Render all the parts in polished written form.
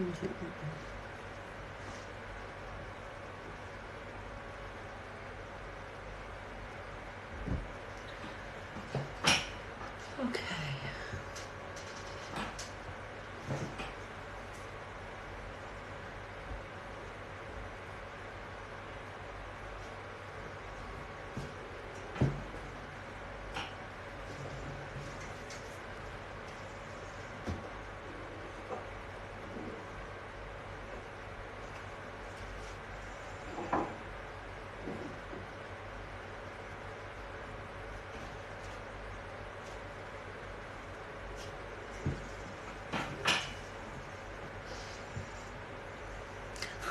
Okay.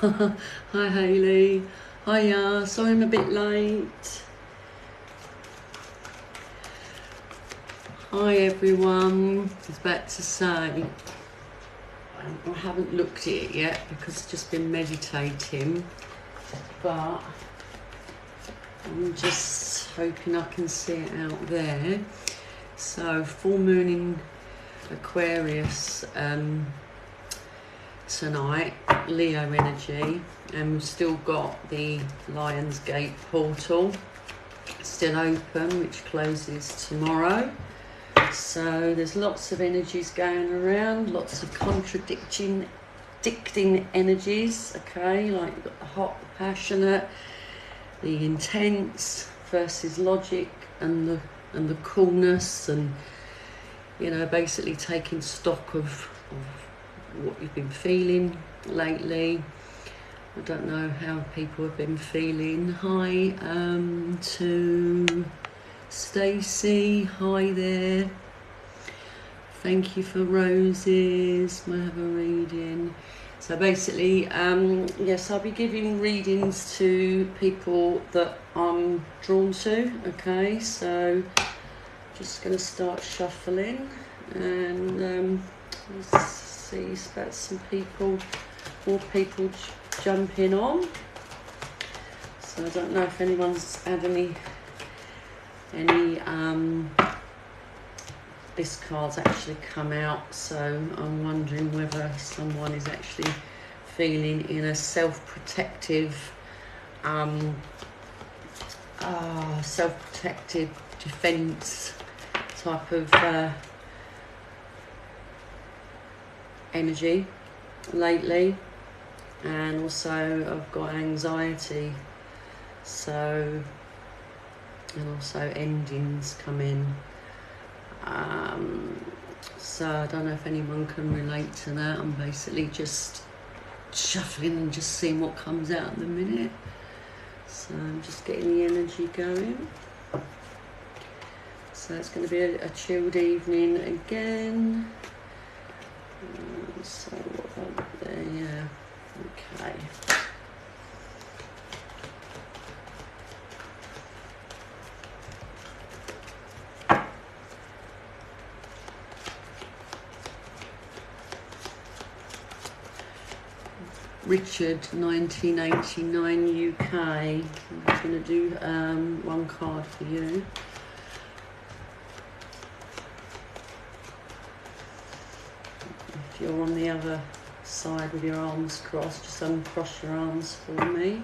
Hi Hayley. Hiya, sorry I'm a bit late. Hi everyone. I was about to say, I haven't looked at it yet because I've just been meditating, but I'm just hoping I can see it out there. So full moon in Aquarius tonight, Leo energy, and we've still got the Lion's Gate portal still open, which closes tomorrow. So there's lots of energies going around, lots of contradicting energies, okay, like you've got the hot, the passionate, the intense versus logic, and the coolness, and you know, basically taking stock of what you've been feeling lately. I don't know how people have been feeling. Hi to Stacey, hi there. Thank you for roses. Might have a reading. So basically, yes, I'll be giving readings to people that I'm drawn to. Okay, so just going to start shuffling, and let's see about some people, more people jumping on. So I don't know if anyone's had any this card's actually come out, so I'm wondering whether someone is actually feeling in a self-protective defense type of energy lately, and also I've got anxiety, so, and also endings come in. So I don't know if anyone can relate to that. I'm basically just shuffling and just seeing what comes out in a minute. So I'm just getting the energy going. So it's going to be a chilled evening again. So what about there? Yeah. Okay. Richard, 1989 UK. I'm just going to do one card for you. If you're on the other side with your arms crossed, just uncross your arms for me.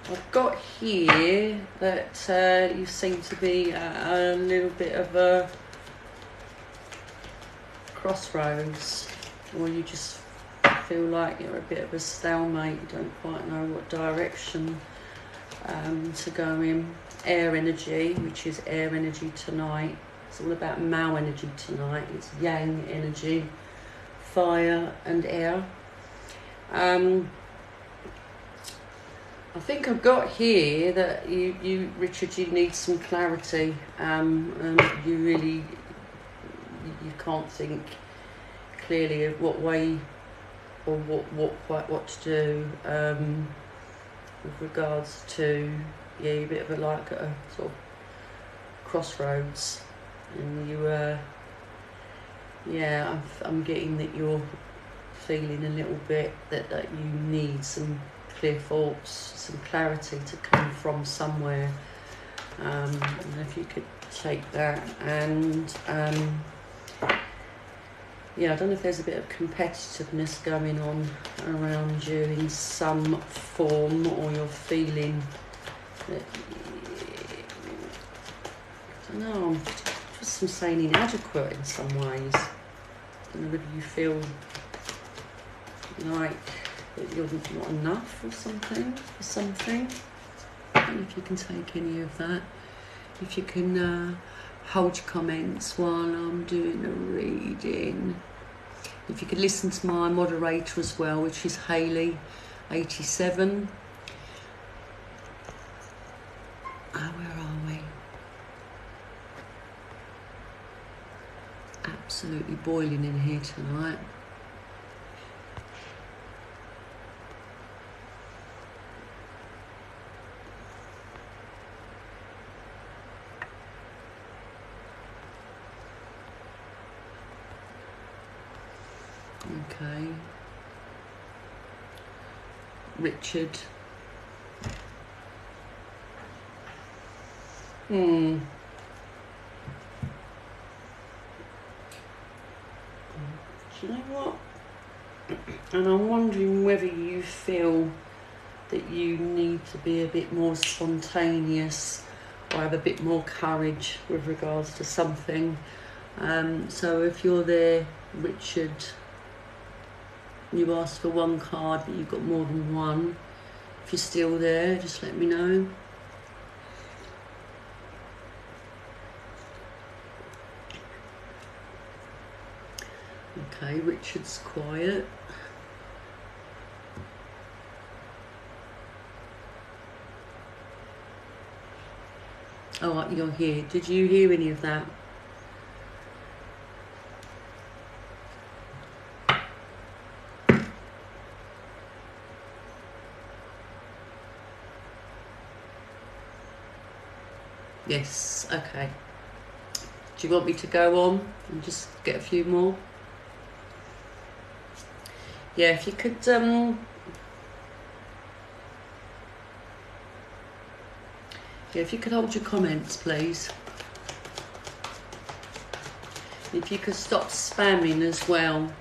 I've got here that you seem to be a little bit of a crossroads, or you just feel like you're a bit of a stalemate. You don't quite know what direction to go in. Air energy, which is air energy tonight. It's all about male energy tonight. It's yang energy, fire and air. I think I've got here that you Richard, you need some clarity. You really, you can't think clearly of what way or what to do with regards to, yeah, you're a bit of a like at a sort of crossroads, and you yeah, I'm getting that you're feeling a little bit that you need some clear thoughts, some clarity to come from somewhere. And if you could take that, and yeah, I don't know if there's a bit of competitiveness going on around you in some form, or you're feeling that, I don't know, just some saying inadequate in some ways. I don't know whether you feel like that you're not enough or something, I don't know if you can take any of that. If you can hold your comments while I'm doing the reading. If you could listen to my moderator as well, which is Hayley87. Where are we? Absolutely boiling in here tonight. Okay. Richard. Do you know what? And I'm wondering whether you feel that you need to be a bit more spontaneous or have a bit more courage with regards to something. So if you're there, Richard, you asked for one card but you've got more than one. If you're still there, just let me know. Okay, Richard's quiet. Oh, you're here. Did you hear any of that? Yes, okay. Do you want me to go on and just get a few more? Yeah, if you could, yeah, if you could hold your comments, please. If you could stop spamming as well.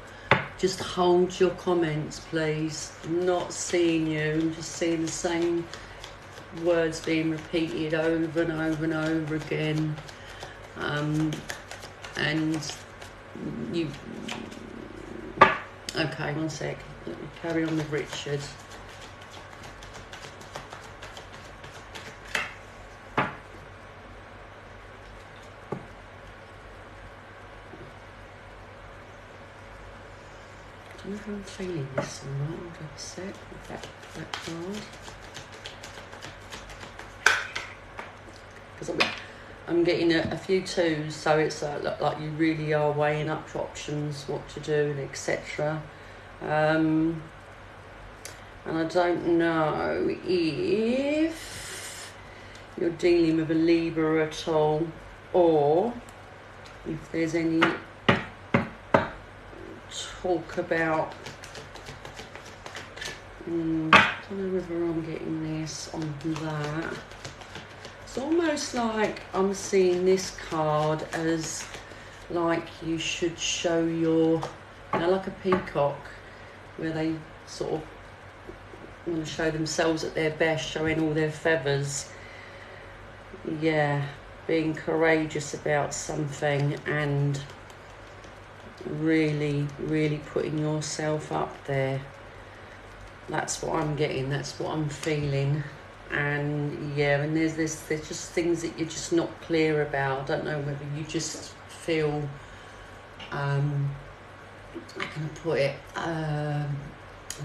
Just hold your comments, please. I'm not seeing you. I'm just seeing the same words being repeated over and over and over again. And you... Okay, one sec. Let me carry on with Richard. I don't know if I'm feeling this or not. Hold on a sec with that card. Because I'm getting a few twos, so it's like you really are weighing up your options, what to do, and etc. And I don't know if you're dealing with a Libra at all, or if there's any talk about, I don't know whether I'm getting this on that. It's almost like I'm seeing this card as like you should show your, you know, like a peacock, where they sort of want to show themselves at their best, showing all their feathers. Yeah, being courageous about something and really, really putting yourself up there. That's what I'm getting, that's what I'm feeling. And yeah, and there's just things that you're just not clear about. I don't know whether you just feel, how can I put it, I'm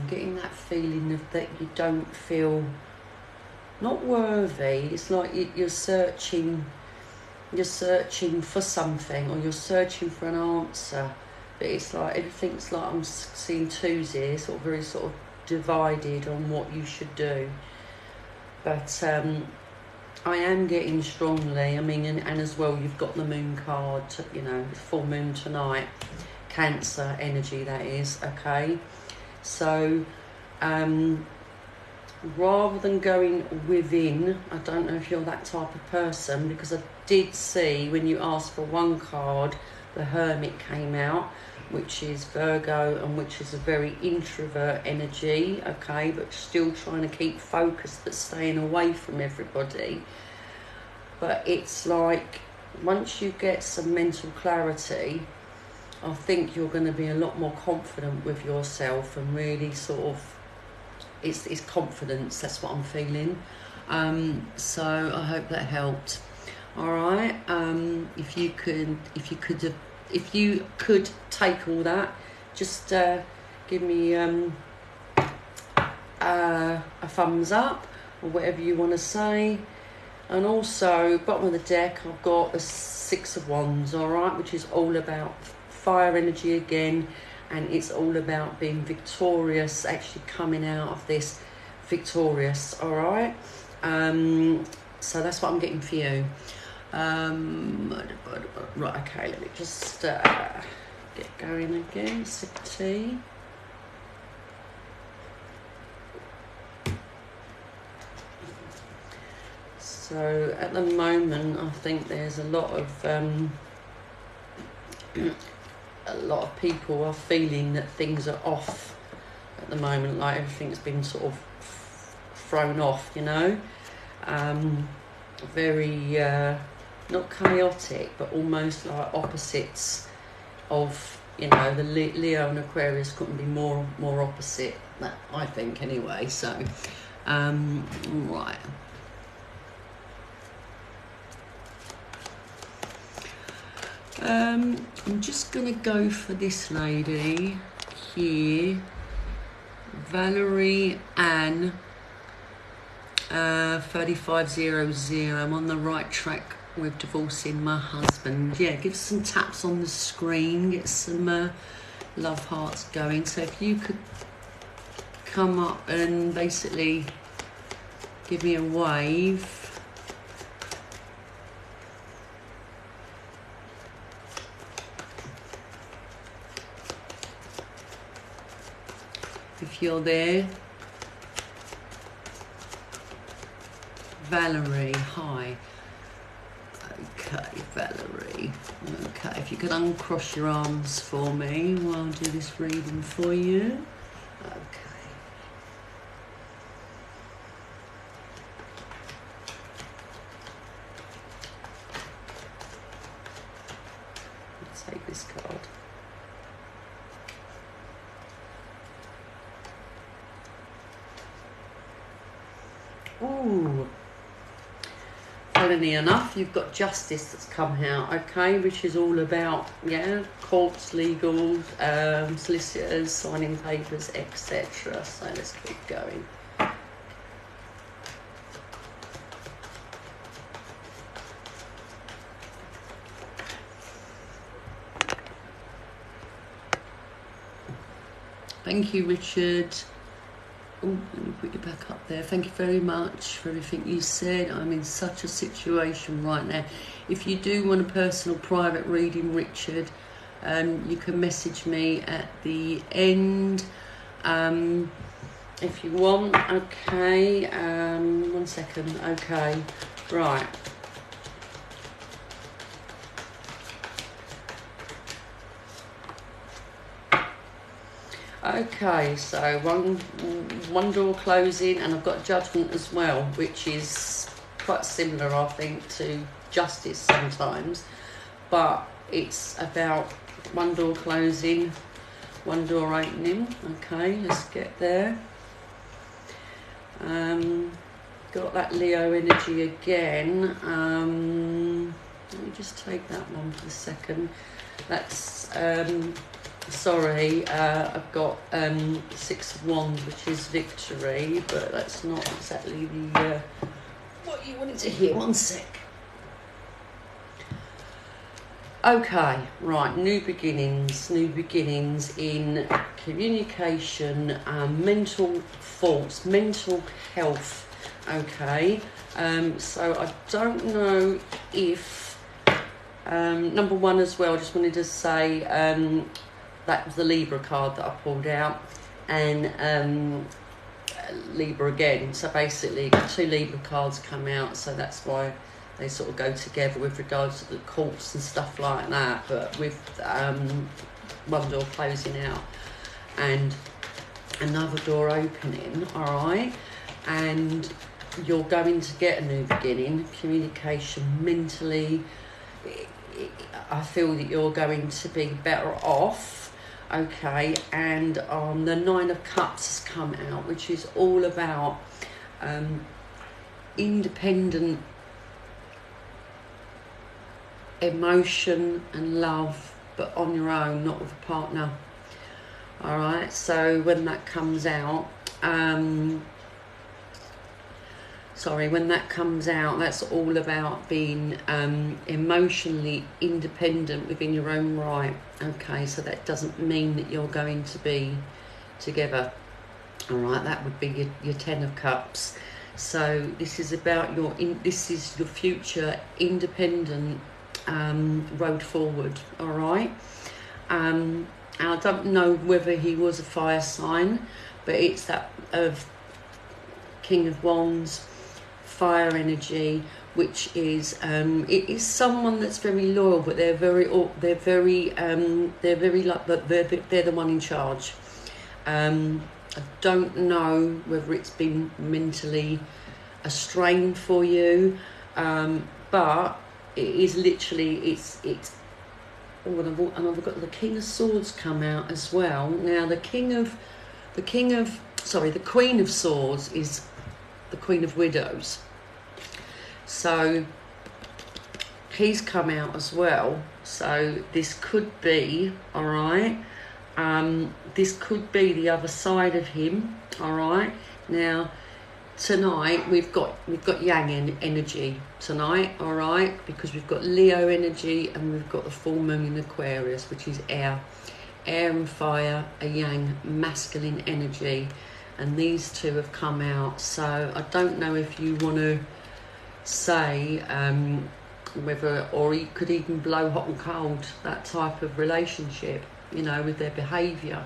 getting that feeling of that you don't feel not worthy. It's like you're searching for something, or you're searching for an answer, but it's like everything's like, I'm seeing twos here, sort of very sort of divided on what you should do. But I am getting strongly, I mean, and as well, you've got the moon card, you know, full moon tonight, Cancer energy, that is, okay? So rather than going within, I don't know if you're that type of person, because I did see when you asked for one card, the Hermit came out, which is Virgo, and which is a very introvert energy, okay, but still trying to keep focused, but staying away from everybody. But it's like, once you get some mental clarity, I think you're going to be a lot more confident with yourself, and really sort of, it's confidence, that's what I'm feeling. So I hope that helped. All right, if you could take all that, just give me a thumbs up, or whatever you want to say. And also, bottom of the deck, I've got the Six of Wands, all right, which is all about fire energy again, and it's all about being victorious, actually coming out of this victorious, all right? So that's what I'm getting for you. Right, okay, let me just get going again. Sip of tea. So at the moment, I think there's a lot of people are feeling that things are off at the moment, like everything's been sort of thrown off, you know. Very not chaotic, but almost like opposites of, you know, the Leo and Aquarius couldn't be more opposite, that I think anyway. So right, I'm just gonna go for this lady here, Valerie Ann 3500. I'm on the right track with divorcing my husband. Yeah, give some taps on the screen, get some love hearts going. So if you could come up and basically give me a wave. If you're there. Valerie, hi. Okay, Valerie. Okay, if you could uncross your arms for me while I do this reading for you. Okay. Let's take this card. Ooh. Funnily enough, you've got Justice that's come out, okay, which is all about, yeah, courts, legal, solicitors, signing papers, etc. So let's keep going. Thank you, Richard. Oh, let me put you back up there. Thank you very much for everything you said. I'm in such a situation right now. If you do want a personal private reading, Richard, you can message me at the end if you want. Okay, 1 second. Okay, right. Okay, so one door closing, and I've got Judgment as well, which is quite similar, I think, to Justice sometimes, but it's about one door closing, one door opening. Okay, let's get there. Got that Leo energy again. Let me just take that one for a second. That's Sorry, I've got 6 of Wands, which is victory, but that's not exactly the what you wanted to hear. One sec. Okay, right, new beginnings in communication, mental thoughts, mental health. Okay, so I don't know if number one as well. I just wanted to say that was the Libra card that I pulled out, and Libra again. So basically, 2 Libra cards come out, so that's why they sort of go together with regards to the courts and stuff like that. But with one door closing out and another door opening, all right, and you're going to get a new beginning. Communication, mentally, I feel that you're going to be better off. Okay, and the 9 of Cups has come out, which is all about independent emotion and love, but on your own, not with a partner. All right, so when that comes out, that's all about being emotionally independent within your own right. Okay, so that doesn't mean that you're going to be together. All right, that would be your 10 of Cups. So this is about this is your future independent road forward. All right. I don't know whether he was a fire sign, but it's that of King of Wands, fire energy, which is it is someone that's very loyal, but they're very like, but they're the one in charge. I don't know whether it's been mentally a strain for you, but it is literally it's and I've got the King of Swords come out as well. Now the Queen of Swords is the Queen of Widows, so he's come out as well. So this could be, all right, this could be the other side of him. All right, now tonight we've got Yang energy tonight, all right, because we've got Leo energy and we've got the full moon in Aquarius, which is air and fire, a Yang masculine energy, and these two have come out. So I don't know if you want to say whether, or he could even blow hot and cold, that type of relationship, you know, with their behaviour.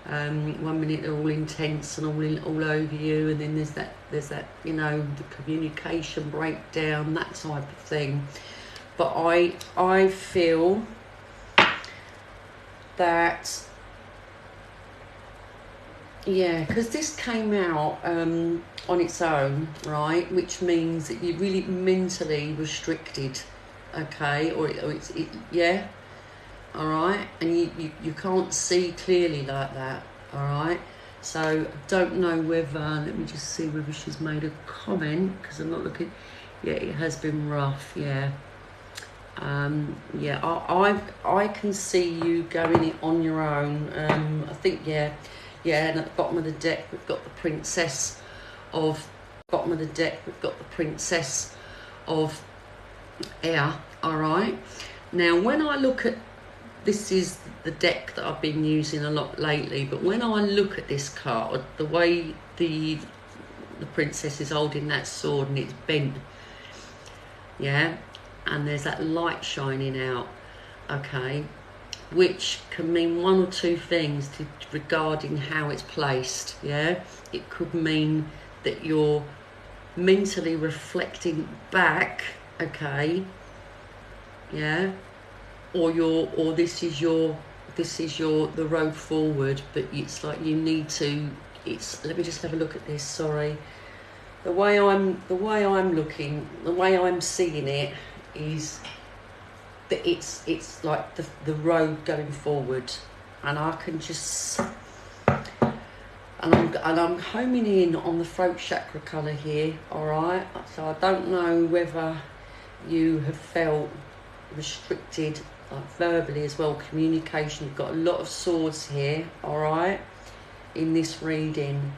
1 minute they're all intense and all over you, and then there's that you know, the communication breakdown, that type of thing. But I feel that, yeah, because this came out on its own, right, which means that you're really mentally restricted, okay, or it's yeah. All right, and you can't see clearly like that. All right, so I don't know whether, let me just see whether she's made a comment, because I'm not looking. Yeah, it has been rough. Yeah, yeah, I can see you going it on your own. I think yeah, and at the bottom of the deck we've got the Princess of Air. All right, now when I look at, this is the deck that I've been using a lot lately, but when I look at this card, the way the princess is holding that sword and it's bent, yeah, and there's that light shining out, okay, which can mean one or two things regarding how it's placed, yeah. It could mean that you're mentally reflecting back, okay, yeah, or this is the road forward, but it's like you need to, it's, let me just have a look at this, sorry. The way I'm seeing it is that it's like the road going forward, and I can just, and I'm homing in on the throat chakra colour here, all right. So I don't know whether you have felt restricted like verbally as well, communication. You've got a lot of swords here, all right, in this reading,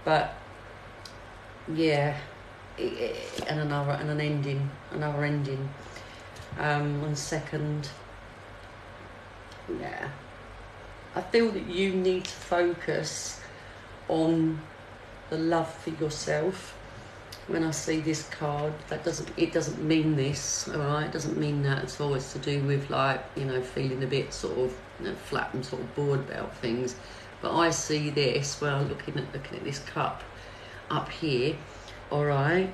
but yeah, and an ending, another ending. 1 second. Yeah, I feel that you need to focus on the love for yourself. When I see this card, it doesn't mean this, all right? It doesn't mean that at all. It's to do with, like, you know, feeling a bit sort of, you know, flat and sort of bored about things. But I see this, well, looking at this cup up here, all right?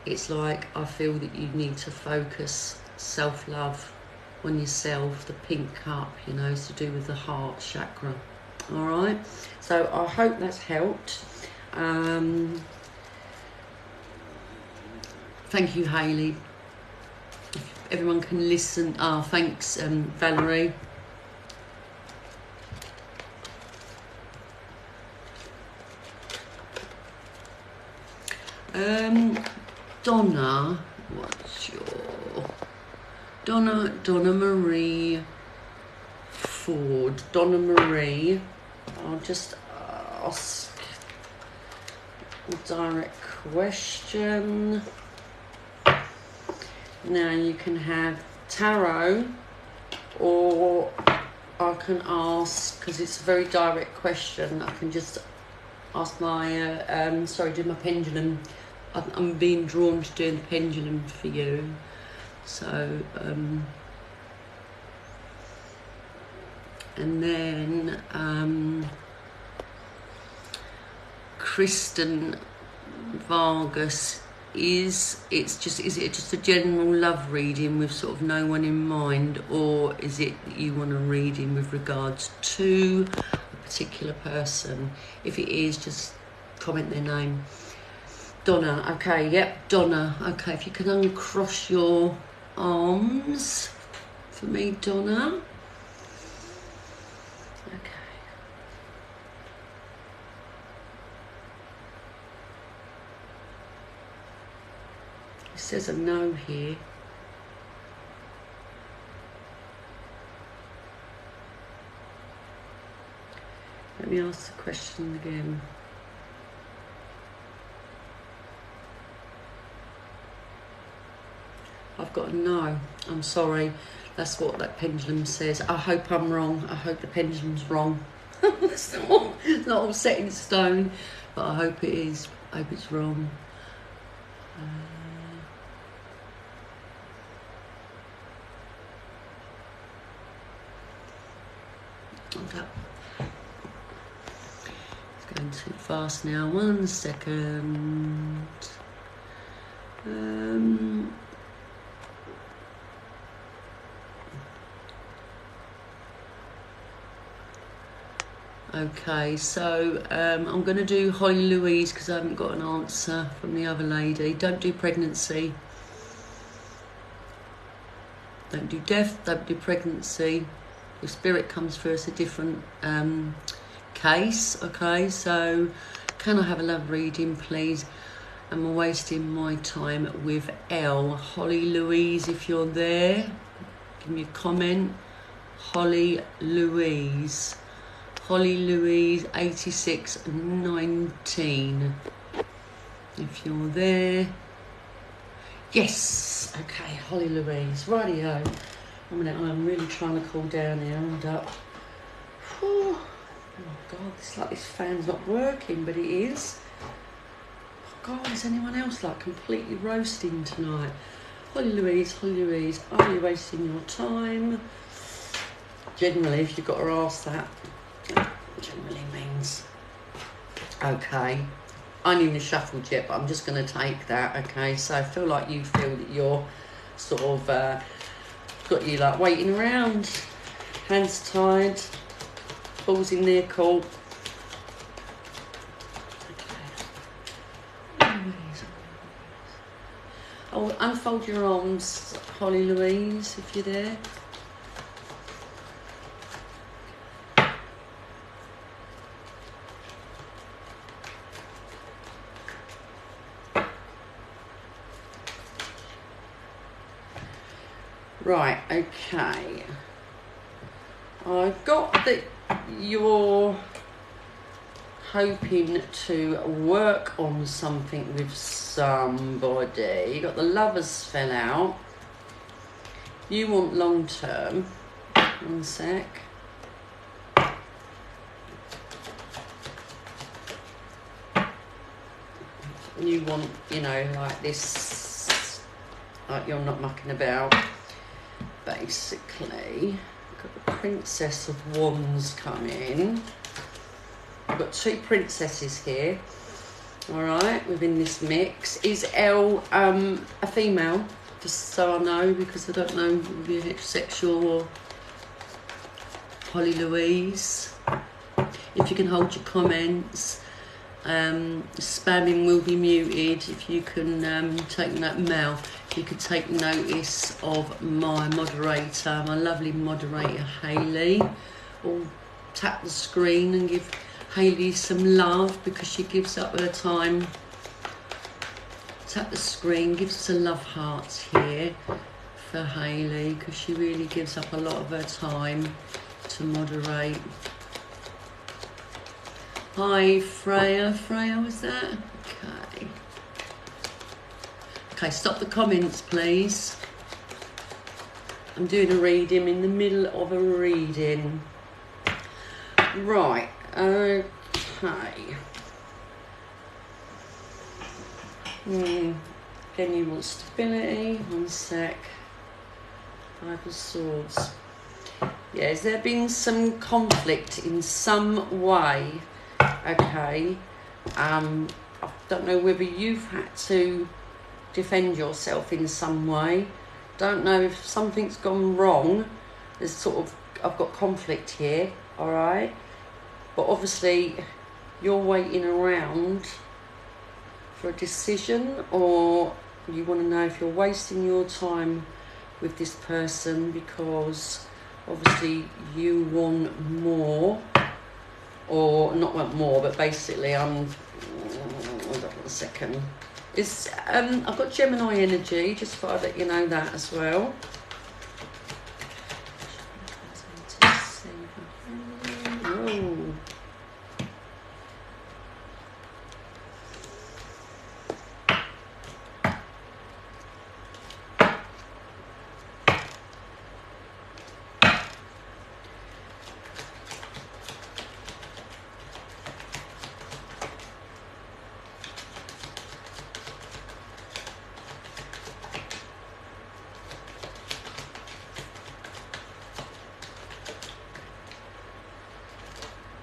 It's like I feel that you need to focus self-love on yourself. The pink cup, you know, is to do with the heart chakra, all right? So I hope that's helped. Thank you, Hayley. If everyone can listen. Thanks, Valerie. Donna, what's your... Donna Marie Ford. Donna Marie, I'll just ask a direct question. Now you can have tarot, or I can ask, because it's a very direct question, I can just ask my, do my pendulum. I'm being drawn to doing the pendulum for you. So, and then Kristen Vargas, is it just a general love reading with sort of no one in mind, or is it that you want a reading with regards to a particular person? If it is, just comment their name. Donna, okay, yep, Donna, okay, if you can uncross your arms for me, Donna. Okay. It says a no here. Let me ask the question again. I've got a no. I'm sorry. That's what that pendulum says. I hope I'm wrong. I hope the pendulum's wrong. It's not all set in stone, but I hope it is. I hope it's wrong. Okay. It's going too fast now. 1 second. Okay, so I'm going to do Holly Louise because I haven't got an answer from the other lady. Don't do pregnancy. Don't do death, don't do pregnancy. Your spirit comes through as a different case. Okay, so can I have a love reading, please? I'm wasting my time with L. Holly Louise, if you're there, give me a comment. Holly Louise. Holly Louise, 8619. If you're there. Yes. Okay, Holly Louise. Rightio. I'm really trying to cool down here. Hold up. Whew. Oh my God, it's like this fan's not working, but it is. Oh God, is anyone else like completely roasting tonight? Holly Louise, are you wasting your time? Generally, if you've got to ask that, generally means okay. I haven't even shuffled yet, but I'm just going to take that. Okay, so I feel like you feel that you're sort of got you like waiting around, hands tied, balls in their court. Okay. Oh, unfold your arms, Holly Louise, if you're there. Right, okay. I've got that you're hoping to work on something with somebody. You got the Lovers fell out. You want long term. One sec. You want, you know, like this, like you're not mucking about. Basically, got the Princess of Wands coming. I've got two princesses here. All right, within this mix. Is Elle a female? Just so I know, because I don't know if you're heterosexual or Holly Louise. If you can hold your comments. Spamming will be muted. If you can take that male, you could take notice of my moderator, my lovely moderator Hayley, or tap the screen and give Hayley some love, because she gives up her time. Tap the screen, gives us a love heart here for Hayley, because she really gives up a lot of her time to moderate. Hi Freya, Freya was that? Okay. Okay, stop the comments please. I'm doing a reading, in the middle of a reading. Right, okay. Again, you want stability, one sec. Five of Swords. Yeah, has there been some conflict in some way? Okay, I don't know whether you've had to defend yourself in some way. Don't know if something's gone wrong. There's sort of, I've got conflict here, all right? But obviously you're waiting around for a decision, or you want to know if you're wasting your time with this person because obviously you want more. Or not want more, but basically hold on a second. I've got Gemini energy, just thought I'd let you know that as well. Oh.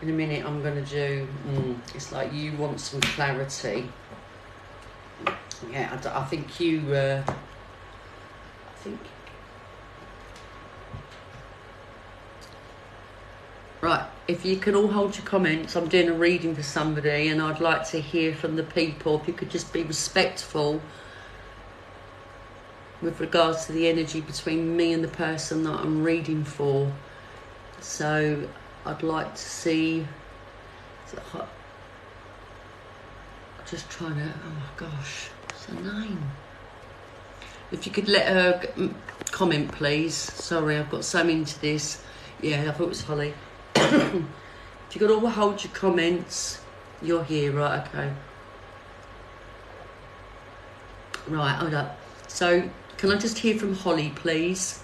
In a minute I'm going to do, it's like you want some clarity. Yeah, I think you, Right, if you can all hold your comments, I'm doing a reading for somebody and I'd like to hear from the people. If you could just be respectful with regards to the energy between me and the person that I'm reading for. So I'd like to see, just trying to, oh my gosh, what's her name? If you could let her comment please. Sorry, I've got so into this. Yeah, I thought it was Holly. If you could all hold your comments. You're here, right, okay. Right, hold up. So, can I just hear from Holly please?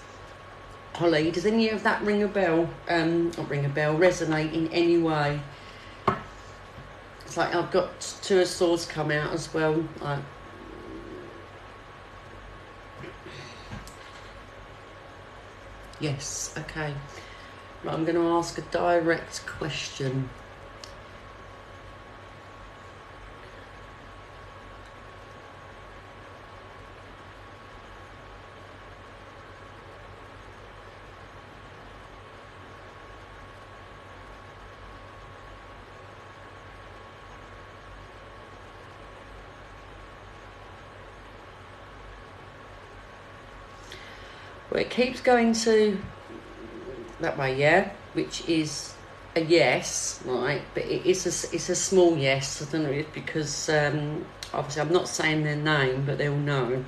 Holly, does any of that ring a bell? Not ring a bell, resonate in any way? It's like I've got Two of Swords come out as well. Like, yes, okay. Right, I'm going to ask a direct question. Well, it keeps going to that way, yeah, which is a yes, right? But it's a small yes. I don't know if because obviously I'm not saying their name, but they'll know.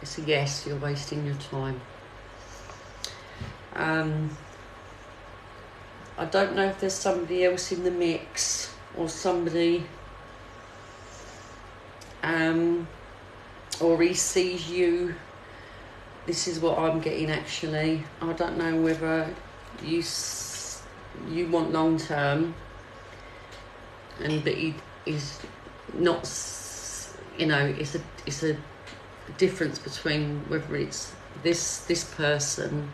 It's a yes, you're wasting your time. I don't know if there's somebody else in the mix or somebody, or he sees you. This is what I'm getting actually. I don't know whether you want long term, but he is not. You know, it's a difference between whether it's this person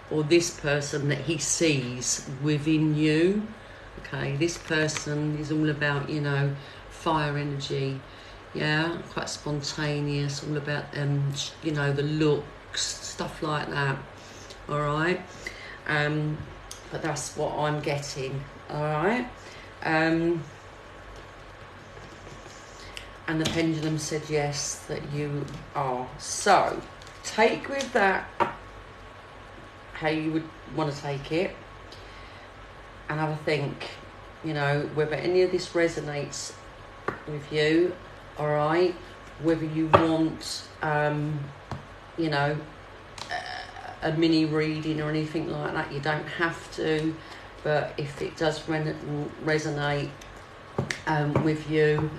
or this person that he sees within you. Okay, this person is all about, you know, fire energy, yeah, quite spontaneous, all about you know, the looks, stuff like that. All right, but that's what I'm getting. All right, and the pendulum said yes, that you are. So take with that how you would want to take it, and have a think, you know, whether any of this resonates with you. All right, whether you want you know, a mini reading or anything like that. You don't have to, but if it does resonate with you.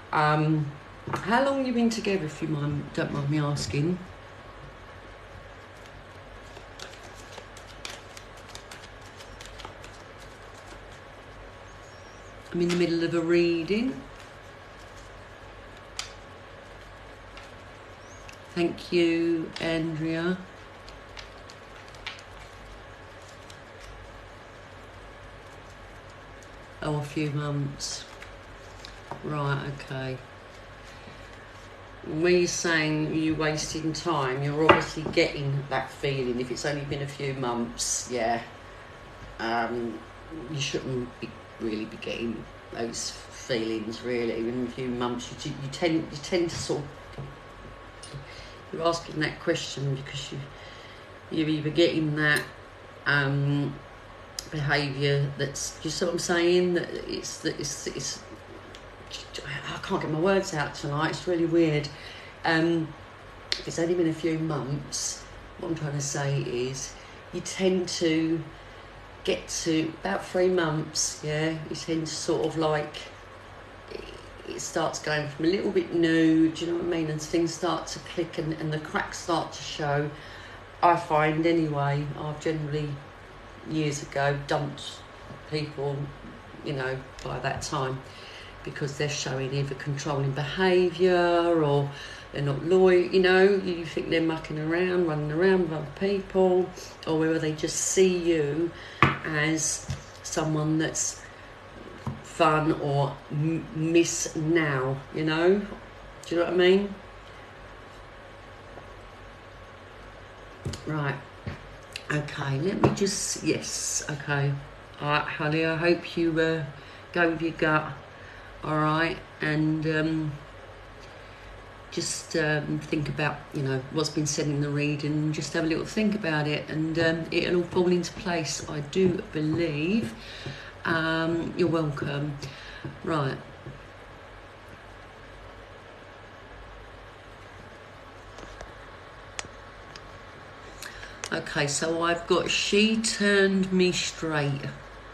How long have you been together, if you don't mind me asking? I'm in the middle of a reading. Thank you, Andrea. Oh, a few months. Right, okay. When you're saying you're wasting time, you're obviously getting that feeling. If it's only been a few months, yeah, you shouldn't really be getting those feelings. Really, in a few months, you tend to sort of, you're asking that question because you're either getting that behaviour that's, you see what I'm saying? That it's I can't get my words out tonight. It's really weird. It's only been a few months. What I'm trying to say is, you tend to get to about 3 months. Yeah, you tend to sort of like, it starts going from a little bit new. Do you know what I mean? And things start to click and the cracks start to show. I find anyway. I've generally years ago dumped people, you know, by that time, because they're showing either controlling behaviour or they're not loyal, you know, you think they're mucking around, running around with other people, or whether they just see you as someone that's fun or miss now, you know? Do you know what I mean? Right. Okay, let me just, yes, okay. All right, Holly, I hope you go with your gut. All right, and just think about, you know, what's been said in the reading, and just have a little think about it, and it'll all fall into place, I do believe. You're welcome. Right. Okay, so I've got she turned me straight.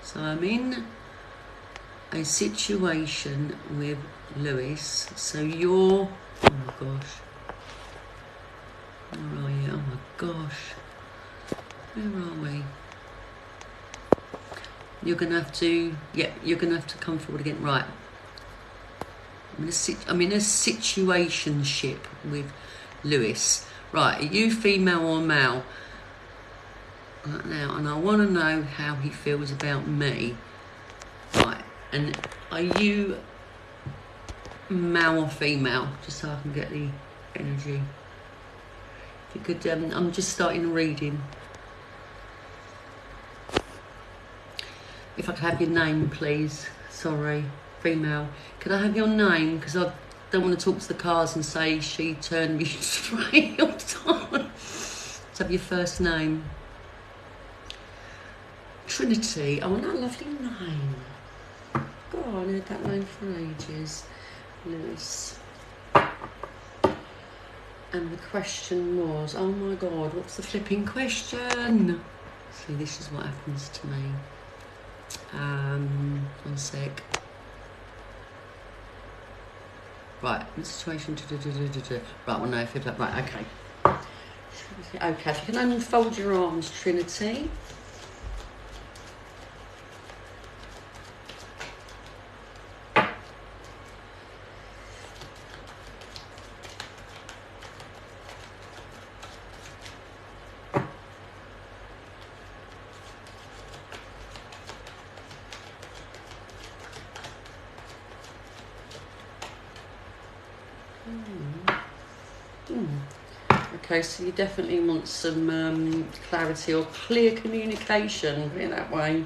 So I'm in a situation with Lewis. So you're, oh my gosh, where are you? Oh my gosh, where are we? You're gonna have to, yeah, you're gonna have to come forward again. Right. I'm in a situationship with Lewis. Right, are you female or male? Right now, and I want to know how he feels about me. Right, and are you male or female? Just so I can get the energy. If you could, I'm just starting a reading. If I could have your name, please. Sorry, female. Could I have your name? Because I don't want to talk to the cards and say she turned me straight all the time. Let's have your first name. Trinity. Oh, what a lovely name. God, I heard that name for ages. Lewis. And the question was, oh my God, what's the flipping question? See, this is what happens to me. One sec. Right, situation. Right, well, no, if you're right, okay. Okay, if you can unfold your arms, Trinity. Okay, so you definitely want some clarity or clear communication in that way.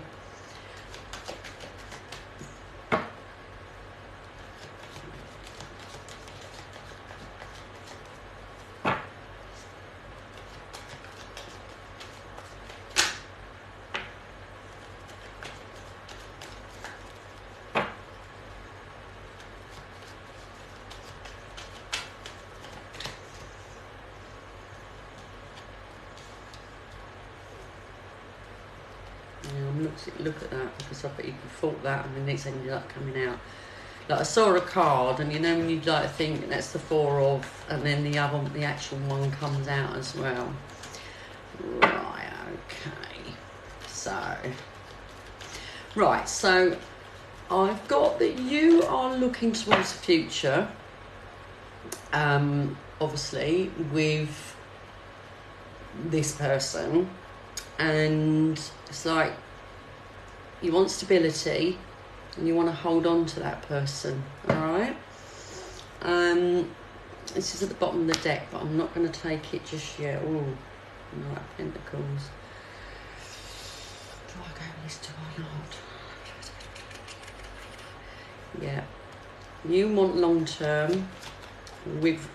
Look at that, because I bet you thought that and then it's ended up coming out. Like I saw a card and you know when you like think that's the 4 of, and then the actual one comes out as well. Right, okay. So I've got that you are looking towards the future, obviously with this person, and it's like you want stability and you want to hold on to that person, all right? This is at the bottom of the deck, but I'm not going to take it just yet. Oh, right, Pentacles. Do I go with this, do I not? Yeah. You want long term with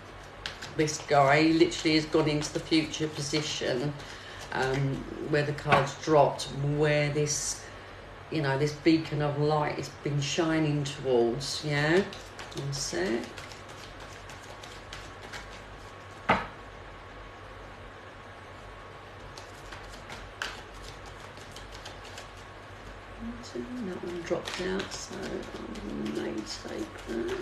this guy. He literally has gone into the future position, where the cards dropped, where this, you know, this beacon of light has been shining towards, yeah? One sec. That one dropped out, so I may take that.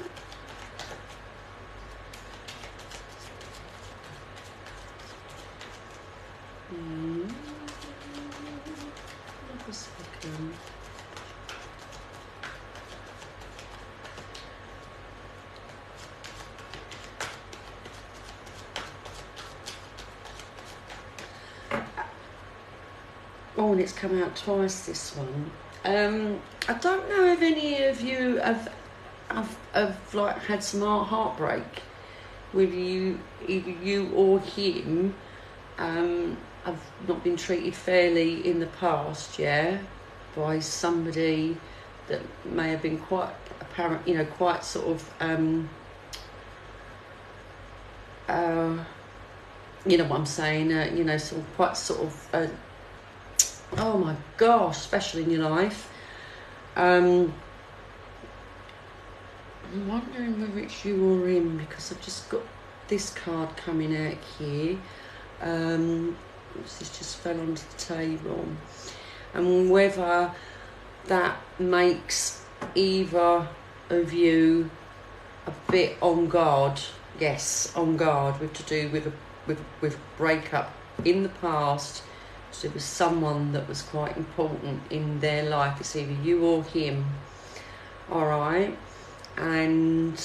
Wait a second. Oh, and it's come out twice, this one. I don't know if any of you have like had some heartbreak with you, either you or him. I've not been treated fairly in the past, yeah, by somebody that may have been quite apparent, you know, quite sort of, you know what I'm saying, you know, sort of quite sort of, oh my gosh, special in your life. I'm wondering whether it's you or him, because I've just got this card coming out here. This just fell onto the table, and whether that makes either of you a bit on guard. Yes, on guard, with to do with breakup in the past. So it was someone that was quite important in their life. It's either you or him, all right? And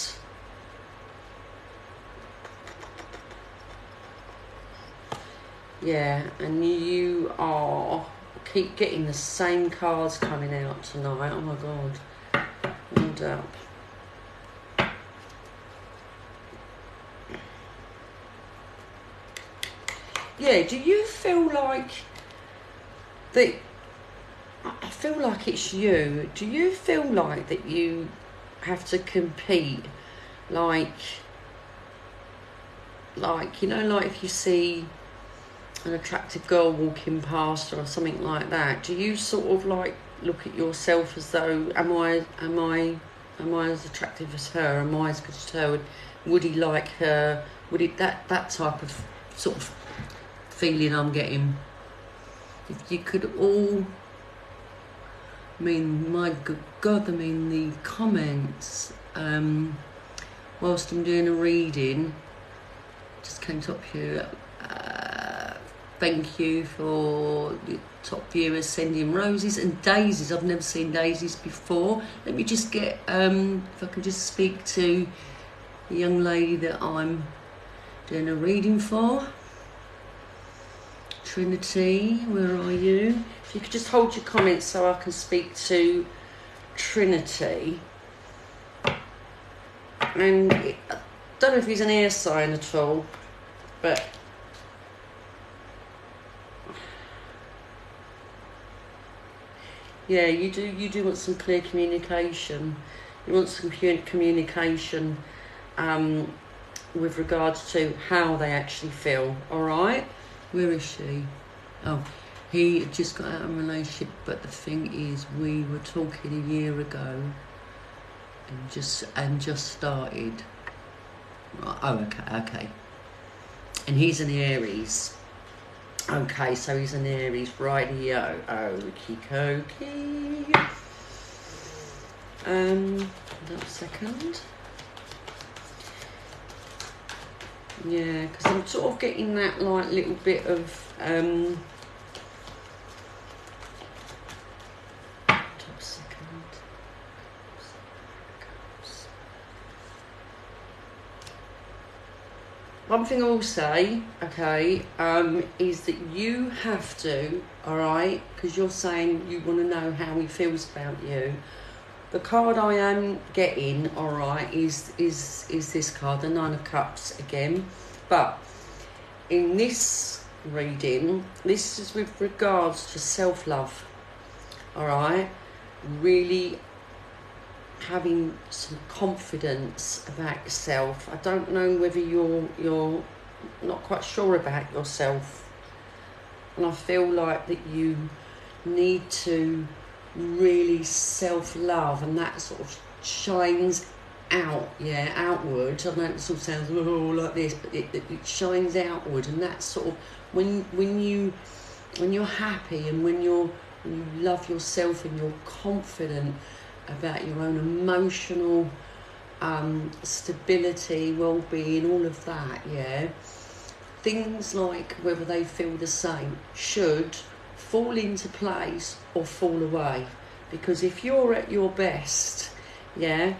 yeah, and you keep getting the same cards coming out tonight. Oh my God, hold up. Yeah, do you feel like that? I feel like it's you. Do you feel like that you have to compete, like you know, like if you see an attractive girl walking past or something like that, do you sort of like look at yourself as though, am I as attractive as her? Am I as good as her? Would he like her? Would it that type of sort of feeling I'm getting? If you could all, I mean, my good God, I mean the comments whilst I'm doing a reading just came top here. Thank you for the top viewers sending roses and daisies. I've never seen daisies before. Let me just get, if I can just speak to the young lady that I'm doing a reading for. Trinity, where are you? If you could just hold your comments so I can speak to Trinity. And I don't know if he's an air sign at all, but yeah, you do want some clear communication. You want some communication with regards to how they actually feel, all right? Where is she? Oh, he just got out of a relationship, but the thing is, we were talking a year ago and just started. Oh, okay. And he's an Aries. Okay, so he's an Aries, rightio. Okie dokie. Another second. Yeah, because I'm sort of getting that like little bit of top second. One thing I will say, okay, is that you have to, all right, because you're saying you want to know how he feels about you. The card I am getting, all right, is this card, the Nine of Cups again. But in this reading, this is with regards to self-love, all right, really having some confidence about yourself. I don't know whether you're not quite sure about yourself, and I feel like that you need to really self-love, and that sort of shines out, yeah, outward. I know it sort of sounds like this, but it shines outward, and that's sort of when you're happy and when you love yourself and you're confident about your own emotional stability, well-being, all of that, yeah, things like whether they feel the same should fall into place or fall away. Because if you're at your best, yeah,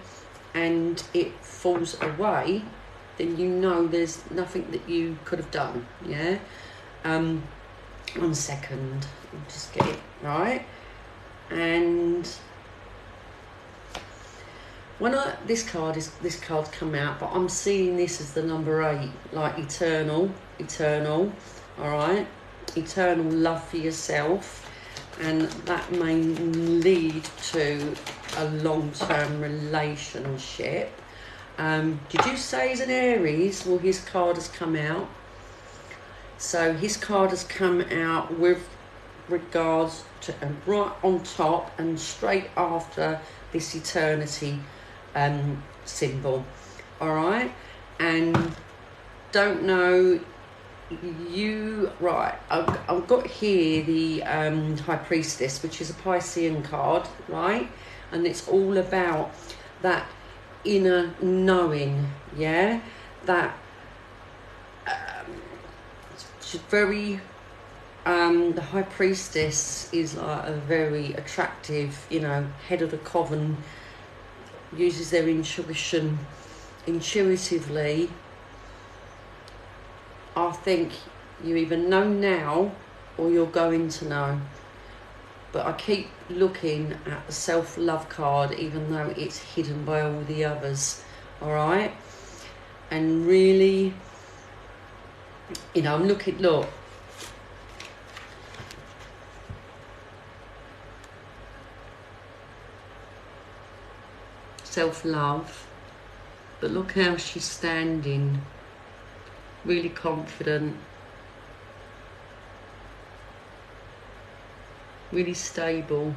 and it falls away, then you know there's nothing that you could have done, yeah. 1 second, I'll just get it right. And when this card's come out, but I'm seeing this as the number 8, like eternal, all right, eternal love for yourself, and that may lead to a long-term relationship. Did you say he's an Aries? Well, his card has come out. So his card has come out with regards to, and right on top and straight after this eternity symbol, all right. And don't know you, right, I've got here the High Priestess, which is a Piscean card, right, and it's all about that inner knowing, yeah, that it's very the High Priestess is like a very attractive, you know, head of the coven, uses their intuition intuitively. I think you either know now or you're going to know. But I keep looking at the self-love card, even though it's hidden by all the others, all right? And really, you know, I'm looking, look. Self-love, but look how she's standing, really confident, really stable.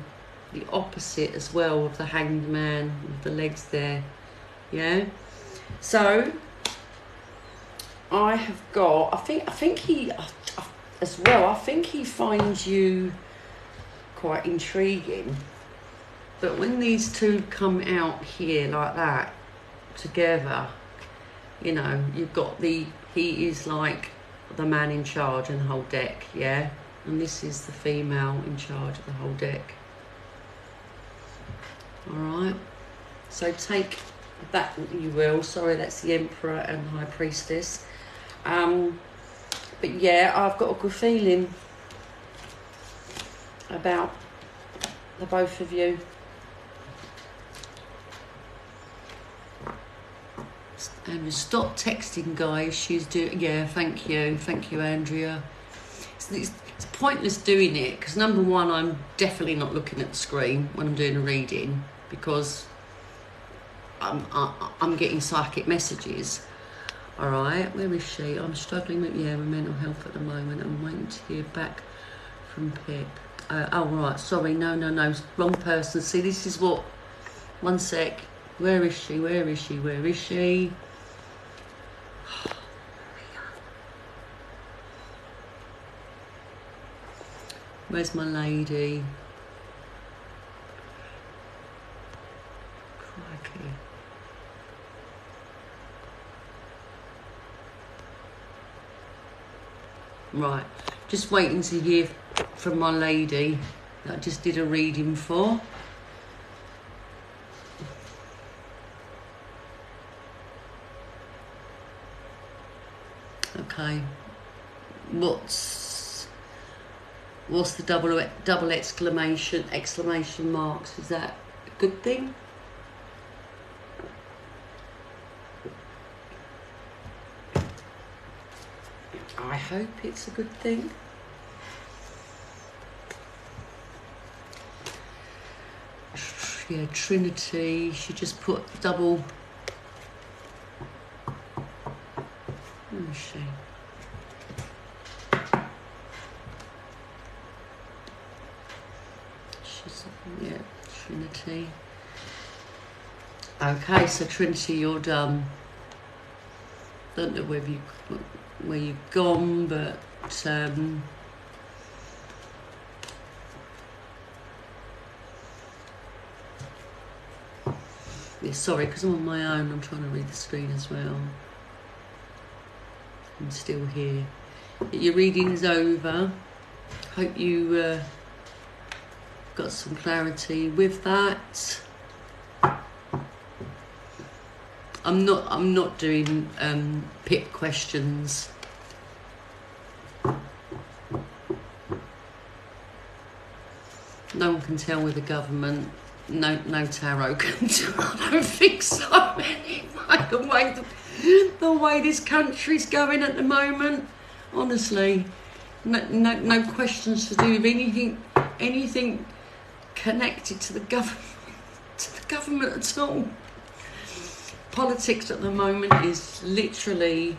The opposite as well of the Hanged Man with the legs there, yeah. So I have got, I think he, as well, I think he finds you quite intriguing. But when these two come out here like that, together, you know, you've got he is like the man in charge and the whole deck, yeah? And this is the female in charge of the whole deck. Alright? So take that you will. Sorry, that's the Emperor and High Priestess. But yeah, I've got a good feeling about the both of you. And stop texting, guys. She's doing. Yeah, thank you, Andrea. It's pointless doing it because number one, I'm definitely not looking at the screen when I'm doing a reading because I'm getting psychic messages. All right, where is she? I'm struggling with mental health at the moment. I'm waiting to hear back from Pip. Oh right, sorry, no, wrong person. See, this is what. One sec. Where is she? Where's my lady? Crikey. Right, just waiting to hear from my lady that I just did a reading for. Okay, what's the double exclamation marks? Is that a good thing? I hope it's a good thing. Yeah, Trinity. She just put double. Where is she? Yeah, Trinity. Okay, so Trinity, you're done. Don't know where you've gone, but yeah, sorry, because I'm on my own. I'm trying to read the screen as well. I'm still here. Your reading's over. Hope you got some clarity with that. I'm not doing Pip questions. No one can tell with the government. No tarot can tell. I don't think so. Anyway, the way this country's going at the moment, honestly, no questions to do with anything connected to the government at all. Politics at the moment is literally,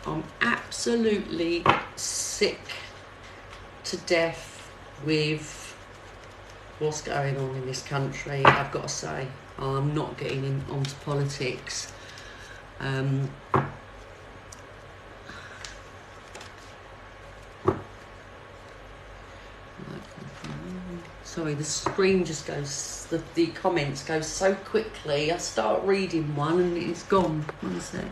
I'm absolutely sick to death with what's going on in this country. I've got to say, I'm not getting onto politics. Sorry, the screen just goes, the comments go so quickly. I start reading one and it's gone. One sec.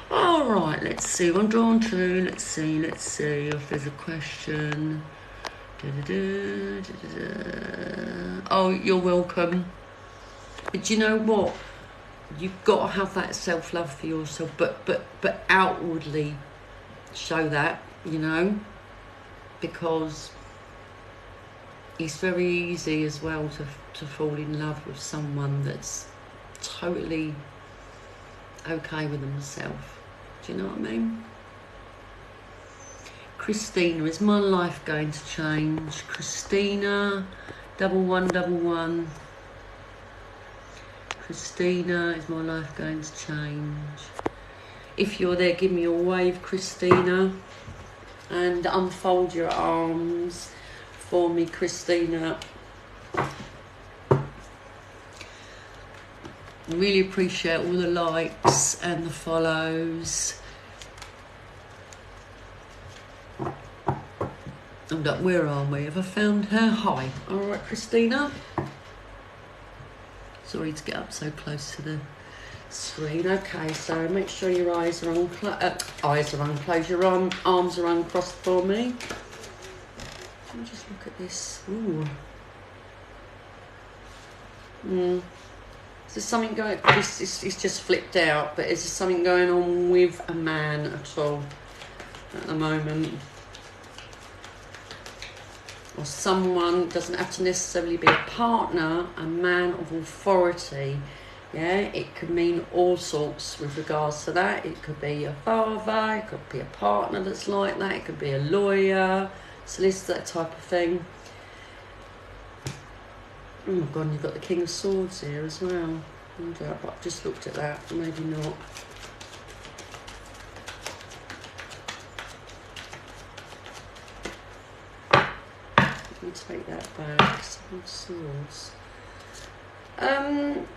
All right, let's see. I'm drawn to. Let's see if there's a question. Oh, you're welcome. But you know what? You've got to have that self-love for yourself, but outwardly show that, you know, because it's very easy as well to fall in love with someone that's totally okay with themselves. Do you know what I mean? Christina, is my life going to change? Christina, 1111. Christina, is my life going to change? If you're there, give me a wave, Christina, and unfold your arms for me, Christina. Really appreciate all the likes and the follows. Hold up, where are we? Have I found her? Hi. All right, Christina. Sorry to get up so close to the screen. Okay, so make sure your eyes are unclosed. Your arms are uncrossed for me. Let me just look at this. Ooh. Is there something going? This is just flipped out, but is there something going on with a man at all at the moment? Or someone, doesn't have to necessarily be a partner, a man of authority. Yeah, it could mean all sorts with regards to that. It could be a father, it could be a partner that's like that, it could be a lawyer, solicitor, that type of thing. Oh my God, and you've got the King of Swords here as well. I've just looked at that, maybe not. Take that back. Some Swords. I'm going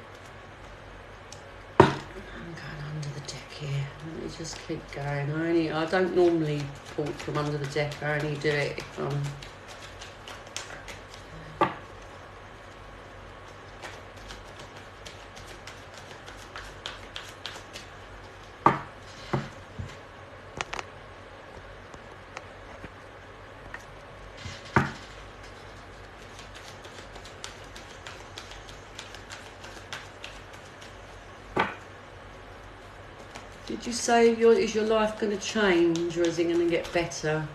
under the deck here. Let me just keep going. I don't normally pull from under the deck. I only do it if I'm. Did you say is your life going to change, or is it going to get better?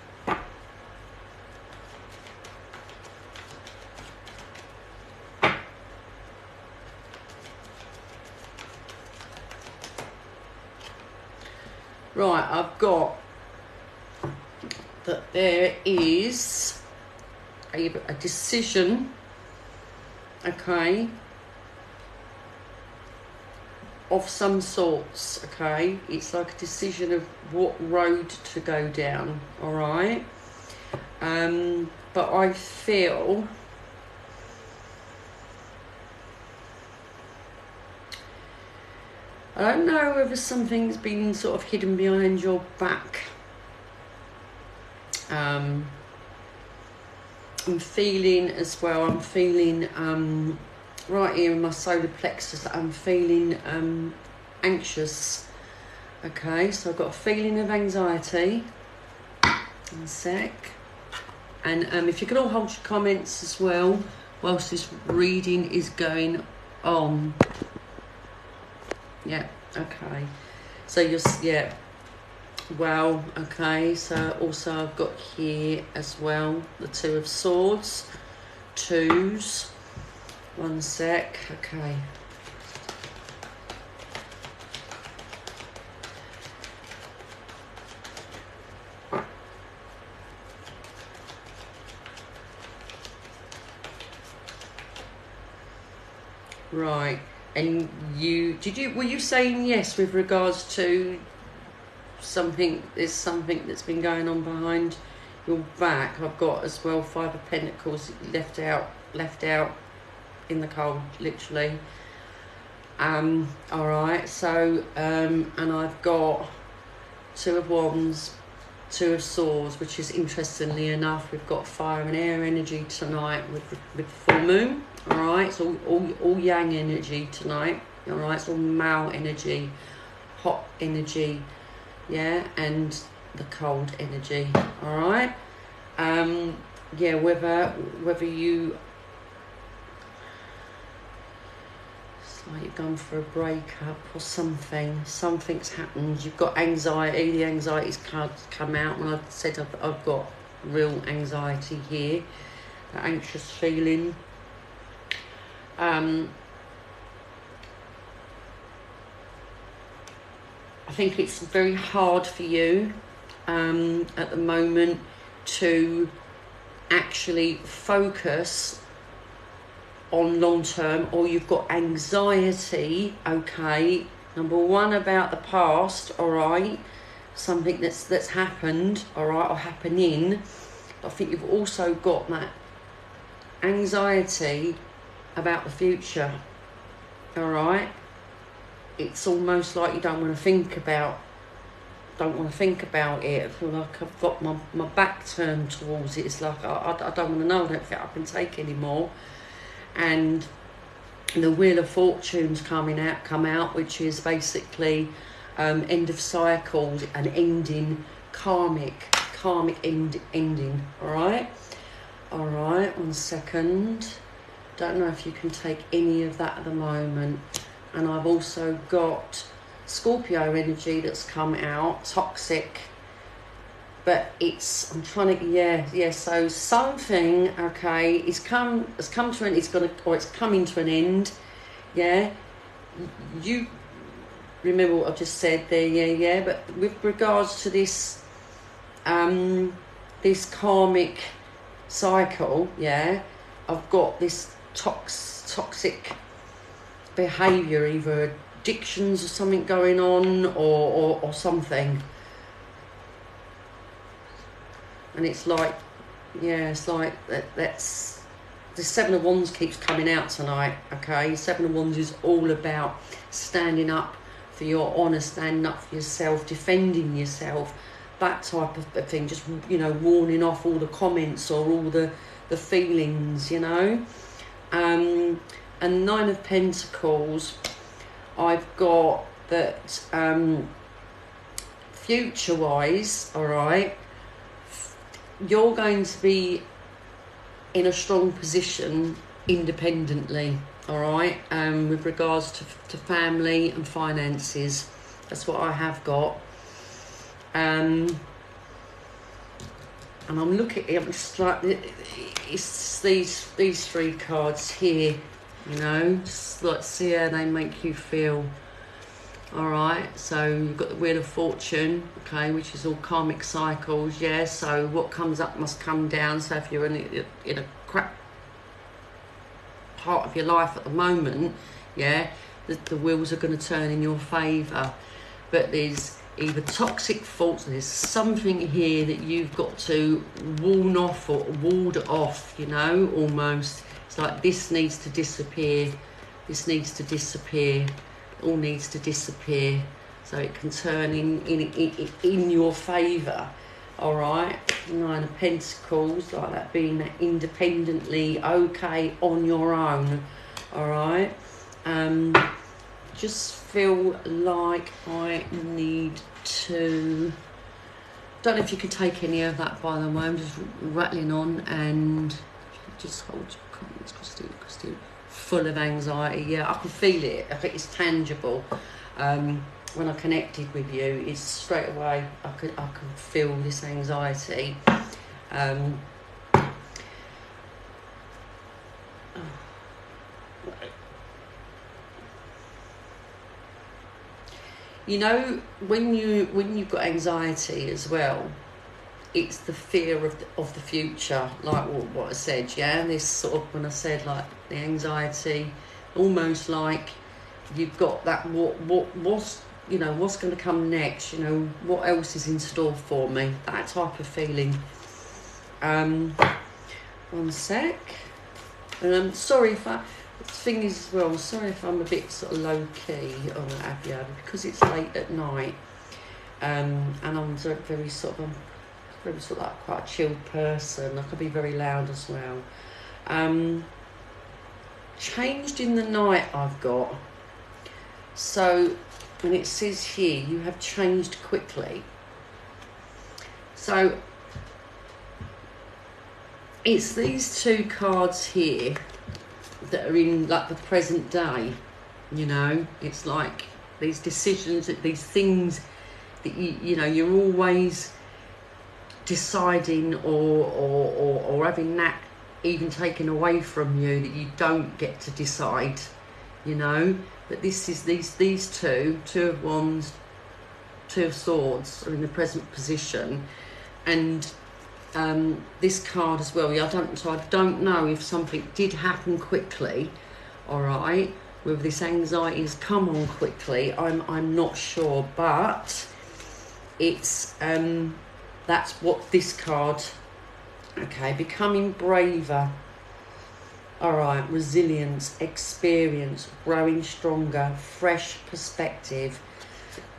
Right, I've got that there is a decision, okay, of some sorts, okay? It's like a decision of what road to go down, all right? But I feel I don't know whether something's been sort of hidden behind your back. I'm feeling as well, right here in my solar plexus, I'm feeling anxious. Okay, so I've got a feeling of anxiety. One sec. And if you can all hold your comments as well whilst this reading is going on. Yeah, okay. So yeah. Well, okay, so also I've got here as well the Two of Swords, twos. One sec, okay. Right, and were you saying yes with regards to there's something that's been going on behind your back? I've got as well Five of Pentacles left out in the cold, literally. All right, so and I've got Two of Wands, Two of Swords, which is, interestingly enough, we've got fire and air energy tonight with full moon. All right, it's all yang energy tonight. All right, it's all male energy, hot energy, yeah, and the cold energy. All right, yeah, whether you, it's like you've gone for a breakup or something's happened. You've got anxiety. The anxiety's come out when I've said I've got real anxiety here, that anxious feeling. I think it's very hard for you at the moment to actually focus on long term, or you've got anxiety, okay, number one, about the past, all right, something that's happened, all right, or happening. I think you've also got that anxiety about the future, all right. it's almost like you don't want to think about it. I feel like I've got my back turned towards it. It's like I don't want to know. I don't think I can take anymore. And the Wheel of Fortune's come out, which is basically end of cycles and ending, karmic ending. All right, 1 second. Don't know if you can take any of that at the moment. And I've also got Scorpio energy that's come out, toxic, but I'm trying to, so something, okay, it's coming to an end, yeah. You remember what I just said there, but with regards to this, this karmic cycle, yeah, I've got this toxic behaviour, either addictions or something going on, or something. And it's like, that's the Seven of Wands keeps coming out tonight, okay? Seven of Wands is all about standing up for your honour, standing up for yourself, defending yourself, that type of thing. Just, warning off all the comments or all the feelings, And Nine of Pentacles, I've got that future-wise, all right, you're going to be in a strong position independently, all right, with regards to family and finances. That's what I have got. And I'm looking, it's like, it's these three cards here, just like see how they make you feel. All right, so you've got the Wheel of Fortune, okay, which is all karmic cycles, yeah. So what comes up must come down. So if you're in a crap part of your life at the moment, yeah, the wheels are going to turn in your favour. But there's either toxic thoughts, there's something here that you've got to warn off or ward off, almost. It's like this needs to disappear, this needs to disappear, all needs to disappear, so it can turn in your favour. All right, Nine of Pentacles, like that, being that independently okay on your own. All right, just feel like I need to, don't know if you can take any of that, by the way. I'm just rattling on, and just hold your comments, Christine. Full of anxiety, yeah, I can feel it. I think it's tangible. When I connected with you, it's straight away I could feel this anxiety. When you've got anxiety as well, it's the fear of the future, like what I said, yeah. This sort of, when I said like the anxiety, almost like you've got that what's going to come next, what else is in store for me, that type of feeling. 1 sec. And I'm sorry if I'm sorry if I'm a bit sort of low key or what have you, because it's late at night, and I'm very sort of like quite a chilled person. I can be very loud as well. Changed in the night, I've got. So, and it says here, you have changed quickly. So, it's these two cards here that are in like the present day. It's like these decisions, these things that you're always deciding or having that even taken away from you, that you don't get to decide, but this is these two of Wands, Two of Swords are in the present position. And this card as well, I don't know if something did happen quickly, all right, whether this anxiety has come on quickly, I'm not sure, but it's that's what this card, okay, becoming braver, All right, resilience, experience, growing stronger, fresh perspective.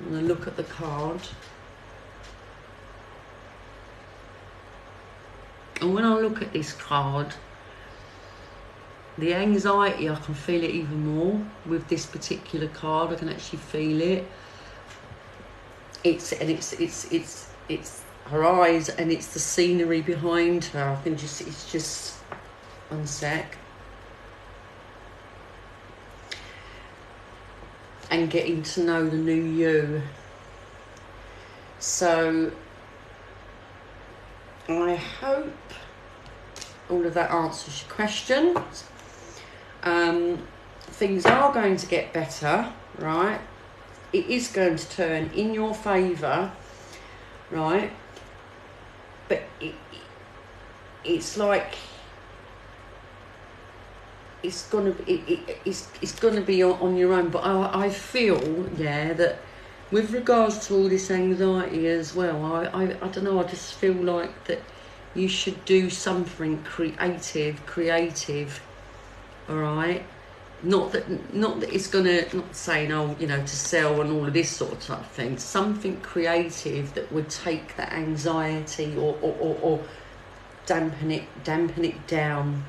I'm going to look at the card. And when I look at this card, the anxiety, I can feel it even more with this particular card. I can actually feel it. It's her eyes, and it's the scenery behind her. I can just, it's just, one sec. And getting to know the new you. So I hope all of that answers your questions. Things are going to get better, right? It is going to turn in your favour, right? But it's like it's gonna be on your own. But I feel, yeah, that with regards to all this anxiety as well, I don't know, I just feel like that you should do something creative, all right? Not that it's gonna, not saying, oh, you know, to sell and all of this sort of type of thing. Something creative that would take that anxiety or dampen it down.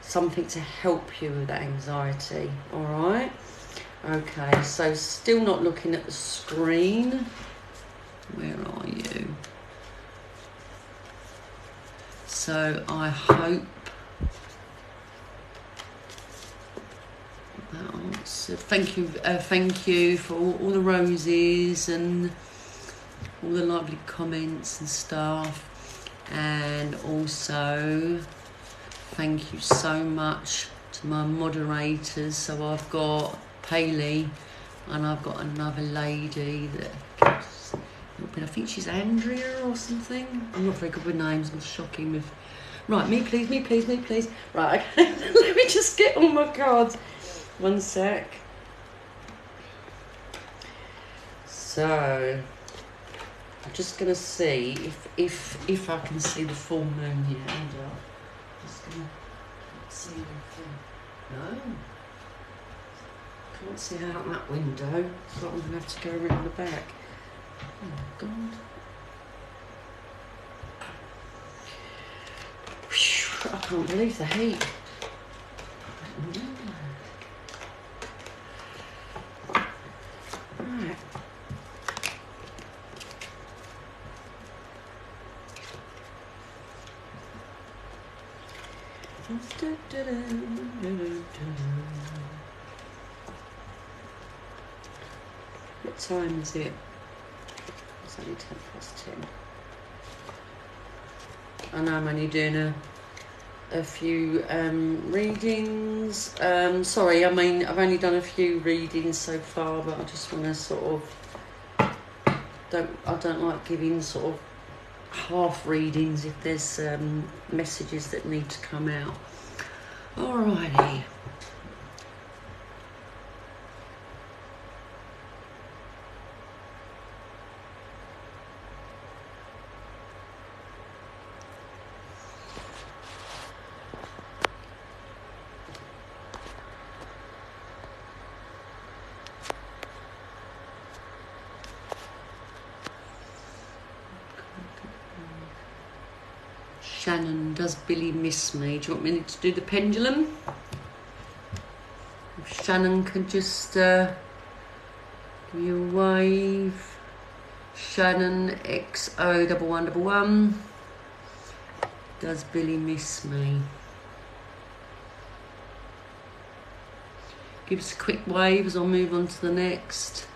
Something to help you with that anxiety, all right? Okay, so still not looking at the screen. Where are you? So I hope that answered. Thank you for all the roses and all the lovely comments and stuff. And also, thank you so much to my moderators. So I've got Paley, and I've got another lady that keeps helping. I think she's Andrea or something. I'm not very good with names. I'm shocking with. Right, me please. Right, okay. Let me just get all my cards. One sec. So I'm just gonna see if I can see the full moon here. Hold up. Just gonna see anything. No. Can't see out that window, so I'm going to have to go around the back. Oh, God. Whew, I can't believe the heat. Right. What time is it? It's only 10:10. I know I'm only doing a few readings. Sorry, I mean, I've only done a few readings so far, but I just want to sort of I don't like giving sort of half readings if there's messages that need to come out. Alrighty. Shannon, does Billy miss me? Do you want me to do the pendulum? If Shannon can just give you a wave. Shannon XO1111. Does Billy miss me? Give us a quick wave as I'll move on to the next.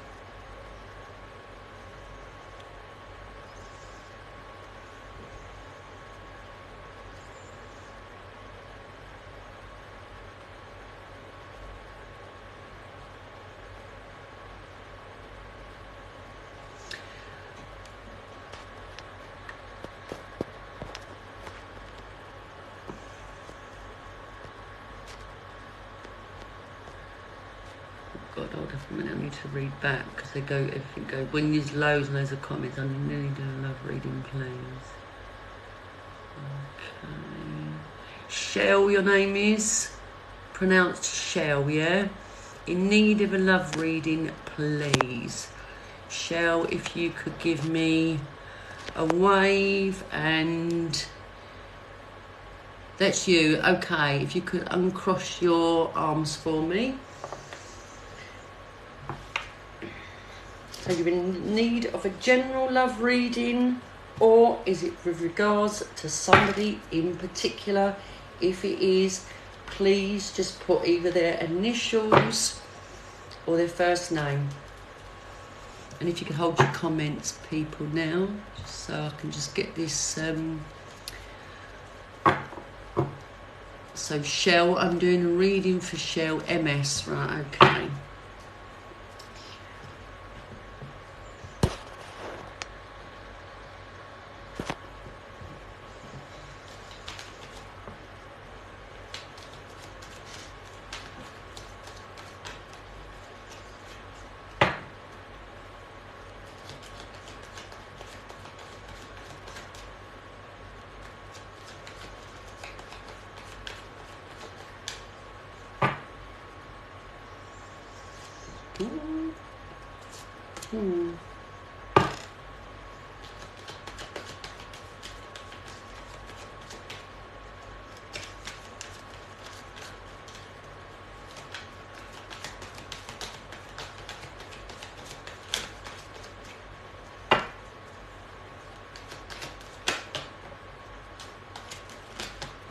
God, hold on a minute, I need to read back because they go, everything go, when there's loads and loads of comments, I nearly do love reading, please. Okay. Shell, your name is? Pronounced Shell, yeah? In need of a love reading, please. Shell, if you could give me a wave, and that's you. Okay, if you could uncross your arms for me. So you're in need of a general love reading, or is it with regards to somebody in particular? If it is, please just put either their initials or their first name. And if you could hold your comments, people, now, just so I can just get this. So Shell, I'm doing a reading for Shell MS, right? Okay.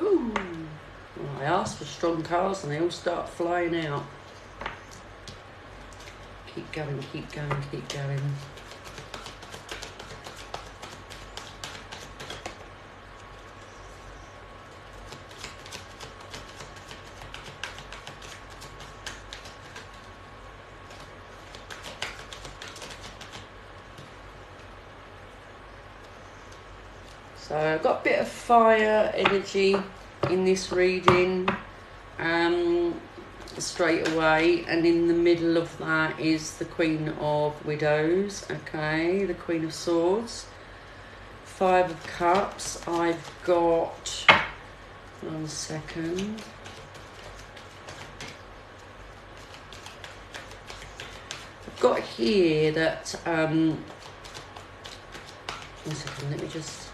Ooh. Well, I asked for strong cards and they all start flying out. Keep going, keep going, keep going. So I've got a bit of fire energy in this reading straight away, and in the middle of that is the Queen of Widows, okay, the Queen of Swords, Five of Cups. I've got, 1 second, I've got here that 1 second, let me just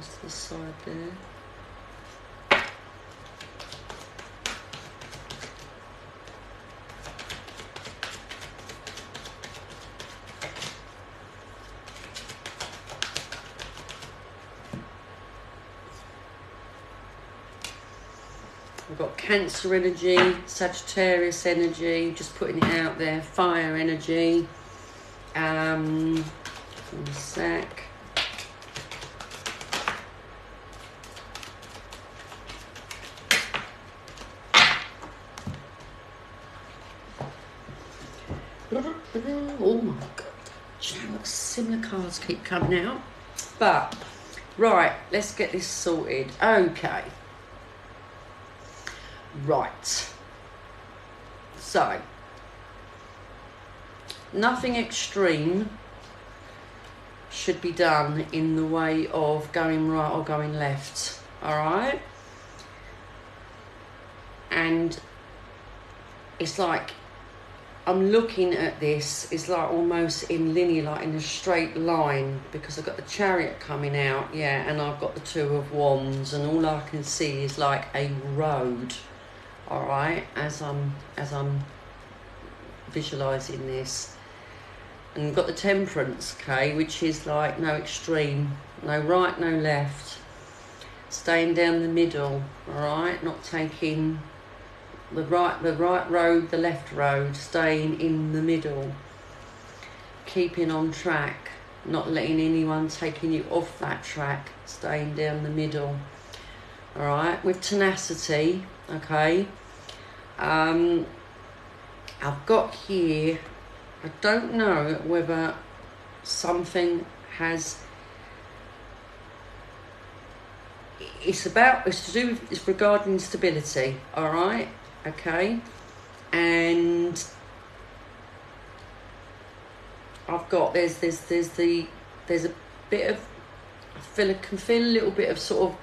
to the side there. I've got Cancer energy, Sagittarius energy, just putting it out there, fire energy. 1 sec. Oh my god, do you know what, similar cards keep coming out? But right, let's get this sorted. Okay, right, so nothing extreme should be done in the way of going right or going left, all right? And it's like, I'm looking at this, it's like almost in linear, like in a straight line, because I've got the Chariot coming out, yeah, and I've got the Two of Wands, and all I can see is like a road, all right, as I'm visualizing this. And I've got the Temperance, okay, which is like no extreme, no right, no left, staying down the middle, all right, not taking the right road, the left road, staying in the middle, keeping on track, not letting anyone taking you off that track, staying down the middle, all right, with tenacity, okay. I've got here, I don't know whether something has, it's to do with, it's regarding stability, all right. Okay, and I've got there's a bit of, I can feel a little bit of sort of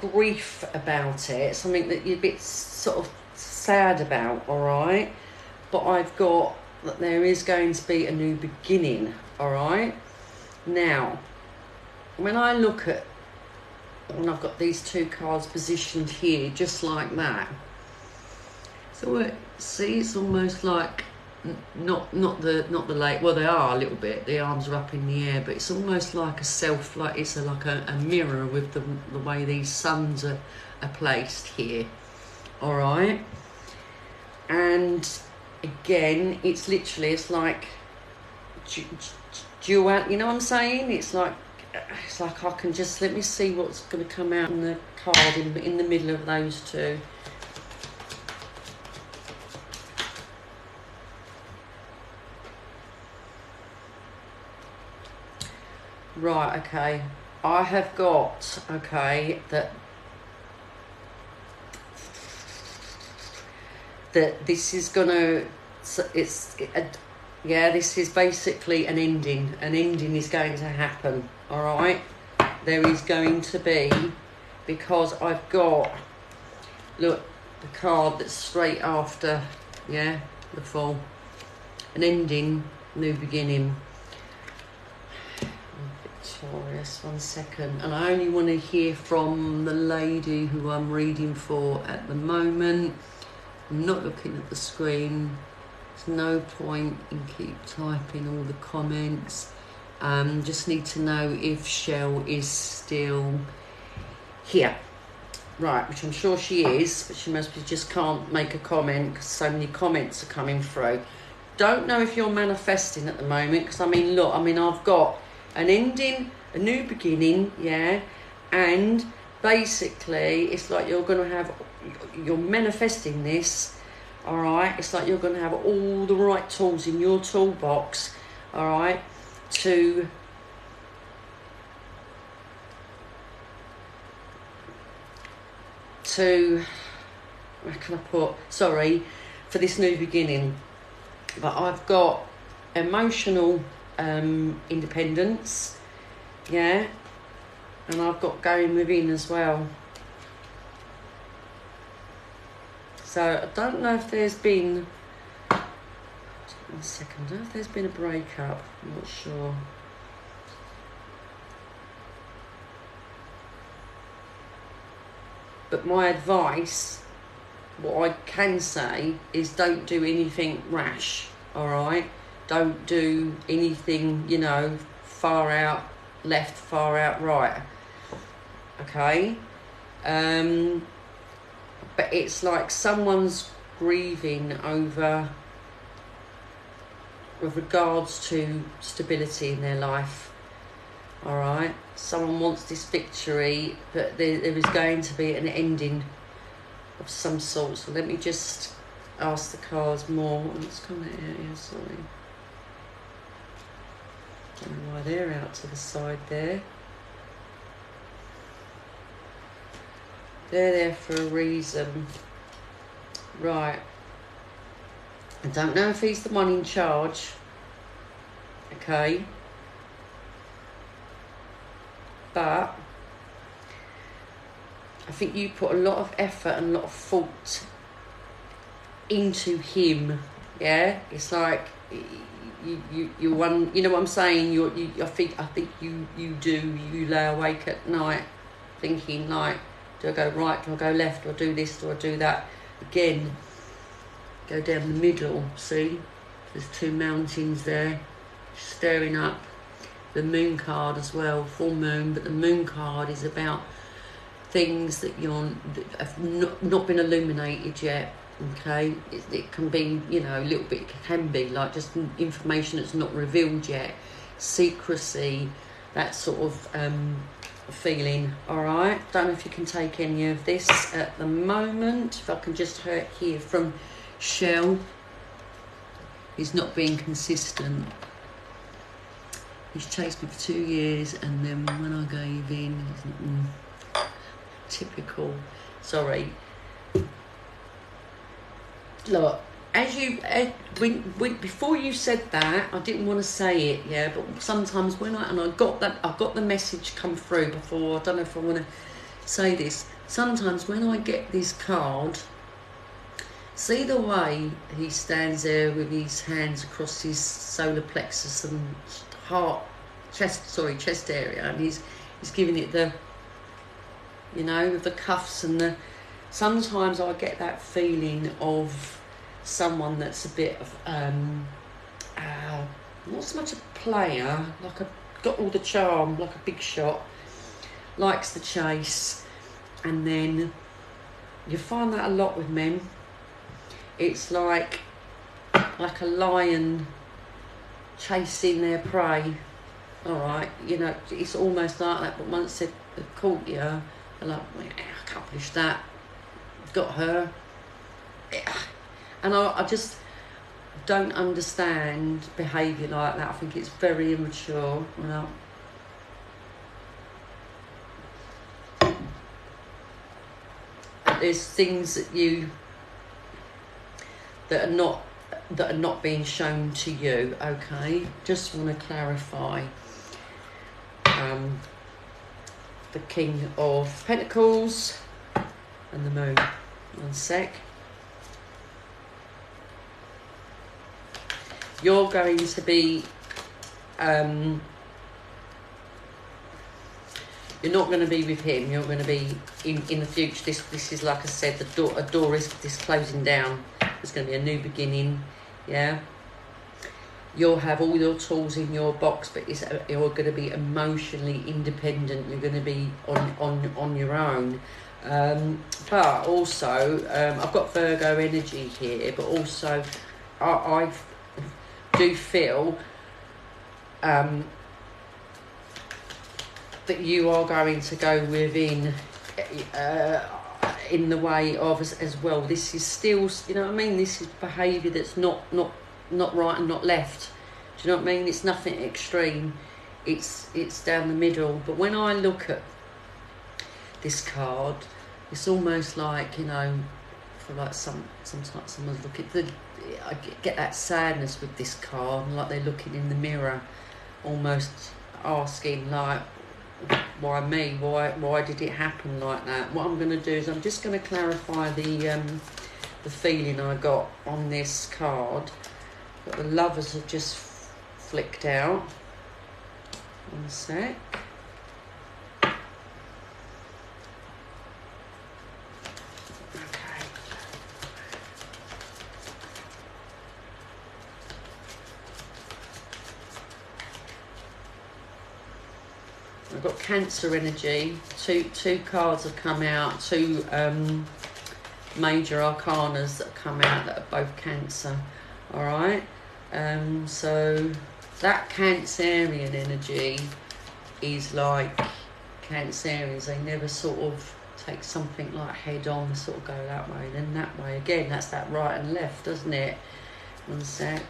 grief about it, something that you're a bit sort of sad about, all right? But I've got that there is going to be a new beginning, all right? Now, when I look at, when I've got these two cards positioned here, just like that, so see, it's almost like not the lake. Well, they are a little bit. The arms are up in the air, but it's almost like a self, like it's like a mirror with the way these suns are placed here. All right, and again, it's literally, it's like dual. You know what I'm saying? It's like I can just, let me see what's going to come out in the card in the middle of those two. Right, okay. I have got, okay, that this is gonna, yeah, this is basically an ending. An ending is going to happen, all right? There is going to be, because I've got, look, the card that's straight after, yeah, the Fool. An ending, new beginning. Victorious, 1 second. And I only want to hear from the lady who I'm reading for at the moment. I'm not looking at the screen. There's no point in keep typing all the comments. Just need to know if Shell is still here. Right, which I'm sure she is, but she must be, just can't make a comment because so many comments are coming through. Don't know if you're manifesting at the moment, because I mean, look, I mean, I've got an ending, a new beginning, yeah, and basically it's like you're going to have, you're manifesting this, all right? It's like you're going to have all the right tools in your toolbox, all right, to where can I put, sorry, for this new beginning. But I've got emotional independence, yeah, and I've got going within as well. So I don't know if there's been, 1 second, I don't know if there's been a breakup, I'm not sure. But my advice, what I can say, is don't do anything rash, all right? Don't do anything, you know, far out left, far out right, okay? But it's like someone's grieving over, with regards to stability in their life, all right? Someone wants this victory, but there is going to be an ending of some sort. So let me just ask the cards more. What's coming out here? Sorry. I don't know why they're out to the side there. They're there for a reason. Right. I don't know if he's the one in charge. Okay. But I think you put a lot of effort and a lot of thought into him. Yeah, it's like you one. You know what I'm saying? I think you do. You lay awake at night thinking like, do I go right? Do I go left? Do I do this? Do I do that? Again, go down the middle. See, there's two mountains there, staring up. The moon card as well, full moon, but the moon card is about things that that have not been illuminated yet, okay? It can be, you know, a little bit, it can be like just information that's not revealed yet, secrecy, that sort of feeling, all right? Don't know if you can take any of this at the moment. If I can just hear from Shell, he's not being consistent. He's chased me for 2 years, and then when I gave in, typical. Sorry. Look, before you said that, I didn't want to say it, yeah. But sometimes I got the message come through before. I don't know if I want to say this. Sometimes when I get this card, see the way he stands there with his hands across his solar plexus and chest area, and he's giving it the, with the cuffs and the. Sometimes I get that feeling of someone that's a bit of not so much a player, got all the charm, like a big shot, likes the chase, and then you find that a lot with men. It's like a lion chasing their prey. All right, it's almost like that. But once they've caught you, they're like, well, I accomplished that, got her. And I just don't understand behaviour like that. I think it's very immature. There's things that are not being shown to you. Okay, just want to clarify. The King of Pentacles and the Moon. One sec. You're going to be, you're not going to be with him. You're going to be in the future. This is, like I said, a door is closing down. There's going to be a new beginning. Yeah. You'll have all your tools in your box, but you're going to be emotionally independent. You're going to be on your own. But also, I've got Virgo energy here, but also I do feel that you are going to go within in the way of as well. This is still, this is behaviour that's not right and not left. Do you know what I mean? It's nothing extreme. It's down the middle. But when I look at this card, it's almost like, for like sometimes someone's looking. I get that sadness with this card, like they're looking in the mirror, almost asking like, why me? Why did it happen like that? What I'm going to do is I'm just going to clarify the feeling I got on this card. But the Lovers have just flicked out. One sec. Okay. I've got Cancer energy. Two cards have come out. Two major arcanas that have come out that are both Cancer. All right. So that Cancerian energy is like Cancerians. They never sort of take something like head on, sort of go that way, then that way again. That's that right and left, doesn't it? One sec.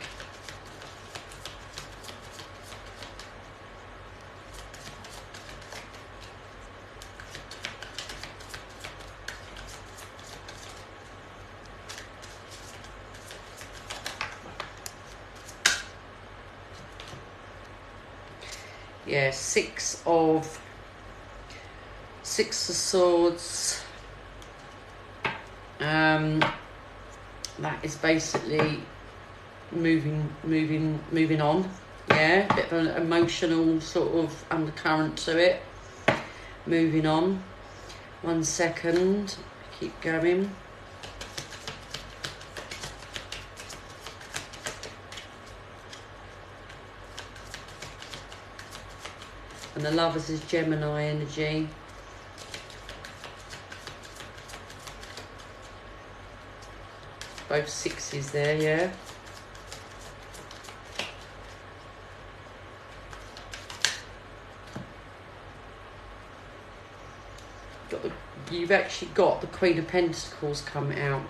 Yeah, Six of Swords. That is basically moving on. Yeah, a bit of an emotional sort of undercurrent to it. Moving on. 1 second. Keep going. And the Lovers is Gemini energy. Both sixes there, yeah. You've actually got the Queen of Pentacles come out.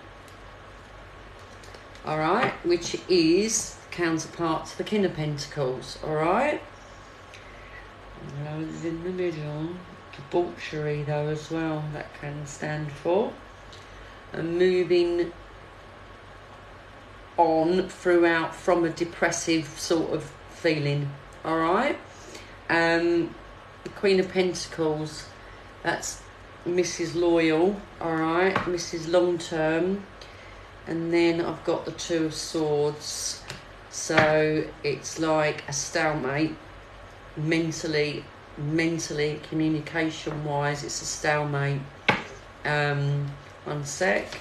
Alright, which is counterpart to the King of Pentacles, alright? Rose in the middle. Debauchery though as well, that can stand for. And moving on throughout from a depressive sort of feeling. All right. The Queen of Pentacles, that's Mrs. Loyal. All right, Mrs. Long Term. And then I've got the Two of Swords. So it's like a stalemate. Mentally, communication wise, it's a stalemate. One sec.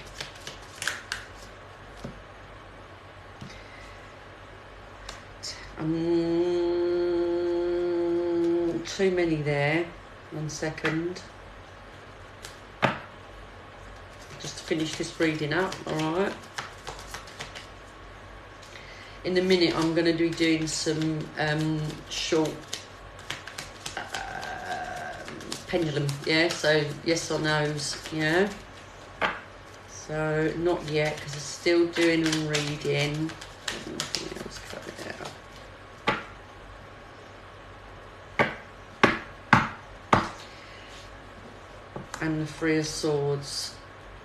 Too many there. 1 second. Just to finish this reading up, alright? In a minute I'm going to be doing some short pendulum, yeah? So yes or no's, yeah? So not yet, because I'm still doing and reading. Nothing else, cut it out. And the Three of Swords.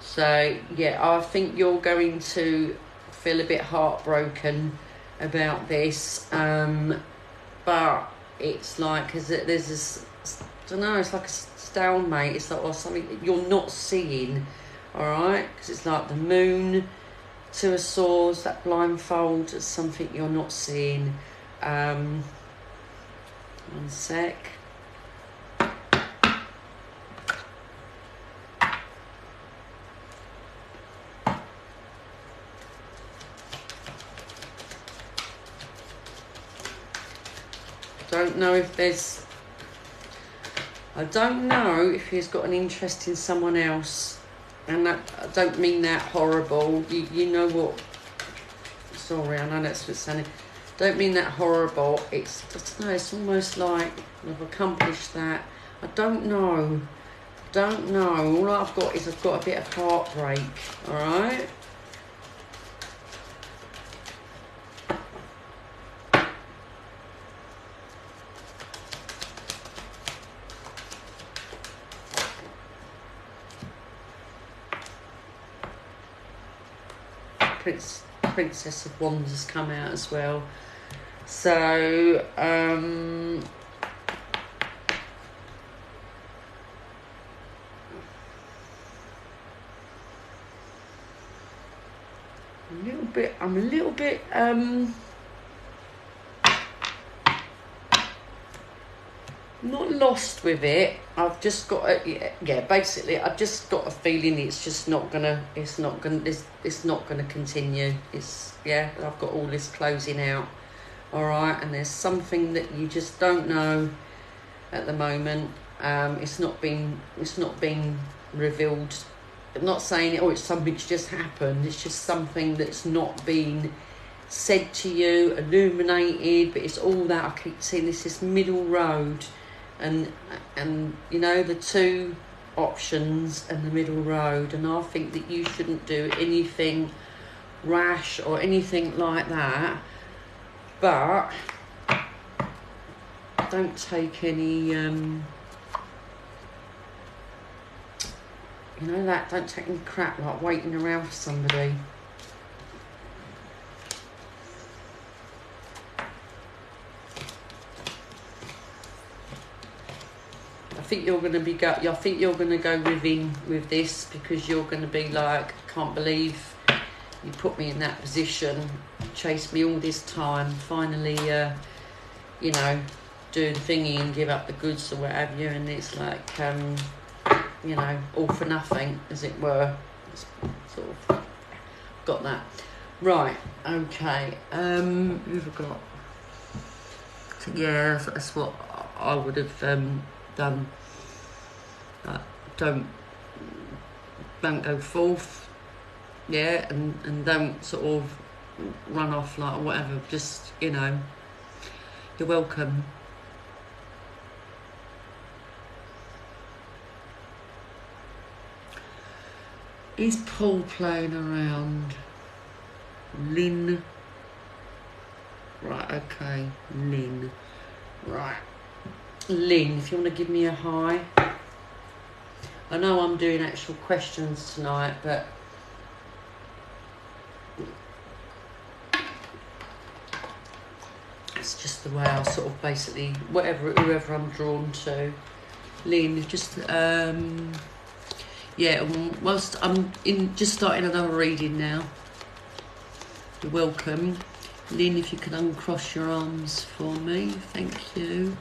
So yeah, I think you're going to feel a bit heartbroken about this, but it's like, there's this, I don't know, it's like a stalemate. It's like, or something that you're not seeing, all right? Because it's like the Moon, Two of Swords, that blindfold, is something you're not seeing. 1 sec. I don't know if he's got an interest in someone else, and that, I don't mean that horrible. You know what? Sorry, I know that's what's saying. Don't mean that horrible. It's just, no. It's almost like I've accomplished that. I don't know. All I've got is I've got a bit of heartbreak. All right. Princess of Wands has come out as well. So a little bit not lost with it. I've just got a, yeah, basically I've just got a feeling it's just not gonna continue. It's, yeah, I've got all this closing out, all right, and there's something that you just don't know at the moment. It's not been revealed. I'm not saying it's something's just happened. It's just something that's not been said to you, illuminated, but it's all that I keep seeing this middle road. And you know, the two options and the middle road, and I think that you shouldn't do anything rash or anything like that, but don't take any you know, that don't take any crap like waiting around for somebody. I think you're going to go within with this, because you're going to be like, I can't believe you put me in that position, chased me all this time, finally, you know, do the thingy and give up the goods or what have you, and it's like, you know, all for nothing, as it were. It's sort of got that. Right, okay, who've I got? Yeah, that's what I would have done. Don't go forth, yeah, and don't sort of run off like whatever. Just, you know, you're welcome. Is Paul playing around? Lynn. Right, okay, Lynn. Right. Lynn, if you want to give me a hi. I know I'm doing actual questions tonight, but that's just the way I sort of basically, whoever I'm drawn to. Lynn, just, whilst I'm just starting another reading now. You're welcome. Lynn, if you can uncross your arms for me, thank you.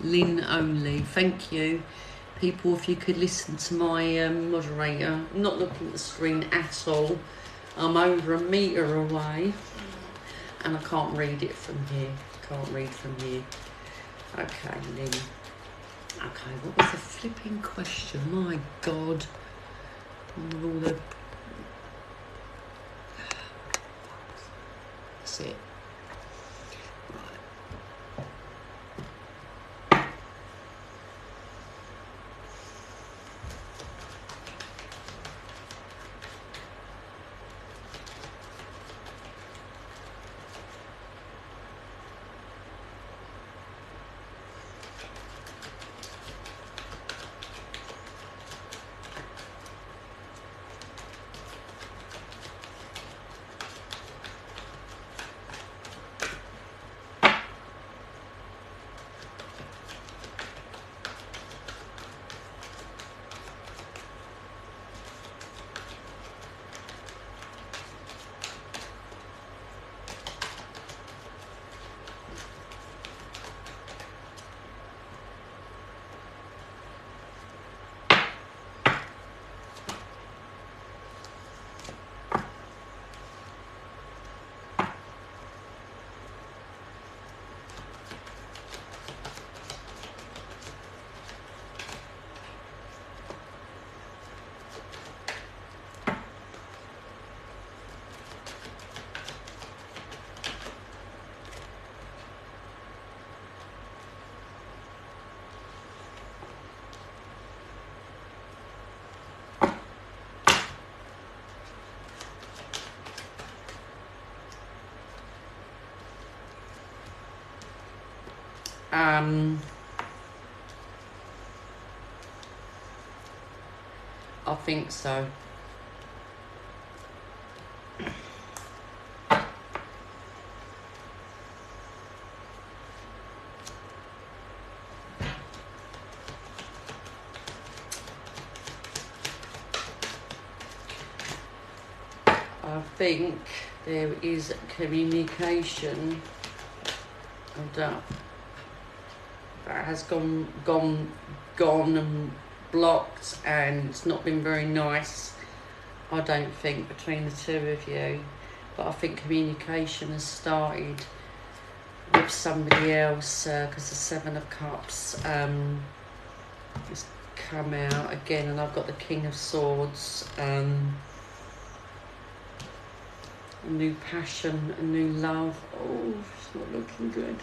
Lynn only, thank you. People, if you could listen to my moderator. I'm not looking at the screen at all. I'm over a metre away and I can't read it from here. Can't read from here. Okay, Lynn. Okay, what was the flipping question? My God. All the... That's it. I think so. I think there is communication that has gone and blocked, and it's not been very nice, I don't think, between the two of you. But I think communication has started with somebody else, because the Seven of Cups has come out again, and I've got the King of Swords. A new passion, a new love. Oh, it's not looking good.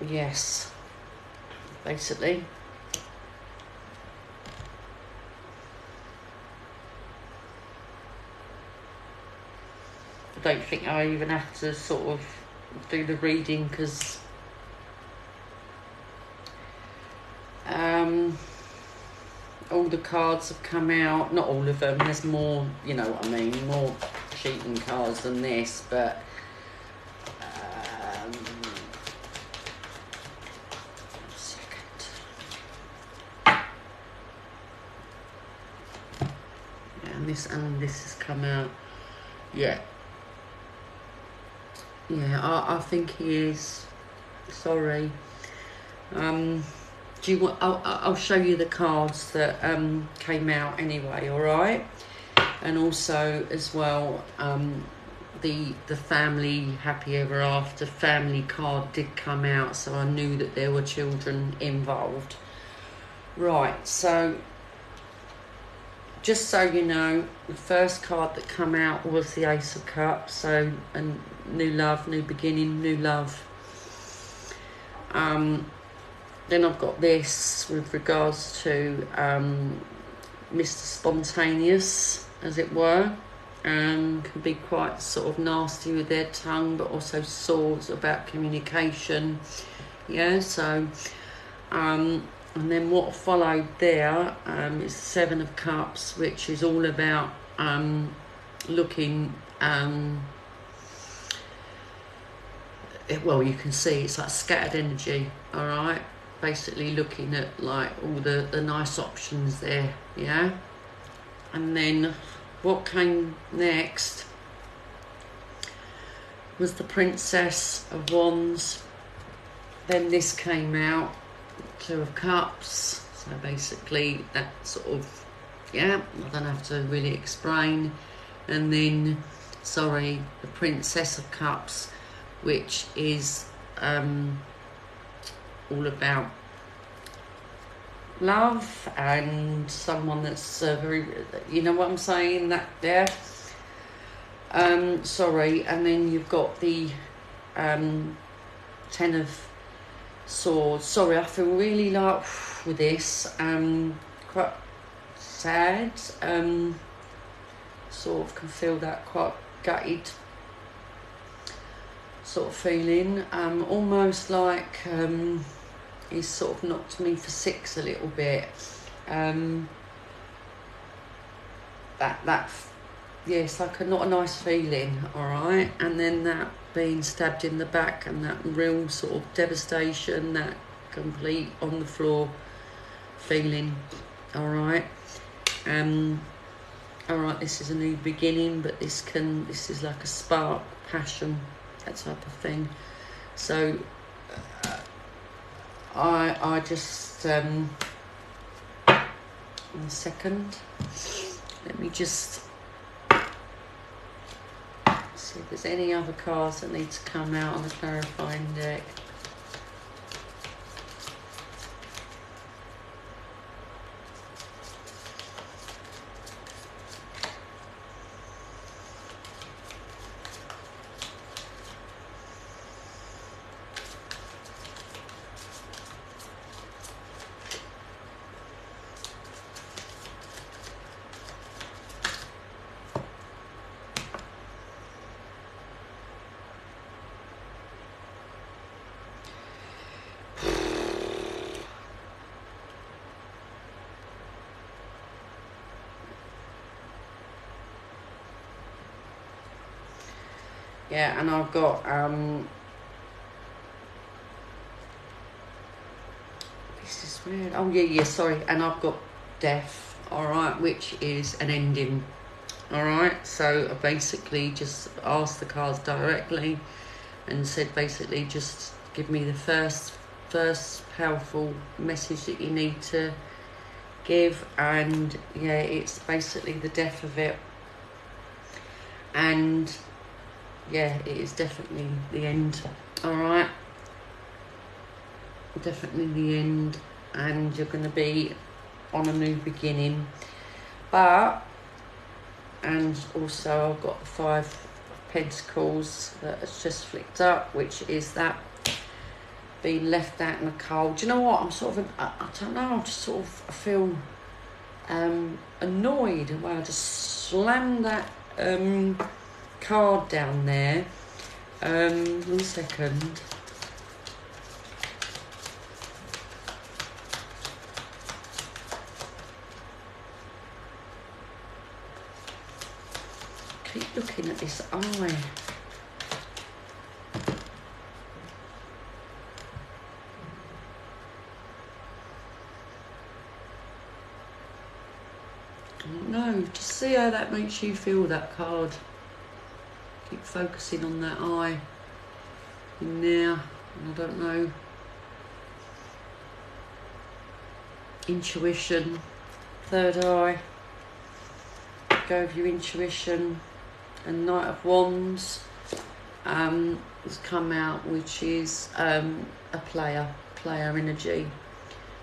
Yes, basically. I don't think I even have to sort of do the reading, because all the cards have come out. Not all of them, there's more, you know what I mean, more cheating cards than this, but and this has come out. Yeah, I think he is. Sorry. Do you want? I'll show you the cards that came out anyway. All right, and also as well, the family happy ever after family card did come out, so I knew that there were children involved. Right, so just so you know, the first card that came out was the Ace of Cups, so a new love, new beginning, new love. Then I've got this with regards to Mr. Spontaneous, as it were. can be quite sort of nasty with their tongue, but also swords about communication. Yeah, so and then what followed there is Seven of Cups, which is all about looking well, you can see it's like scattered energy, all right, basically looking at like all the nice options there. Yeah, and then what came next was the Princess of Wands. Then this came out, Two of Cups. So basically that sort of, yeah, I don't have to really explain. And then, sorry, the Princess of Cups, which is all about love and someone that's very, you know what I'm saying, that there. Sorry, and then you've got the Ten of Swords. Sorry, I feel really like with this, quite sad, sort of can feel that, quite gutted sort of feeling, almost like he's sort of knocked me for six a little bit. That yeah, it's like not a nice feeling, all right. And then that being stabbed in the back and that real sort of devastation, that complete on the floor feeling, all right. All right, this is a new beginning, but this is like a spark, passion, that type of thing. So I just 1 second, let me just see if there's any other cards that need to come out on the clarifying deck. Yeah, and I've got this is weird. Oh yeah, sorry. And I've got death, all right, which is an ending, all right. So I basically just asked the cards directly and said, basically, just give me the first powerful message that you need to give. And yeah, it's basically the death of it. And yeah, it is definitely the end, all right, definitely the end, and you're going to be on a new beginning. But, and also I've got the Five of Pentacles that has just flicked up, which is that being left out in the cold. Do you know what, I'm sort of, I don't know, I just sort of feel annoyed where I just slammed that card down there. 1 second. Keep looking at this eye. No, just see how that makes you feel, that card. Keep focusing on that eye in there. I don't know. Intuition, third eye. Go with your intuition. And Knight of Wands has come out, which is a player energy.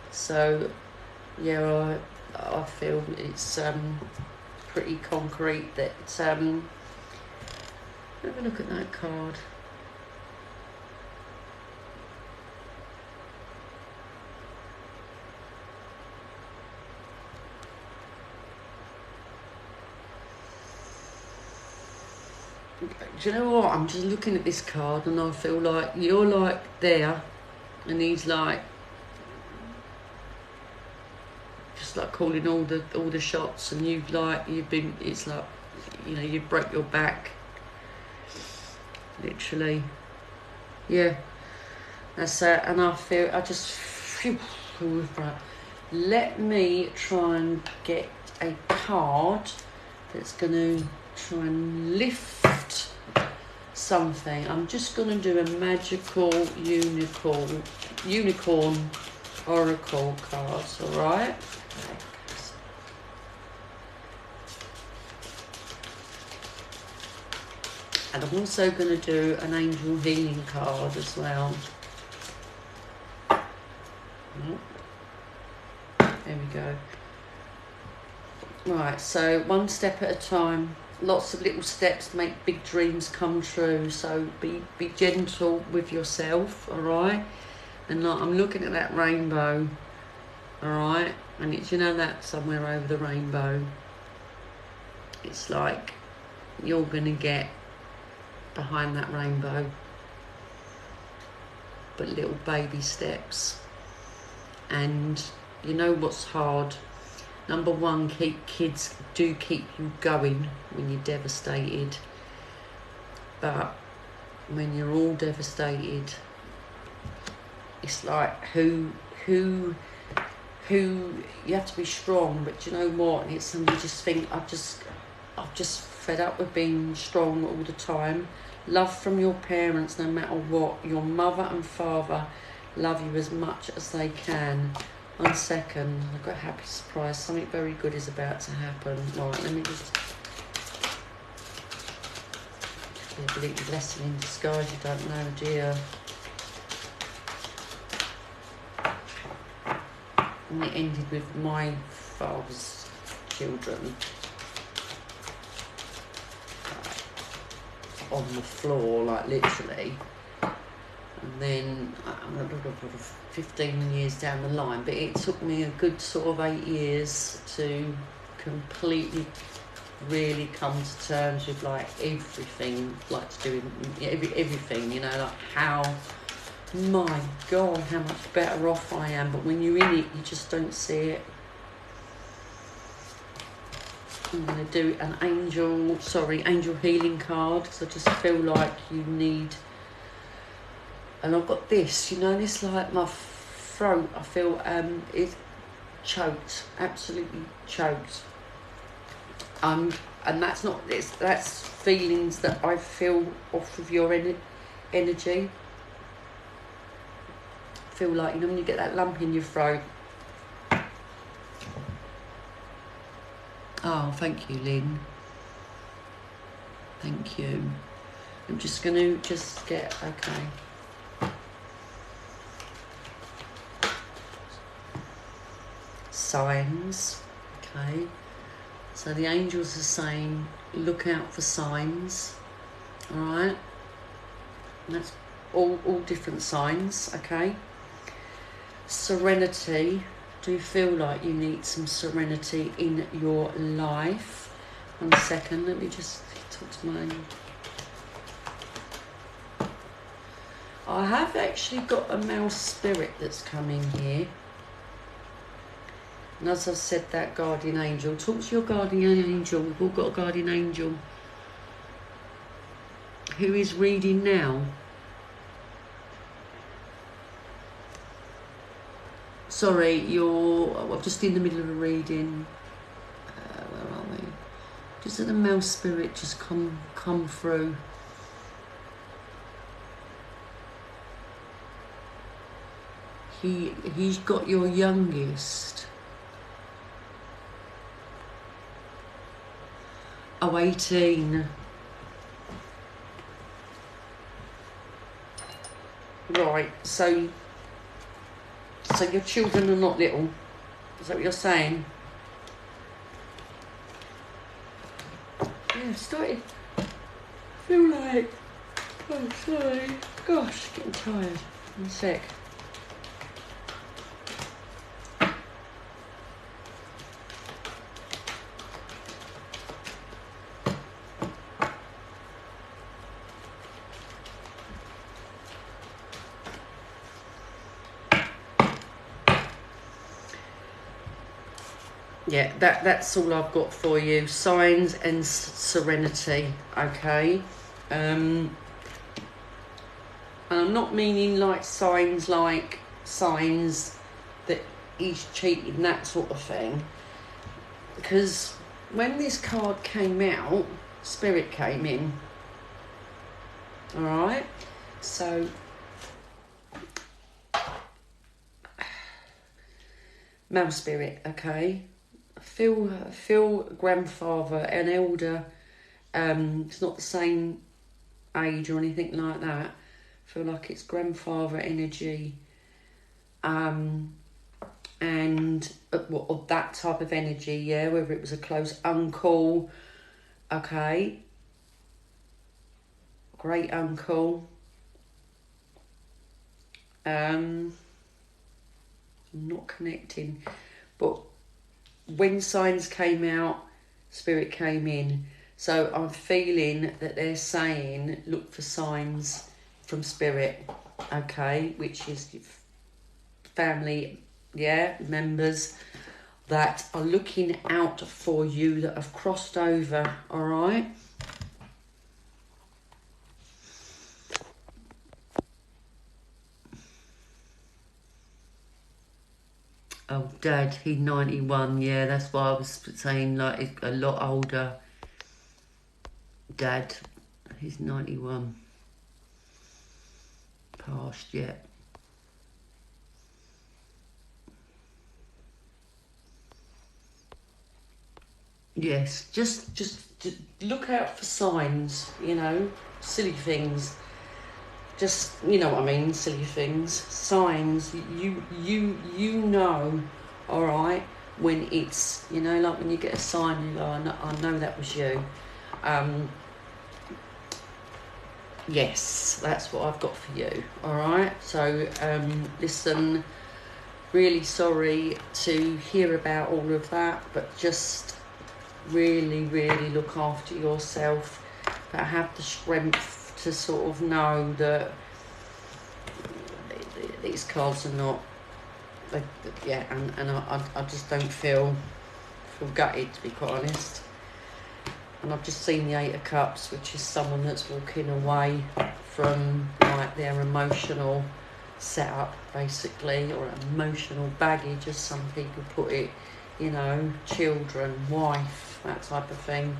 So yeah, I feel it's pretty concrete that have a look at that card. do you know what? I'm just looking at this card and I feel like you're like there and he's like just like calling all the shots, and you've been, it's like, you know, you broke your back literally. Yeah, that's it. And I just feel right. Let me try and get a card that's going to try and lift something. I'm just going to do a magical unicorn oracle cards, all right? Okay. And I'm also going to do an angel healing card as well. There we go. Right, so one step at a time. Lots of little steps to make big dreams come true. So be gentle with yourself, all right? And like, I'm looking at that rainbow, all right? And it's, you know, that somewhere over the rainbow. It's like you're going to get behind that rainbow, but little baby steps. And you know what's hard? Number one, kids do keep you going when you're devastated. But when you're all devastated, it's like who you have to be strong. But you know what? It's something you just think, I've just fed up with being strong all the time. Love from your parents, no matter what. Your mother and father love you as much as they can. 1 second, I've got a happy surprise. Something very good is about to happen. Right, let me just be a little blessing in disguise. You don't know, dear. And it ended with my father's children. On the floor, like literally. And then 15 years down the line, but it took me a good sort of 8 years to completely really come to terms with like everything, like to do everything, you know, like how, my God, how much better off I am. But when you're in it, you just don't see it. I'm going to do an angel healing card, because I just feel like you need, and I've got this, you know, this like my throat, I feel is choked, absolutely choked. And that's not this, that's feelings that I feel off of your energy. Feel like, you know, when you get that lump in your throat. Oh, thank you, Lynn. Thank you. I'm just going to just get, okay. Signs, okay. So the angels are saying, look out for signs, all right? And that's all different signs, okay? Serenity. Do you feel like you need some serenity in your life? 1 second, let me just talk to my... I have actually got a mouse spirit that's coming here. And as I've said, that guardian angel. Talk to your guardian angel. We've all got a guardian angel. Who is reading now? Sorry, I'm just in the middle of a reading. Where are we? Just let the mouse spirit just come through. He's got your youngest. Oh, 18. Right, so your children are not little. Is that what you're saying? Yeah, started. I feel like, oh sorry, gosh, getting tired. 1 sec. yeah, that's all I've got for you. Signs and serenity, okay? And I'm not meaning like signs that he's cheating, that sort of thing. Because when this card came out, Spirit came in. Alright? So, male spirit, okay? Feel grandfather, an elder. It's not the same age or anything like that. Feel like it's grandfather energy, and of that type of energy, yeah. Whether it was a close uncle, okay, great uncle. I'm not connecting, but when signs came out, Spirit came in. So I'm feeling that they're saying, look for signs from Spirit, okay, which is family, yeah, members that are looking out for you, that have crossed over, all right? Oh, Dad, he's 91, yeah, that's why I was saying, like, he's a lot older. Dad, he's 91. Past, yeah. Yes, just look out for signs, you know, silly things. Just, you know what I mean, silly things, signs. You know, all right, when it's, you know, like when you get a sign, you go, I know that was you. Yes, that's what I've got for you, all right? So, listen, really sorry to hear about all of that, but just really, really look after yourself, but have the strength to sort of know that these cards are not, yeah, and I just don't feel gutted, to be quite honest. And I've just seen the Eight of Cups, which is someone that's walking away from like their emotional setup, basically, or emotional baggage, as some people put it, you know, children, wife, that type of thing.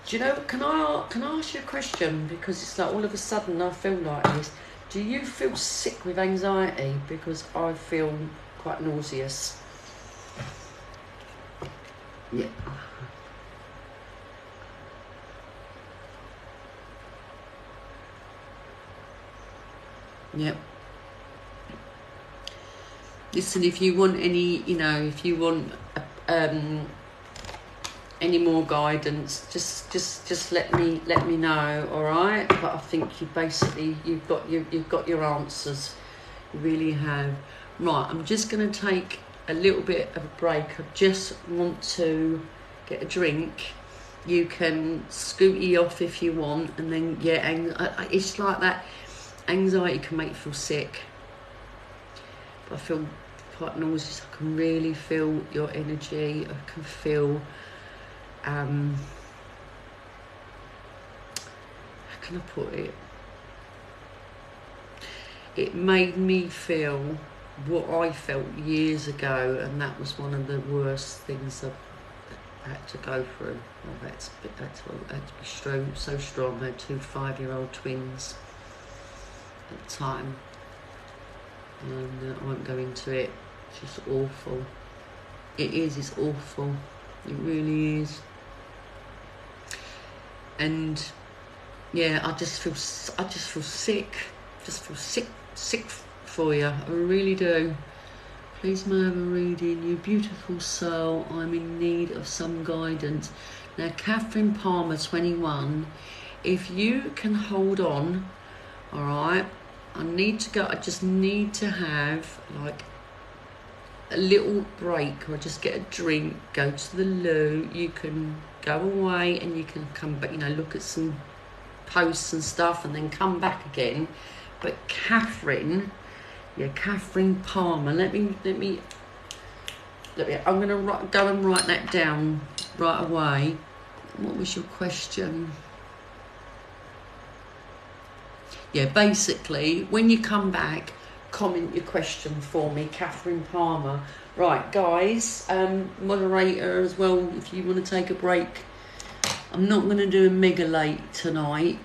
Do you know, can I ask you a question? Because it's like all of a sudden I feel like this. Do you feel sick with anxiety? Because I feel quite nauseous. Yeah. Yep. Listen, if you want any, you know, if you want any more guidance, just let me know, all right? But I think you've got your answers. You really have. Right, I'm just going to take a little bit of a break. I just want to get a drink. You can scooty off if you want, and then it's like that. Anxiety can make you feel sick, but I feel quite nauseous. I can really feel your energy. I can feel how can I put it? It made me feel what I felt years ago, and that was one of the worst things I had to go through. Well, that's to be strong, so strong. I had 2 5-year-old twins at the time, and I won't go into it. It's just awful. It's awful. It really is. And yeah, I just feel sick. Just feel sick for you. I really do. Please may I have a reading. You beautiful soul. I'm in need of some guidance. Now, Catherine Palmer, 21. If you can hold on, all right. I need to go. I just need to have like a little break, or just get a drink, go to the loo. You can go away and you can come back, you know, look at some posts and stuff, and then come back again. But Catherine Palmer, let me Look, I'm going to go and write that down right away. What was your question? Yeah, basically, when you come back, comment your question for me, Catherine Palmer. Right, guys, moderator as well, if you want to take a break. I'm not going to do a mega late tonight.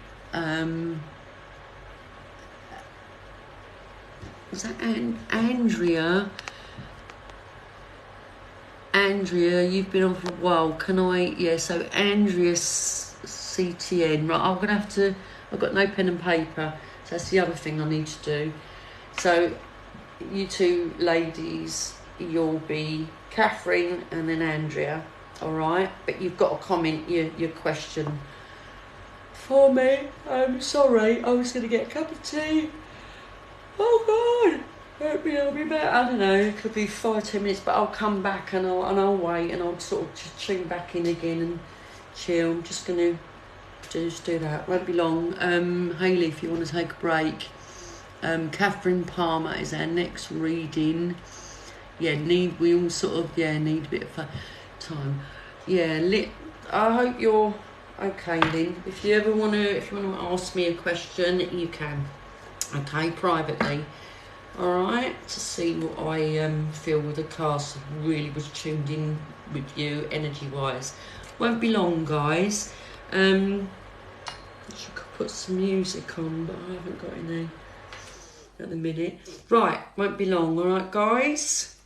Was that Andrea? Andrea, you've been on for a while. Can I? Yeah, so Andrea CTN. Right, I'm going to have to... I've got no pen and paper. So that's the other thing I need to do. So you two ladies, you'll be Catherine and then Andrea. All right? But you've got to comment your question for me. I'm sorry. I was going to get a cup of tea. Oh, God. I'll be back. I don't know. It could be 5-10 minutes, but I'll come back and I'll wait and I'll sort of just tune back in again and chill. I'm just going to do that. Won't be long. Hayley, if you want to take a break. Catherine Palmer is our next reading. Yeah, we all sort of need a bit of time. Yeah, I hope you're okay then. If you want to ask me a question, you can. Okay, privately. Alright, to see what I feel with the cast. Really was tuned in with you energy wise. Won't be long, guys. I should put some music on, but I haven't got any at the minute. Right, won't be long, alright, guys?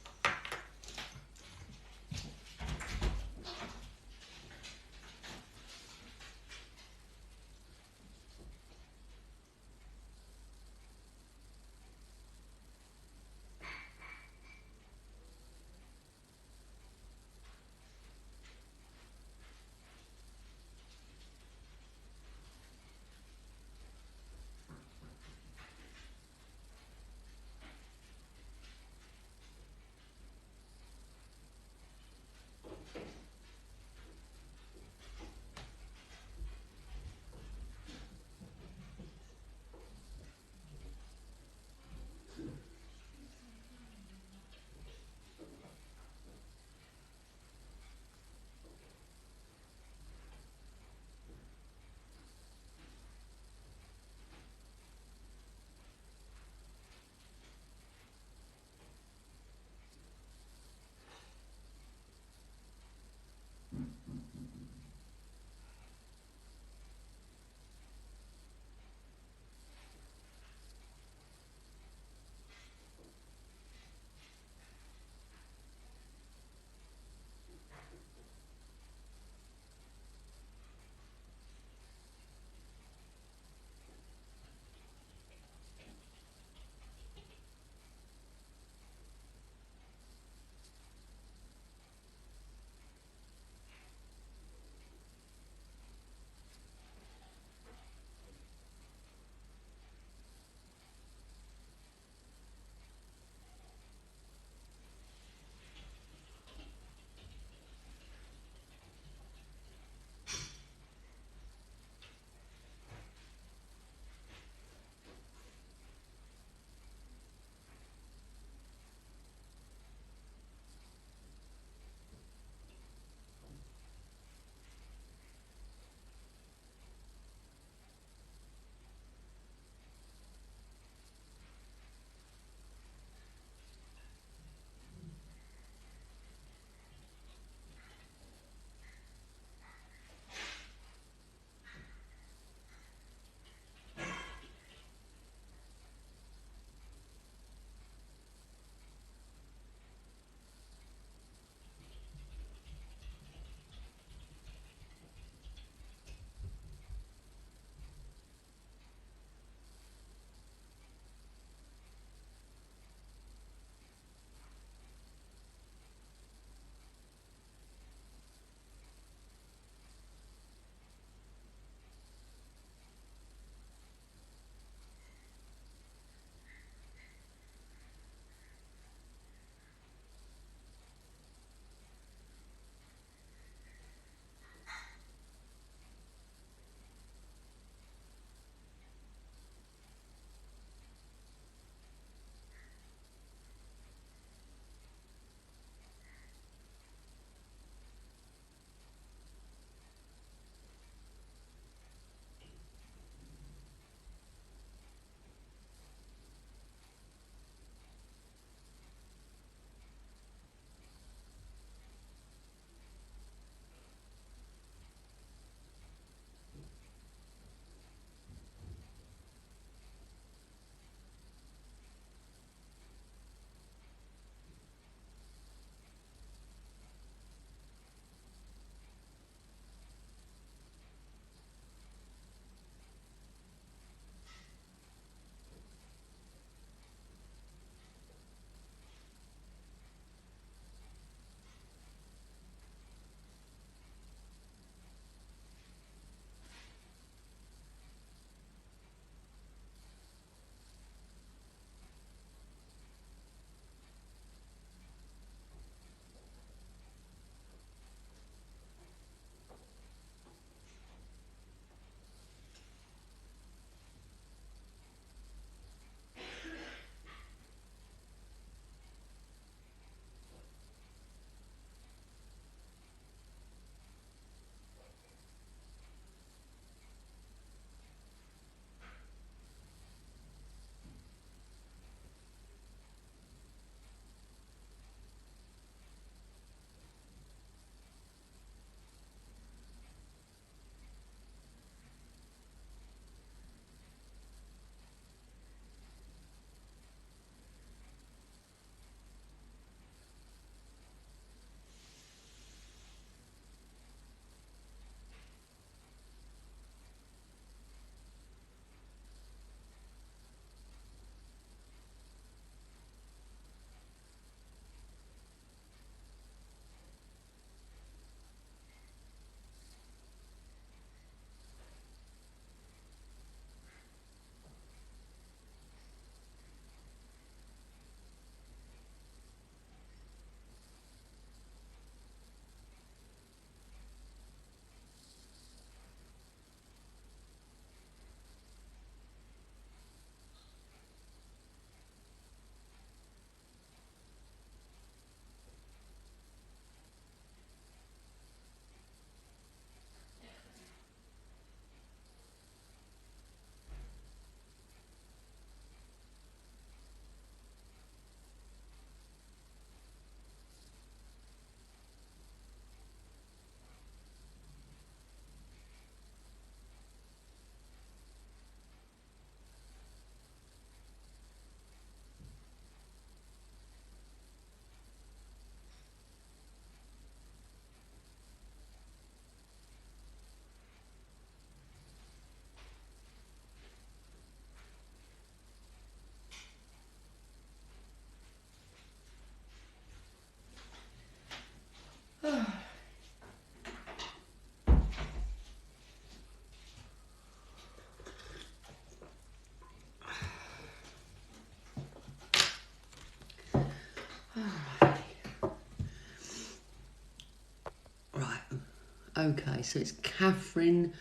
Okay, so it's Catherine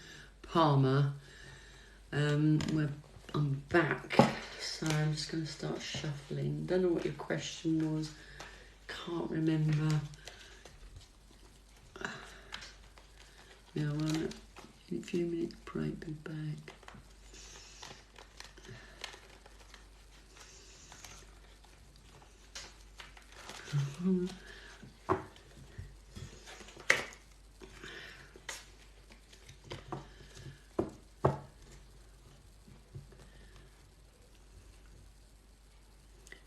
Palmer. I'm back, so I'm just going to start shuffling. Don't know what your question was. Can't remember. Yeah, well, in a few minutes, break, be back.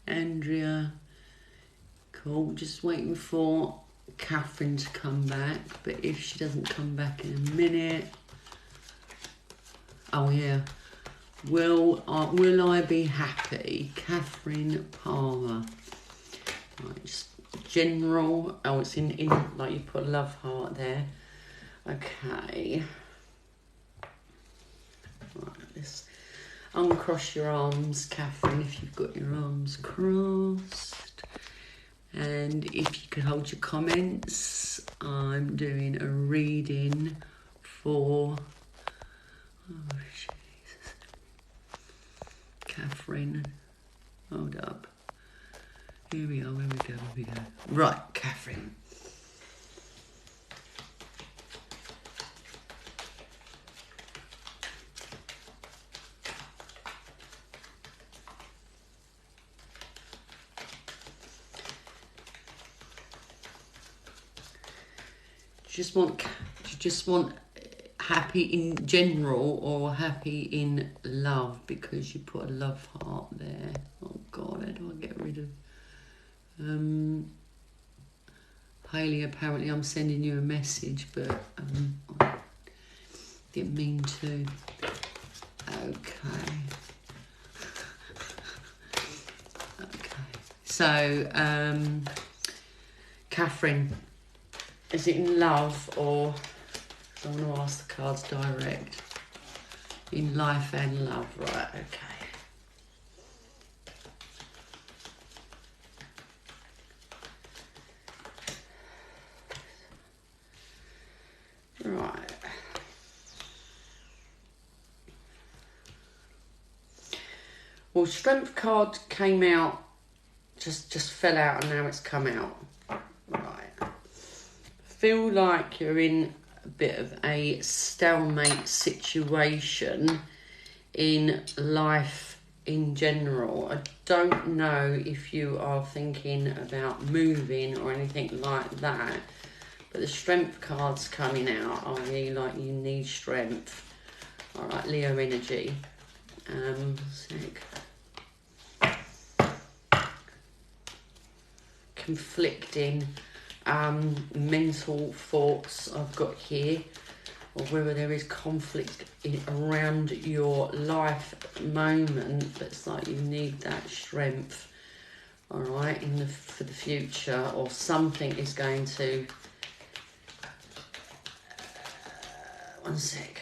Andrea, cool. Just waiting for Catherine to come back, but if she doesn't come back in a minute, oh yeah, will I be happy? Catherine Palmer. Right, just general. Oh, it's in like you put a love heart there. Okay. Right, let's uncross your arms, Catherine, if you've got your arms crossed. And if you could hold your comments, I'm doing a reading for, oh Jesus, Catherine, hold up. Here we go. Right, Catherine. Do you just want happy in general or happy in love? Because you put a love heart there. Oh God, how do I get rid of? Hayley, apparently I'm sending you a message, but I didn't mean to. Okay. So, Catherine, is it in love or, I want to ask the cards direct, in life and love, right, okay. Right. Well, Strength card came out, just fell out, and now it's come out. Right. Feel like you're in a bit of a stalemate situation in life in general. I don't know if you are thinking about moving or anything like that, but the Strength card's coming out, i.e. like you need strength. Alright, Leo energy. Conflicting mental thoughts I've got here, or whether there is conflict around your life moment, but it's like you need that strength, all right, for the future, or something is going to. One sec.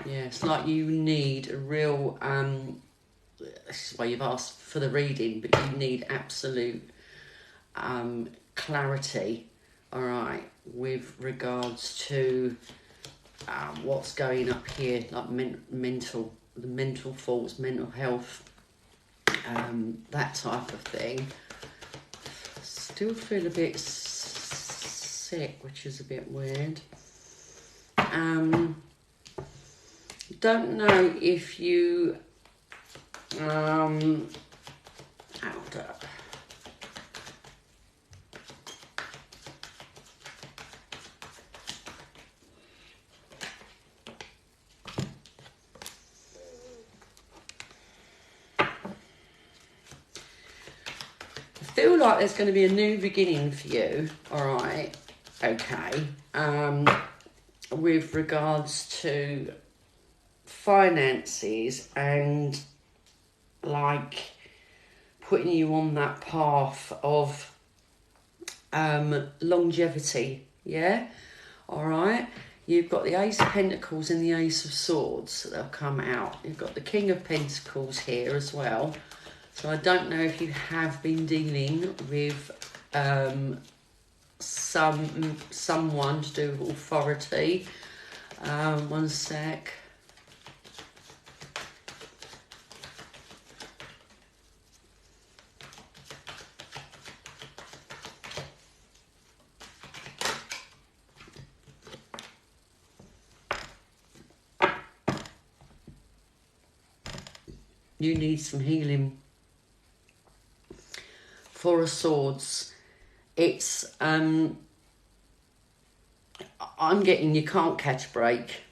Yeah, it's like you need a real, this is why you've asked for the reading, but you need absolute clarity, all right, with regards to what's going up here, like the mental thoughts, mental health, that type of thing. Still feel a bit sick, which is a bit weird. Don't know if you hold up. I feel like there's going to be a new beginning for you, all right, okay, with regards to finances and like putting you on that path of longevity, yeah, all right. You've got the Ace of Pentacles and the Ace of Swords that have come out. You've got the King of Pentacles here as well. So I don't know if you have been dealing with someone to do with authority. One sec. You need some healing. Four of Swords. It's I'm getting you can't catch a break.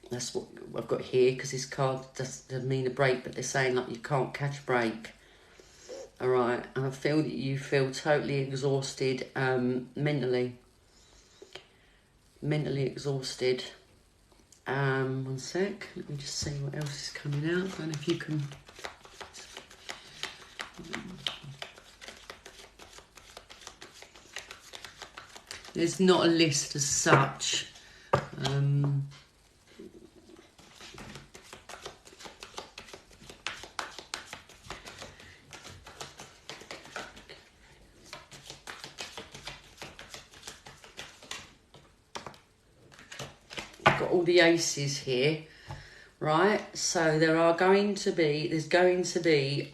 That's what I've got here, because this card doesn't mean a break, but they're saying like you can't catch a break. All right, and I feel that you feel totally exhausted, mentally exhausted. One sec, let me just see what else is coming out. I don't know if you can. There's not a list as such. Got all the aces here, right? So there's going to be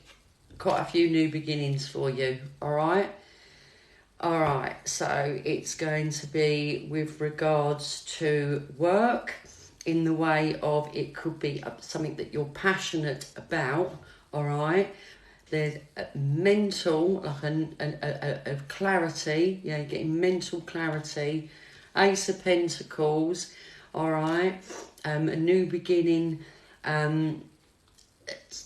quite a few new beginnings for you, all right? All right, so it's going to be with regards to work, in the way of it could be something that you're passionate about, all right? There's a mental, like a clarity, yeah, you're getting mental clarity. Ace of Pentacles, all right? A new beginning.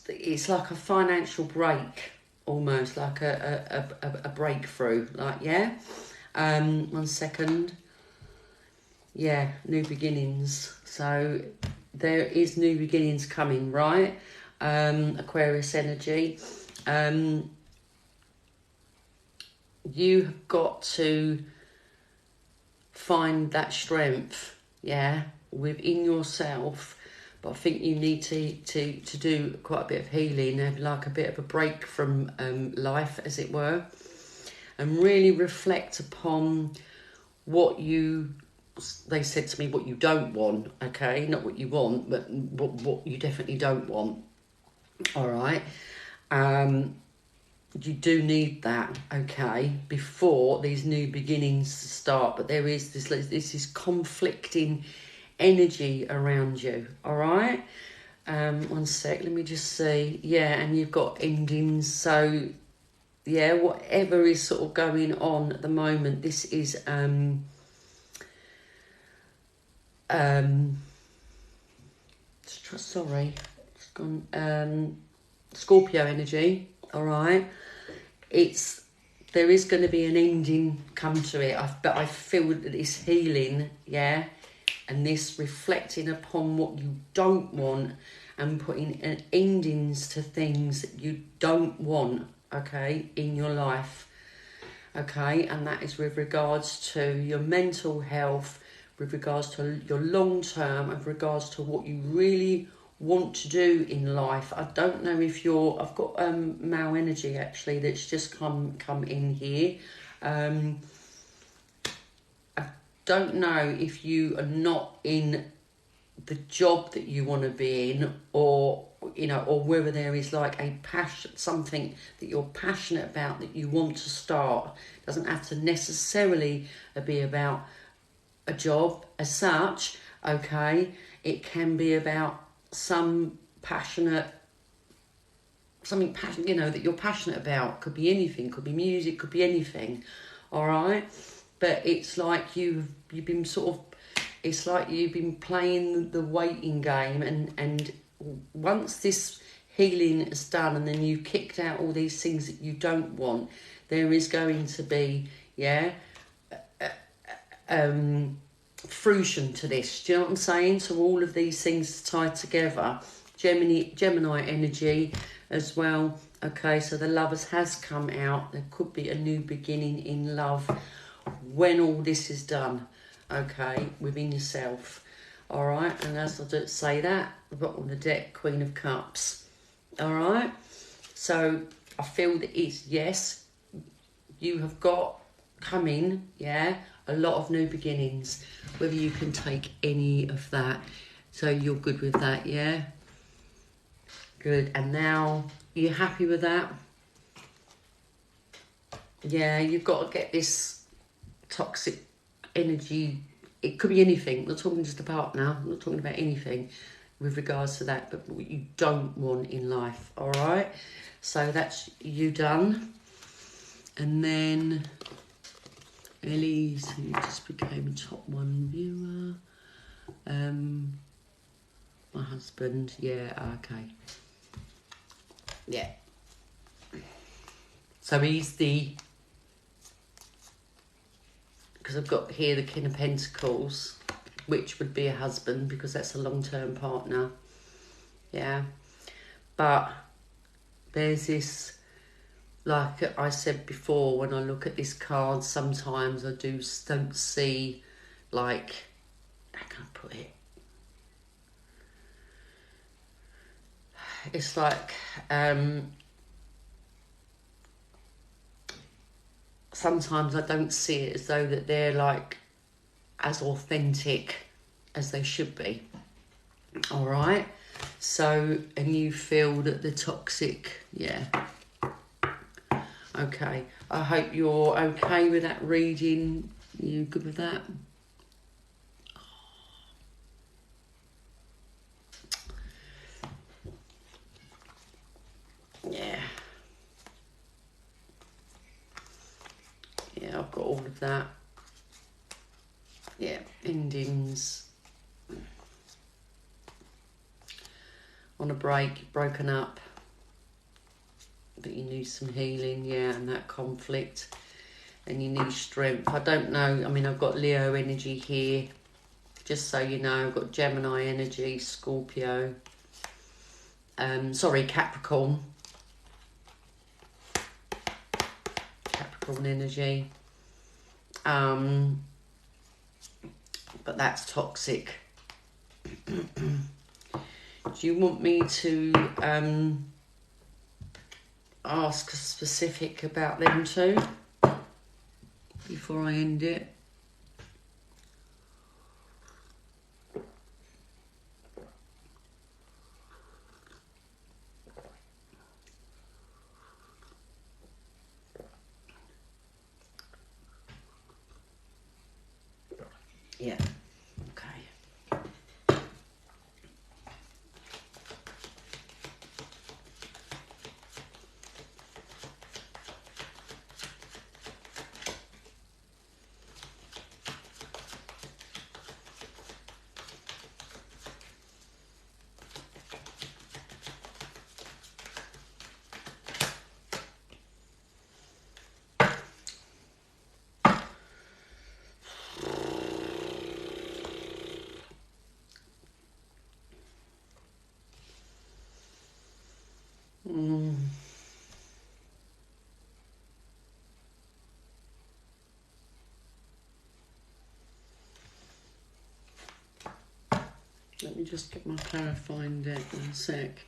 It's like a financial break, almost like a breakthrough, like, yeah. 1 second. Yeah, new beginnings. So there is new beginnings coming, right? Aquarius energy. You've got to find that strength, yeah, within yourself. But I think you need to do quite a bit of healing, and like a bit of a break from life, as it were, and really reflect upon what they said to me, what you don't want, okay? Not what you want, but what you definitely don't want, all right? You do need that, okay, before these new beginnings start. But there is this is conflicting energy around you, all right? 1 sec, let me just see. Yeah, and you've got endings. So yeah, whatever is sort of going on at the moment, this is sorry, it's gone. Scorpio energy, all right? There is going to be an ending come to it, but I feel that this healing, yeah, and this reflecting upon what you don't want and putting endings to things that you don't want, okay, in your life, okay? And that is with regards to your mental health, with regards to your long term, and with regards to what you really want to do in life. I don't know if I've got male energy actually that's just come in here. I don't know if you are not in the job that you want to be in, or or whether there is like a passion, something that you're passionate about that you want to start. It doesn't have to necessarily be about a job as such, okay? It can be about something passionate, that you're passionate about. Could be anything, could be music, could be anything, all right? But it's like you've been it's like you've been playing the waiting game, and once this healing is done, and then you've kicked out all these things that you don't want, there is going to be, yeah, fruition to this. Do you know what I'm saying? So all of these things tied together. Gemini energy as well. Okay, so the Lovers has come out. There could be a new beginning in love when all this is done, okay, within yourself. All right, and as I say that, the bottom of the deck, Queen of Cups. All right, So I feel that it's, yes, you have got coming, yeah, a lot of new beginnings, whether you can take any of that. So you're good with that, yeah? Good. And now, you're happy with that? Yeah, you've got to get this toxic energy. It could be anything. I'm not talking just about now. I'm not talking about anything with regards to that, but what you don't want in life, all right? So that's you done. And then Ellie's, who just became a top 1 viewer. My husband, yeah, okay. Yeah. So he's the, because I've got here the King of Pentacles, which would be a husband because that's a long-term partner. Yeah. But there's this, like I said before, when I look at this card, sometimes I don't see, like, how can I put it? It's like, sometimes I don't see it as though that they're like as authentic as they should be. All right. So, and you feel that the toxic, yeah. Okay. I hope you're okay with that reading. You good with that? Yeah. Yeah, I've got all of that. Yeah, endings. On a break, broken up. But you need some healing, yeah, and that conflict. And you need strength. I don't know, I mean, I've got Leo energy here. Just so you know, I've got Gemini energy, Scorpio. Sorry, Capricorn. Capricorn energy. But that's toxic. Do you want me to ask specific about them too before I end it? Yeah. Okay. Let me just get my clarifying deck in a sec.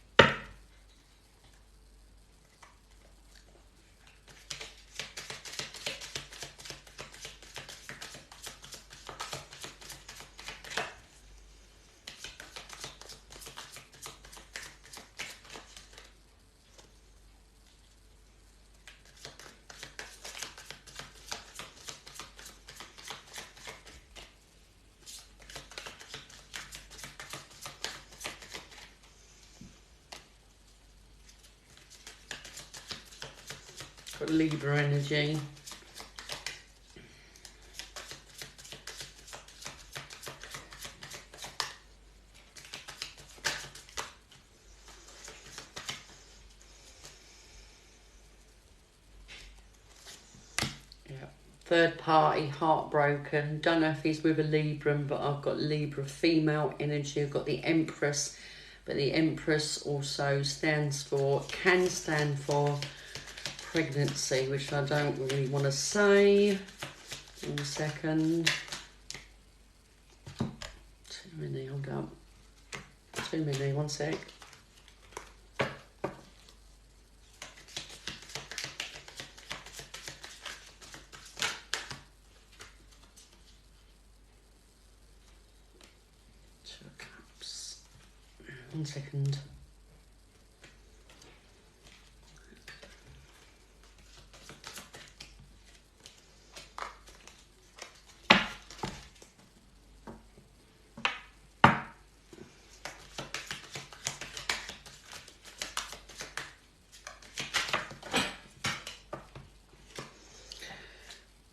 Got Libra energy. Third party, heartbroken. Don't know if he's with a Libran, but I've got Libra female energy. I've got the Empress, but the Empress also can stand for pregnancy, which I don't really want to say. In a second. Too many, hold up. Too many, one sec. 1 second.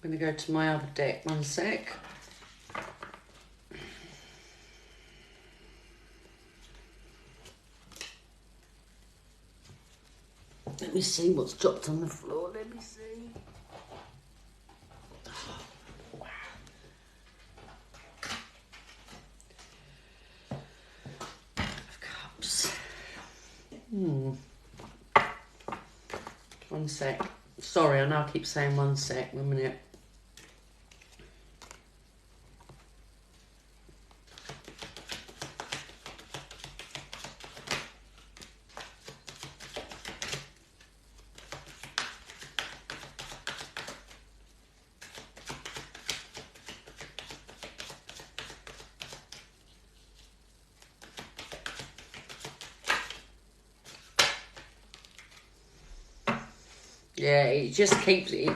I'm going to go to my other deck, 1 sec. Let me see what's dropped on the floor, let me see. Oh, wow. Of Cups. 1 sec. Sorry, I know I keep saying 1 sec, 1 minute. Yeah, it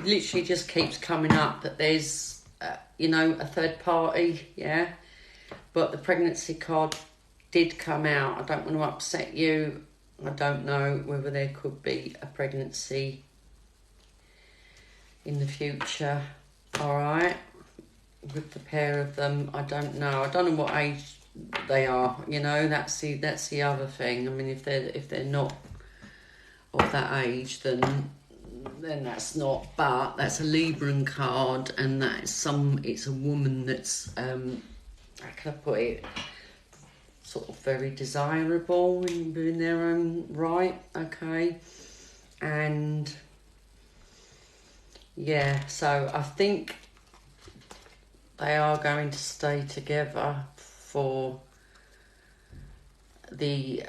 literally just keeps coming up that there's, you know, a third party, yeah. But the pregnancy card did come out. I don't want to upset you. I don't know whether there could be a pregnancy in the future, all right, with the pair of them. I don't know. I don't know what age they are, you know, that's the other thing. I mean, if they're not of that age, then that's not, but that's a Libran card, and it's a woman that's how can I put it, sort of very desirable in their own right, okay. And yeah, so I think they are going to stay together for the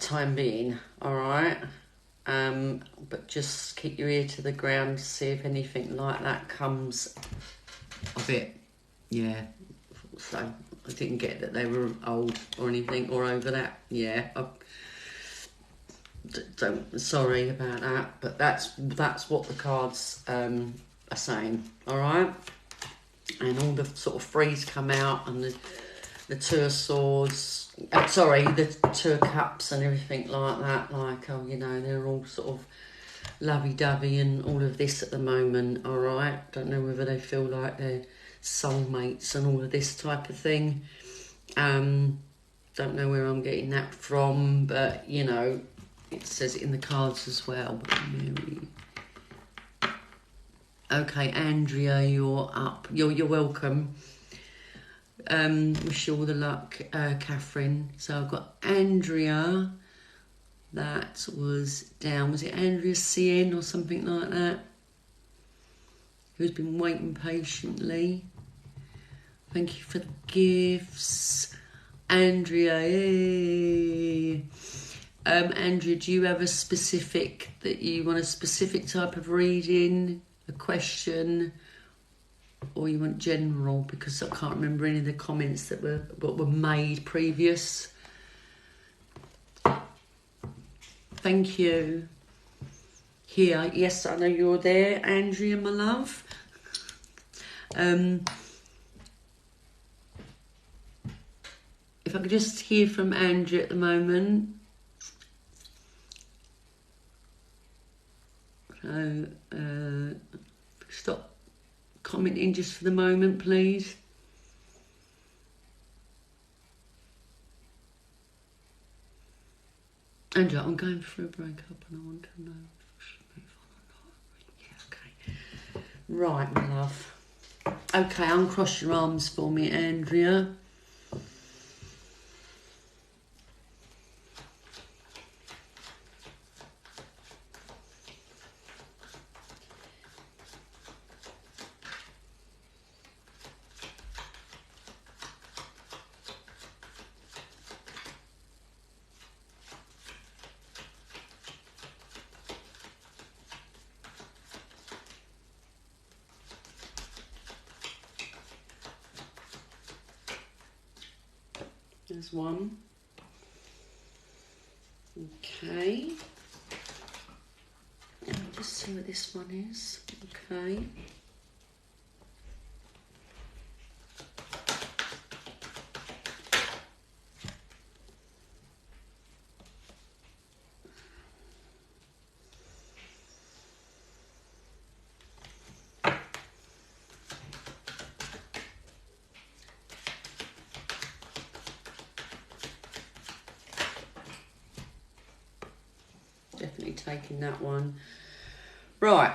time being, all right. But just keep your ear to the ground to see if anything like that comes of it. Yeah. So I didn't get that they were old or anything or over that. Yeah. Sorry about that, but that's what the cards are saying. All right. And all the sort of threes come out, and the Two of Swords. The Two of Cups and everything like that. Like, oh, you know, they're all sort of lovey-dovey and all of this at the moment, all right? Don't know whether they feel like they're soulmates and all of this type of thing. Don't know where I'm getting that from, but, you know, it says it in the cards as well. Mary. Okay, Andrea, you're up. You're welcome. Wish you all the luck, Catherine. So I've got Andrea. That was down. Was it Andrea CN or something like that? Who's been waiting patiently. Thank you for the gifts, Andrea. Yay. Andrea, do you have a specific type of reading, a question, or you want general? Because I can't remember any of the comments that were made previous. Thank you. Here, yes, I know you're there, Andrea, my love. If I could just hear from Andrea at the moment. So, stop commenting just for the moment, please. Andrea, I'm going through a breakup and I want to know if I should move on or not. Yeah, okay. Right, my love. Okay, uncross your arms for me, Andrea. There's one. Okay. Let me just see what this one is. Okay. Definitely taking that one. Right.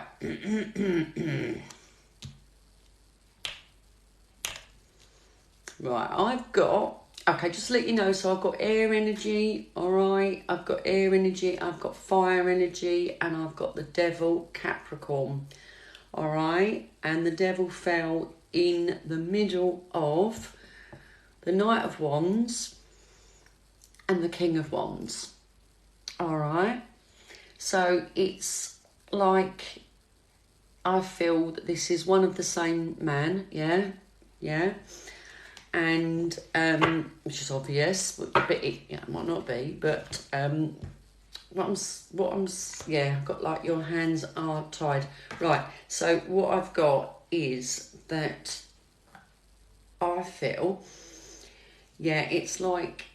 Right, I've got, okay, just to let you know, so I've got air energy, all right? I've got air energy, I've got fire energy, and I've got the devil, Capricorn, all right? And the devil fell in the middle of the Knight of Wands and the King of Wands, all right? So it's like, I feel that this is one of the same man, yeah, and which is obvious, but it might not be. But yeah, I've got like your hands are tied, right? So what I've got is that I feel, yeah, it's like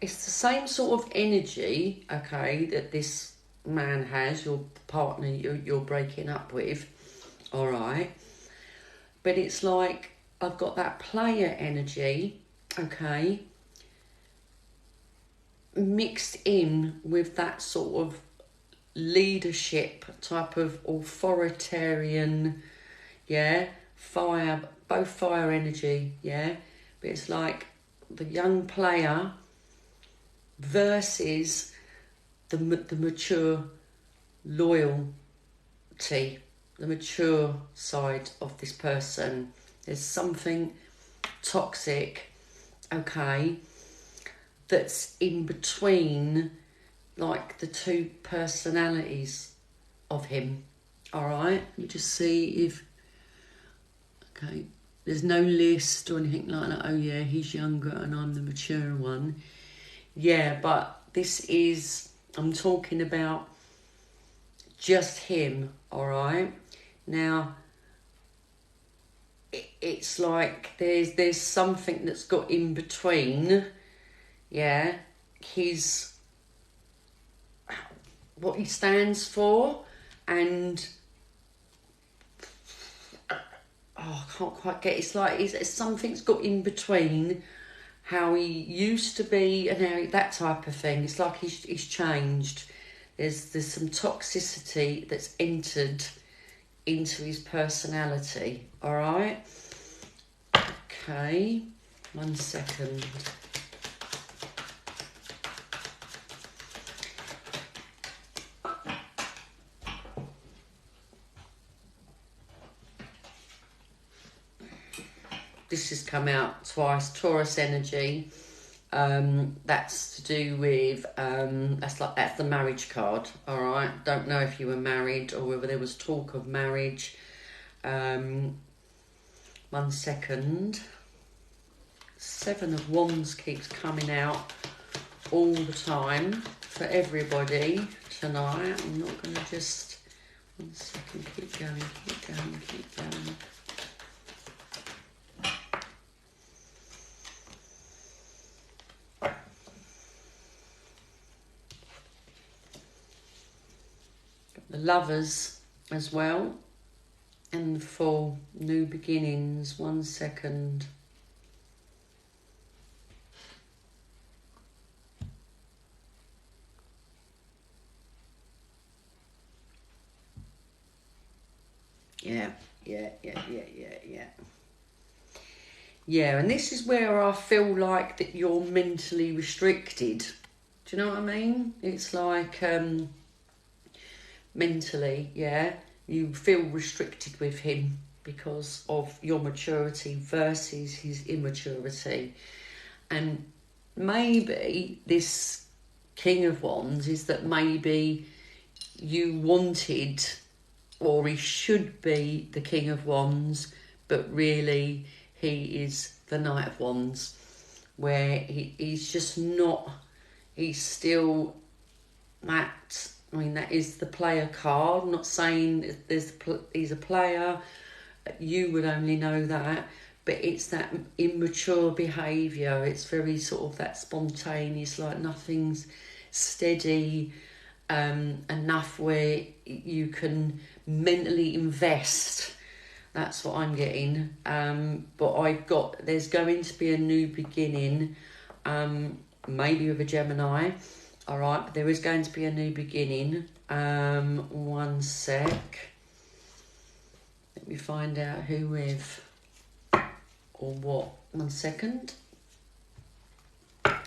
it's the same sort of energy, okay, that this man has, your partner you're breaking up with, all right, but it's like I've got that player energy, okay, mixed in with that sort of leadership type of authoritarian, yeah, both fire energy, yeah, but it's like the young player versus the mature loyalty, the mature side of this person. There's something toxic, okay, that's in between like the two personalities of him, all right? You just see if, okay, there's no list or anything like that. Oh yeah, he's younger and I'm the mature one. Yeah, but this is, I'm talking about just him, all right? Now, it's like there's something that's got in between, yeah, his, what he stands for, and I can't quite get, it's like it's something's got in between how he used to be and how that type of thing. It's like he's changed. There's some toxicity that's entered into his personality, all right? Okay, 1 second. This has come out twice, Taurus energy. That's to do with, that's the marriage card, all right? Don't know if you were married or whether there was talk of marriage. 1 second. 7 of Wands keeps coming out all the time for everybody tonight. I'm not going to just, 1 second, keep going. The Lovers as well, and the Full, new beginnings. 1 second. Yeah. Yeah, and this is where I feel like that you're mentally restricted. Do you know what I mean? It's like mentally, yeah, you feel restricted with him because of your maturity versus his immaturity. And maybe this King of Wands is that maybe you wanted, or he should be the King of Wands, but really he is the Knight of Wands. where he's just not, he's still that, I mean, that is the player card. I'm not saying he's a player, you would only know that, but it's that immature behaviour. It's very sort of that spontaneous, like nothing's steady enough where you can mentally invest. That's what I'm getting. But there's going to be a new beginning, maybe with a Gemini. All right, but there is going to be a new beginning. One sec. Let me find out who with or what. 1 second. Okay.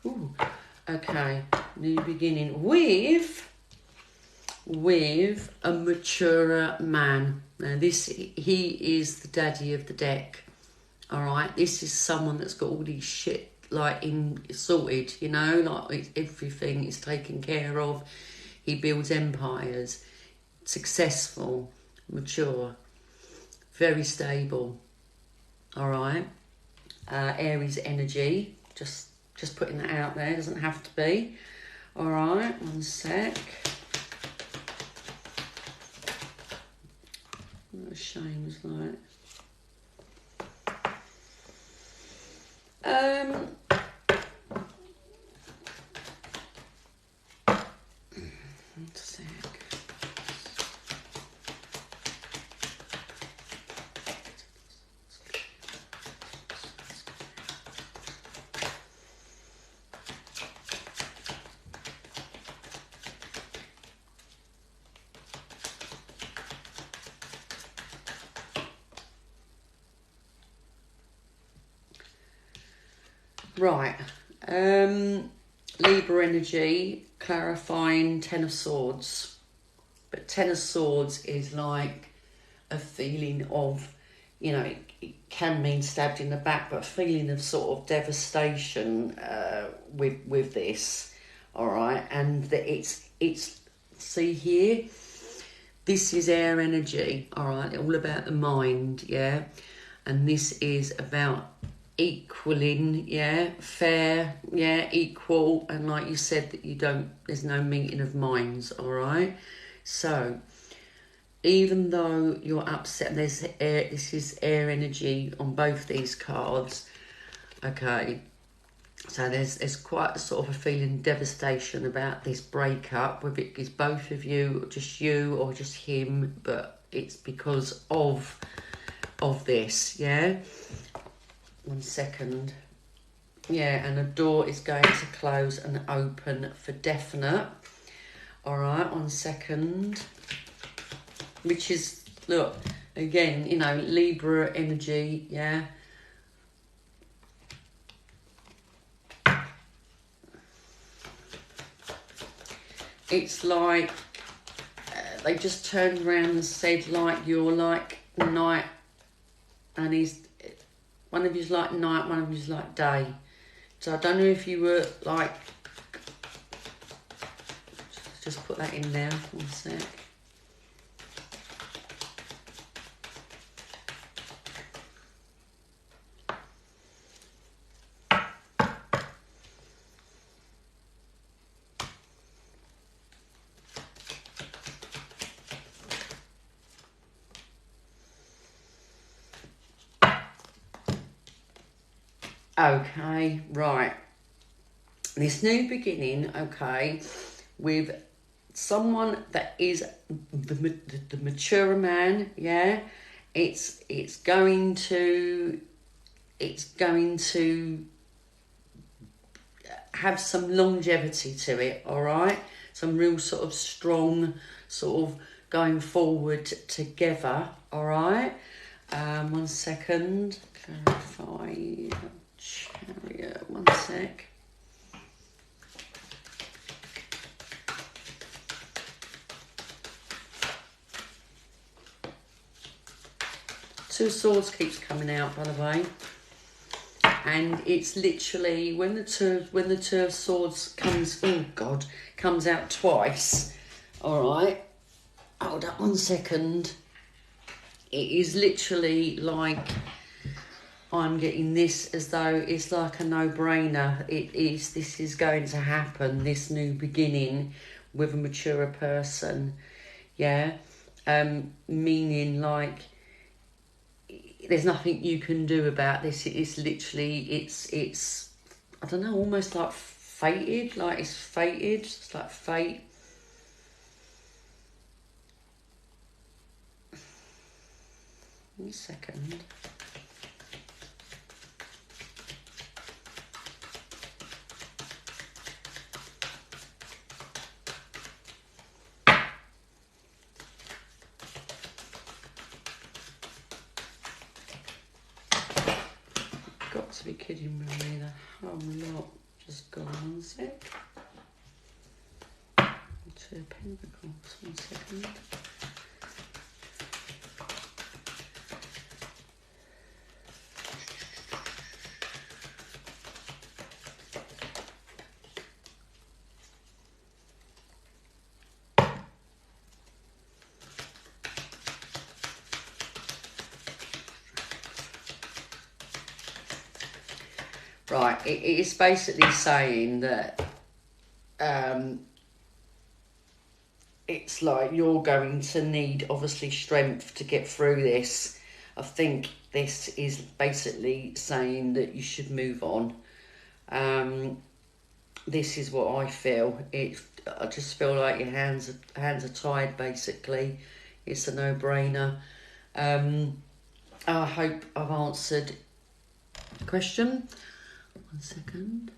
Ooh, okay. New beginning with a maturer man. Now he is the daddy of the deck. All right, this is someone that's got all these shit like sorted, you know, like everything is taken care of. He builds empires, successful, mature, very stable. All right, Aries energy. Just putting that out there. Doesn't have to be. All right, 1 sec. What a shame, it's like. Right, Libra energy, clarifying 10 of Swords. But 10 of Swords is like a feeling of, you know, it can mean stabbed in the back, but a feeling of sort of devastation with this, all right? And that it's see here, this is air energy, all right? All about the mind, yeah? And this is about equaling, yeah, fair, yeah, equal, and like you said, that there's no meeting of minds, all right? So even though you're upset, this is air energy on both these cards, okay? So there's quite a sort of a feeling of devastation about this breakup, whether it is both of you, or just you, or just him, but it's because of this, yeah? 1 second. Yeah, and a door is going to close and open for definite. All right, 1 second. Which is, look, again, you know, Libra energy, yeah. It's like they just turned around and said, like, you're like night, and one of you's like night, one of you's like day. So I don't know if you were like, just put that in there, 1 sec. Okay, right. This new beginning, okay, with someone that is the mature man, yeah. It's going to have some longevity to it, all right? Some real sort of strong, sort of going forward together, all right? 1 second. Clarify. Chariot. 1 sec. Two of Swords keeps coming out, by the way. and it's literally when the two of swords comes out twice. All right, hold up 1 second. It is literally like I'm getting this as though it's like a no-brainer. This is going to happen, this new beginning with a mature person, yeah? Meaning like there's nothing you can do about this. It's literally, it's I don't know, almost like fated, like it's fated, it's like fate. One second. Got to be kidding me, the whole lot just gone. 1 sec. Two of Pentacles, 1 second. Right, it is basically saying that it's like you're going to need, obviously, strength to get through this. I think this is basically saying that you should move on. This is what I feel. I just feel like your hands are tied, basically. It's a no-brainer. I hope I've answered the question. 1 second.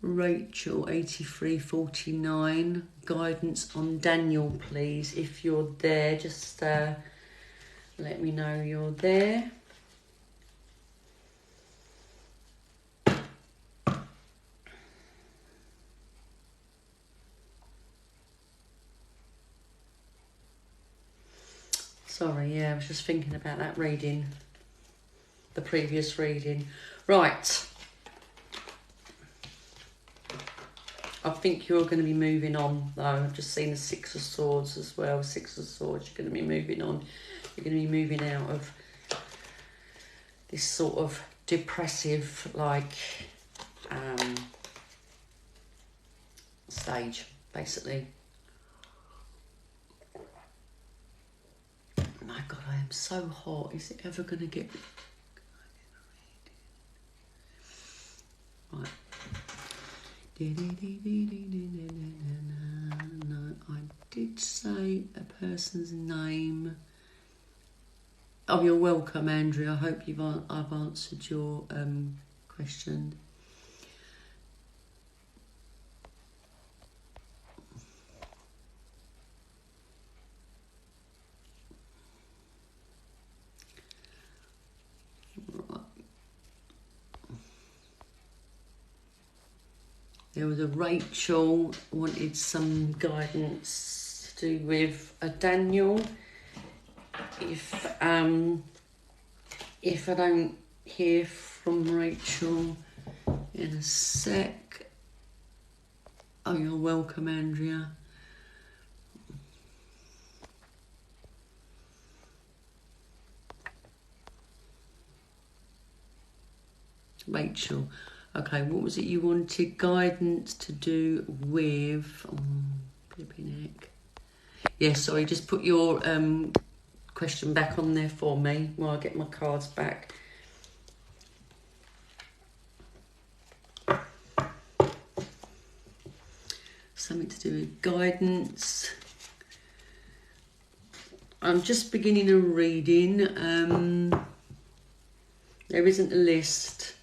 Rachel 8349, guidance on Daniel, please. If you're there, just let me know you're there. Sorry, yeah, I was just thinking about that reading, the previous reading. Right. I think you're going to be moving on, though. I've just seen the Six of Swords as well. Six of Swords, you're going to be moving on. You're going to be moving out of this sort of depressive, like, stage, basically. My God, I am so hot. Is it ever going to get... Right. No, I did say a person's name. Oh, you're welcome, Andrea. I hope I've answered your question. There was a Rachel wanted some guidance to do with a Daniel. If I don't hear from Rachel in a sec. Oh, you're welcome, Andrea. Rachel. Okay, what was it you wanted guidance to do with? Flipping heck. Yeah, sorry, just put your question back on there for me while I get my cards back. something to do with guidance. I'm just beginning a reading. There isn't a list.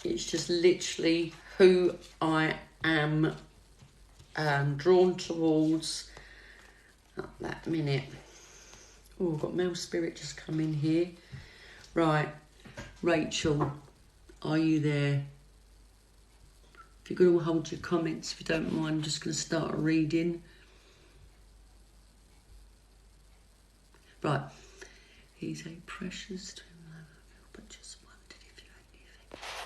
It's just literally who I am drawn towards at that minute. Oh, I've got male spirit just come in here. Right, Rachel, are you there? If you're going to hold your comments, if you don't mind, I'm just going to start a reading. Right. He's a precious twin lover, but just wondered if you had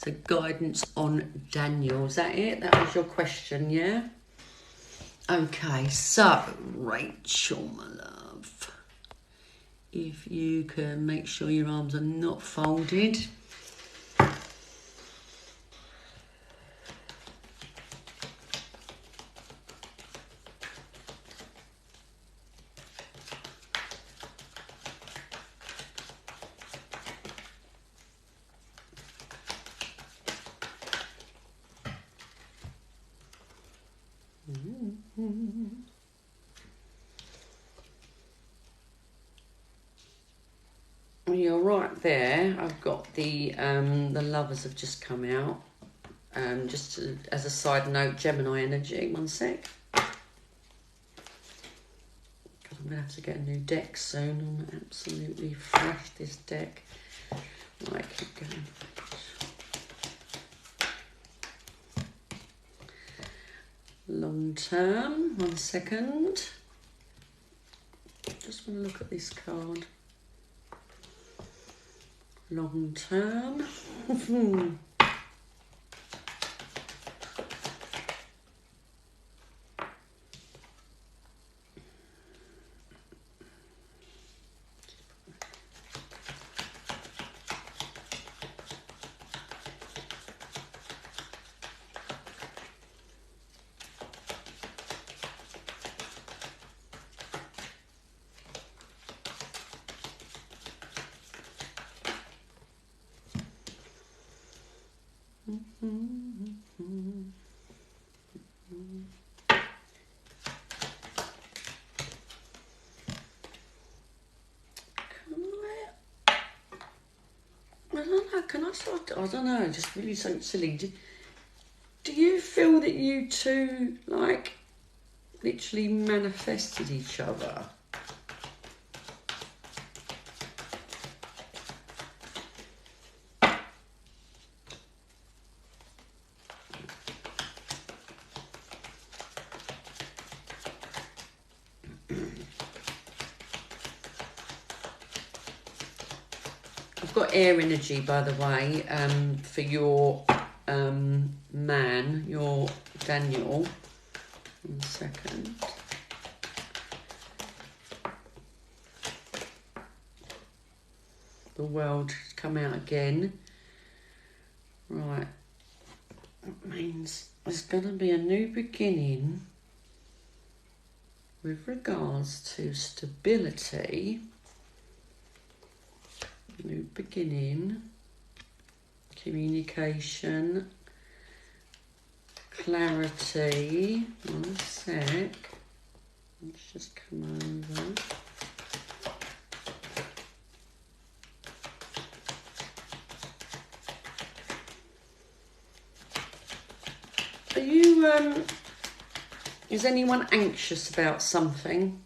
anything. So guidance on Daniel. Is that it? That was your question, yeah? Okay, so Rachel, my love, if you can make sure your arms are not folded. You're right there. I've got the lovers have just come out. Just as a side note, Gemini energy. One sec. I'm gonna have to get a new deck soon. I'm absolutely fresh this deck. Right, keep going. Long term. 1 second. Just want to look at this card. Long term. Can I start? I don't know, just really so silly. Do you feel that you two, like, literally manifested each other? I've got air energy, by the way, for your man, your Daniel. 1 second. The world has come out again. Right. That means there's going to be a new beginning with regards to stability. New beginning, communication, clarity. 1 sec. Let's just come over. Are you, is anyone anxious about something?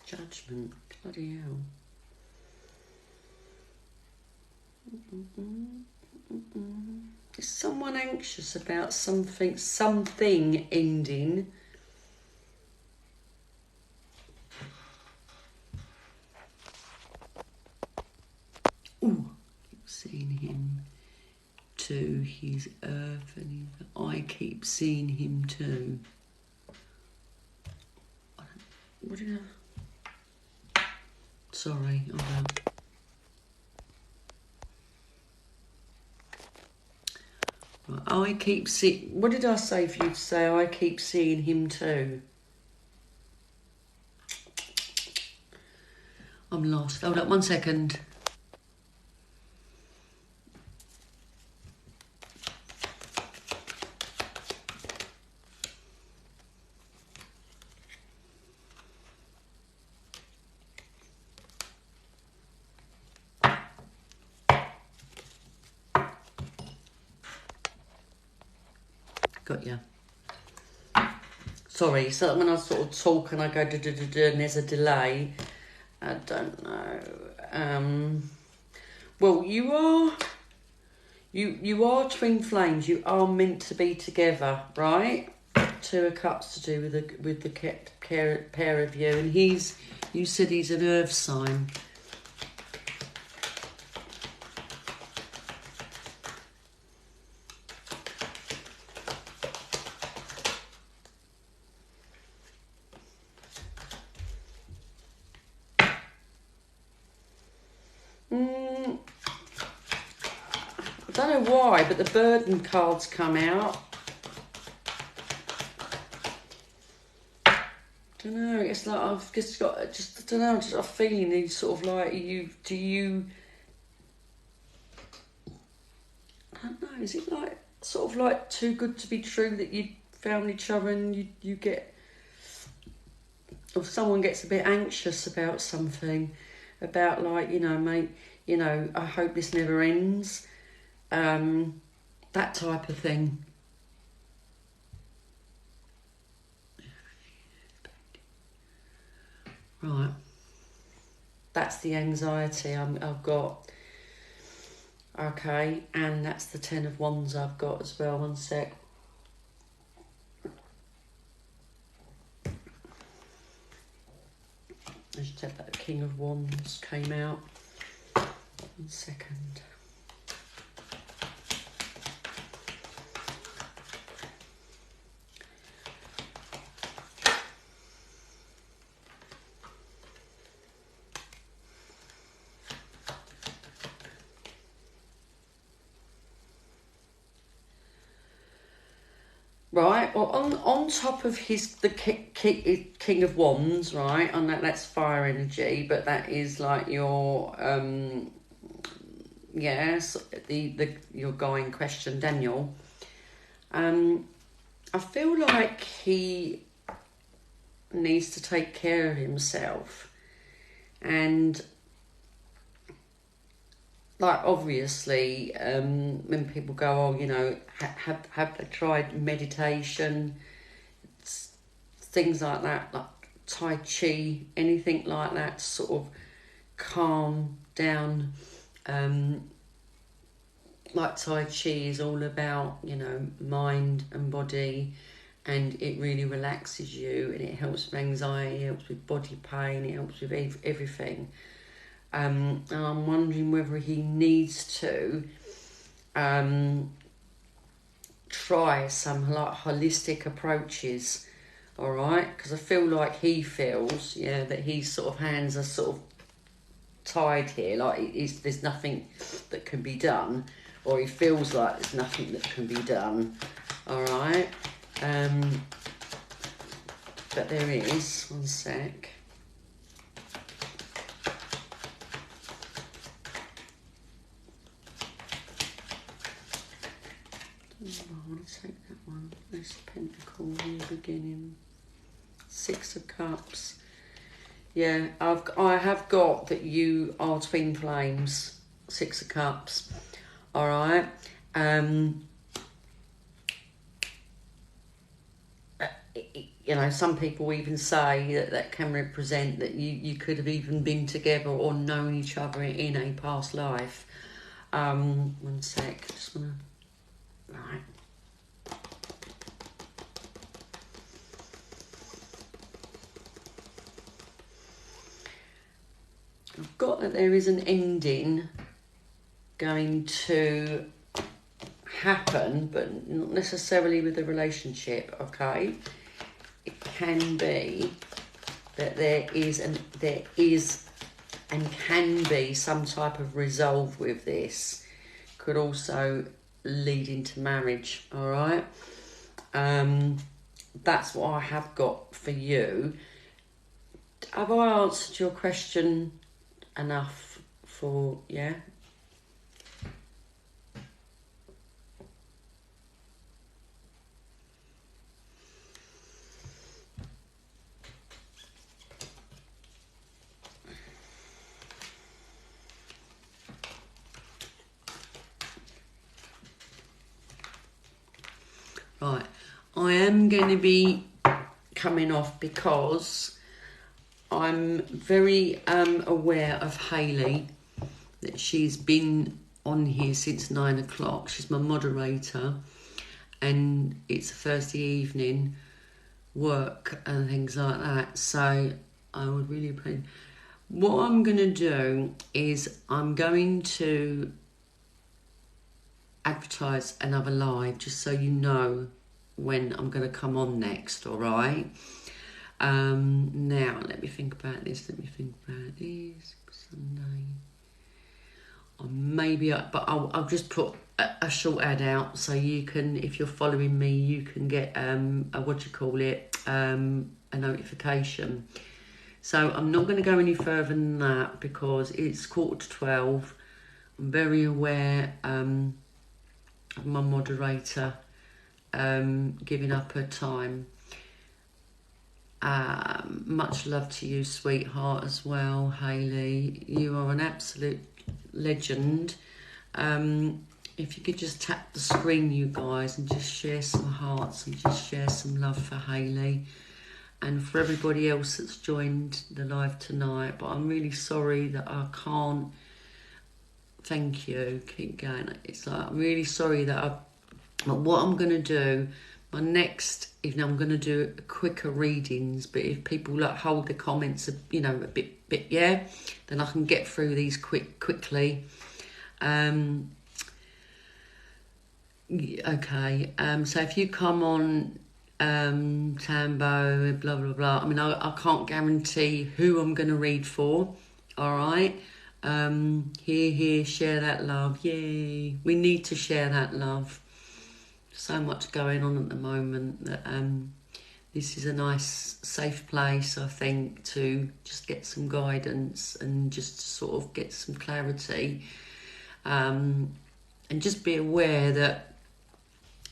Judgment, bloody hell. Is someone anxious about something ending? Ooh, keep seeing him too. He's earth and I keep seeing him too. What did I... Sorry, hold on. I keep seeing... What did I say for you to say? I keep seeing him too. I'm lost. Hold up 1 second. got you. Sorry, so when I sort of talk and I go da da da da and there's a delay, I don't know. Well, you are twin flames. You are meant to be together, right? Two of Cups to do with the pair of you, and you said he's an earth sign. I don't know why, but the burden cards come out. I don't know. It's like I've just got I don't know. Just a feeling he's sort of like you. Do you? I don't know. Is it like sort of like too good to be true that you found each other and you get, or someone gets a bit anxious about something, about like mate. I hope this never ends. That type of thing. Right. That's the anxiety I've got. Okay, and that's the 10 of Wands I've got as well. One sec. I just said that the King of Wands came out. 1 second. Right, well, on top of the King of Wands, right, and that's fire energy, but that is like your yes, your guy in question, Daniel. I feel like he needs to take care of himself, and like obviously, when people go, oh, have they tried meditation, things like that, like Tai Chi, anything like that, sort of calm down. Like Tai Chi is all about, mind and body, and it really relaxes you, and it helps with anxiety, it helps with body pain, it helps with everything. And I'm wondering whether he needs to try some like holistic approaches, all right? Because I feel like he feels, that his sort of hands are sort of tied here, like there's nothing that can be done, or he feels like there's nothing that can be done, all right? But there is, one sec. I want to take that one. This Pentacle in the beginning. 6 of Cups. Yeah, I have got that you are twin flames. 6 of Cups. All right. Some people even say that can represent that you could have even been together or known each other in a past life. 1 sec. Just wanna. Right. I've got that there is an ending going to happen, but not necessarily with the relationship, okay? It can be that there is and can be some type of resolve with this. Could also lead into marriage, all right? That's what I have got for you. Have I answered your question enough for, yeah? Right, I am going to be coming off because I'm very aware of Hayley, that she's been on here since 9 o'clock. She's my moderator, and it's a Thursday evening work and things like that. So I would really appreciate. What I'm going to do is I'm going to advertise another live, just so you know when I'm going to come on next, all right? Now, let me think about this. Sunday. Or maybe, but I'll just put a short ad out so you can, if you're following me, you can get a notification. So I'm not going to go any further than that because it's 11:45. I'm very aware of my moderator giving up her time. Much love to you, sweetheart, as well, Hayley. You are an absolute legend. If you could just tap the screen, you guys, and just share some hearts and just share some love for Hayley and for everybody else that's joined the live tonight. But I'm really sorry that I can't. Thank you. Keep going. It's like, I'm really sorry that but what I'm going to do, my next evening, I'm going to do quicker readings. But if people hold the comments, a bit, yeah, then I can get through these quickly. Okay. So if you come on, Tambo, blah blah blah. I mean, I can't guarantee who I'm going to read for. All right. Here, share that love. Yay! We need to share that love. So much going on at the moment that this is a nice, safe place, I think, to just get some guidance and just to sort of get some clarity, and just be aware that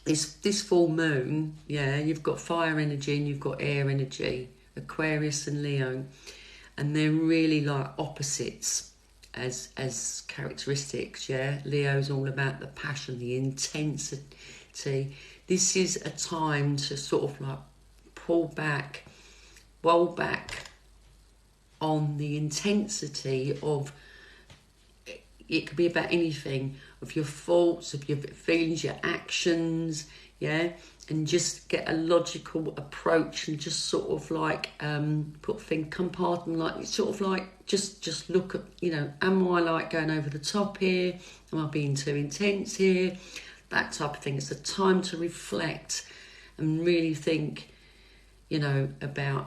this full moon, yeah, you've got fire energy and you've got air energy, Aquarius and Leo, and they're really like opposites as characteristics. Yeah, Leo's all about the passion, the intensity. This is a time to sort of like roll back on the intensity of it. Could be about anything, of your thoughts, of your feelings, your actions, yeah, and just get a logical approach and just sort of like put things compartment, sort of like just look at, am I like going over the top here? Am I being too intense here? That type of thing. It's a time to reflect and really think, about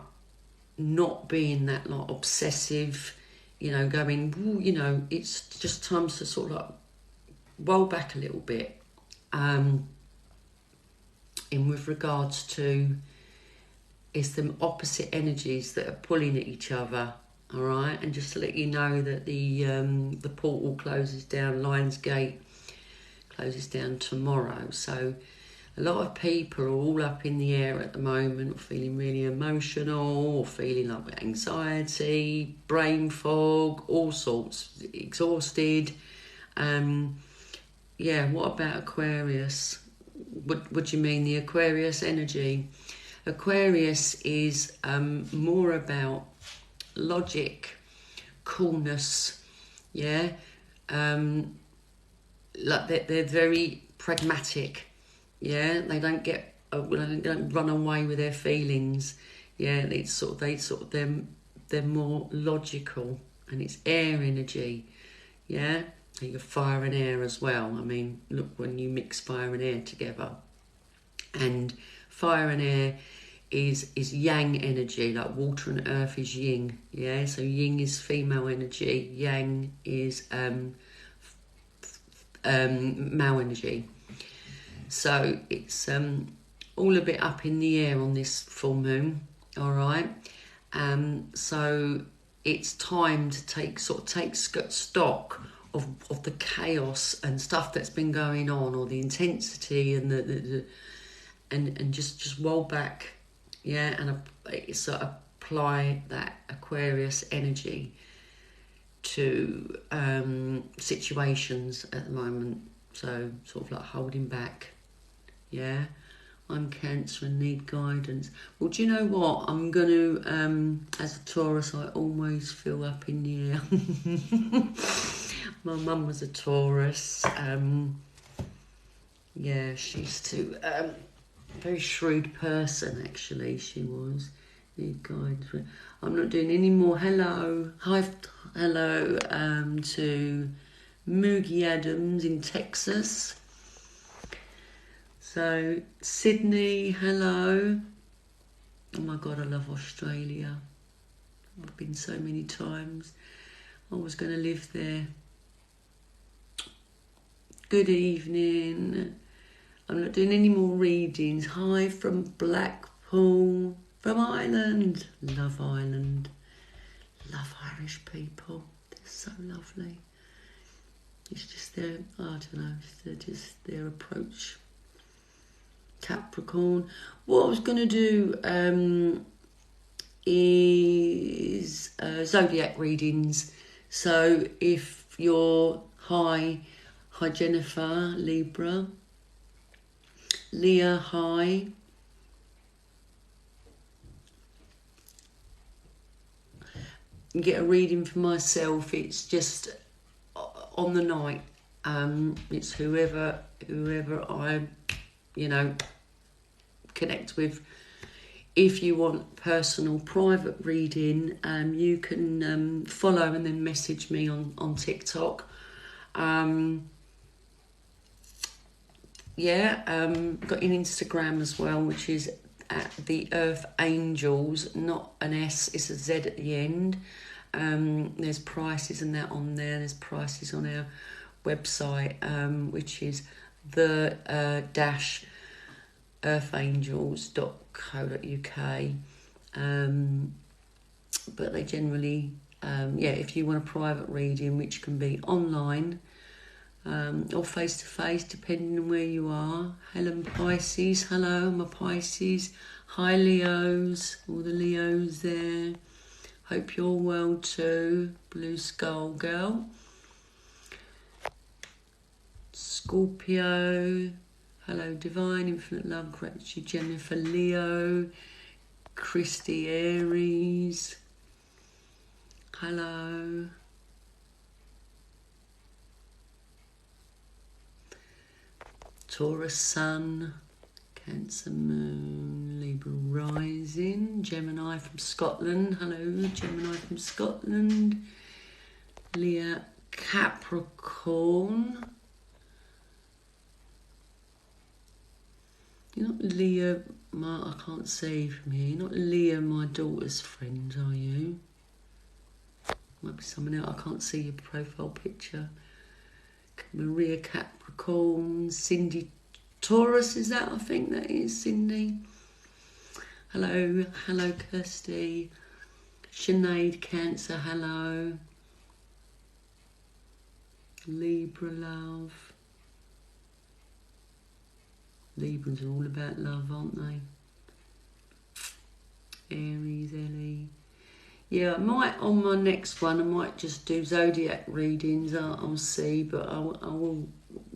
not being that like obsessive, going, it's just time to sort of like roll back a little bit. In with regards to, it's them opposite energies that are pulling at each other, all right? And just to let you know that the portal closes down, Lions Gate closes down tomorrow. So a lot of people are all up in the air at the moment, feeling really emotional, or feeling like anxiety, brain fog, all sorts, exhausted. Yeah, what about Aquarius? What do you mean, the Aquarius energy? Aquarius is more about logic, coolness, yeah? Like they're very pragmatic, yeah? They don't don't run away with their feelings, yeah? They're more logical, and it's air energy, yeah? And you're fire and air as well. I mean, look, when you mix fire and air together, and fire and air is yang energy, like water and earth is yin, yeah? So yin is female energy, yang is male energy. So it's all a bit up in the air on this full moon, all right? So it's time to take stock of the chaos and stuff that's been going on, or the intensity and and just roll back, yeah, and apply that Aquarius energy to situations at the moment. So sort of like holding back, yeah, I'm Cancer and need guidance. Well, do you know what? I'm going to, as a Taurus, I always feel up in the air. My mum was a Taurus. Yeah, she's too, very shrewd person, actually, she was. Need guidance. I'm not doing any more. Hello. Hi, hello to Moogie Adams in Texas. So, Sydney, hello. Oh my God, I love Australia. I've been so many times. I was going to live there. Good evening. I'm not doing any more readings. Hi from Blackpool, from Ireland. Love Ireland. Love Irish people. They're so lovely. It's just their, I don't know, it's just their approach. Capricorn. What I was going to do is zodiac readings. So if you're hi Jennifer, Libra. Leah, hi. Get a reading for myself. It's just on the night. It's whoever I, connect with. If you want personal private reading, you can follow and then message me on TikTok. Got an Instagram as well, which is at the Earth Angels, not an S, it's a Z at the end. There's prices and that on there. There's prices on our website, which is the earthangels.co.uk. But they generally, if you want a private reading, which can be online or face-to-face, depending on where you are. Helen Pisces, hello, I'm a Pisces. Hi Leos, all the Leos there. Hope you're well too. Blue Skull Girl. Scorpio, hello Divine, Infinite Love, Gratitude, Jennifer, Leo. Christy, Aries, hello. Taurus Sun, Cancer Moon, Libra Rising, Gemini from Scotland, hello Gemini from Scotland, Leo Capricorn. You're not Leo, I can't see from here, you're not Leo, my daughter's friend, are you? Might be someone else, I can't see your profile picture. Maria Capricorn, Cindy Taurus, is that? I think that is Cindy. Hello Kirsty. Sinead Cancer, hello. Libra love. Librans are all about love, aren't they? Aries, Ellie. Yeah, I might, on my next one, I might just do zodiac readings. I'll see, but I'm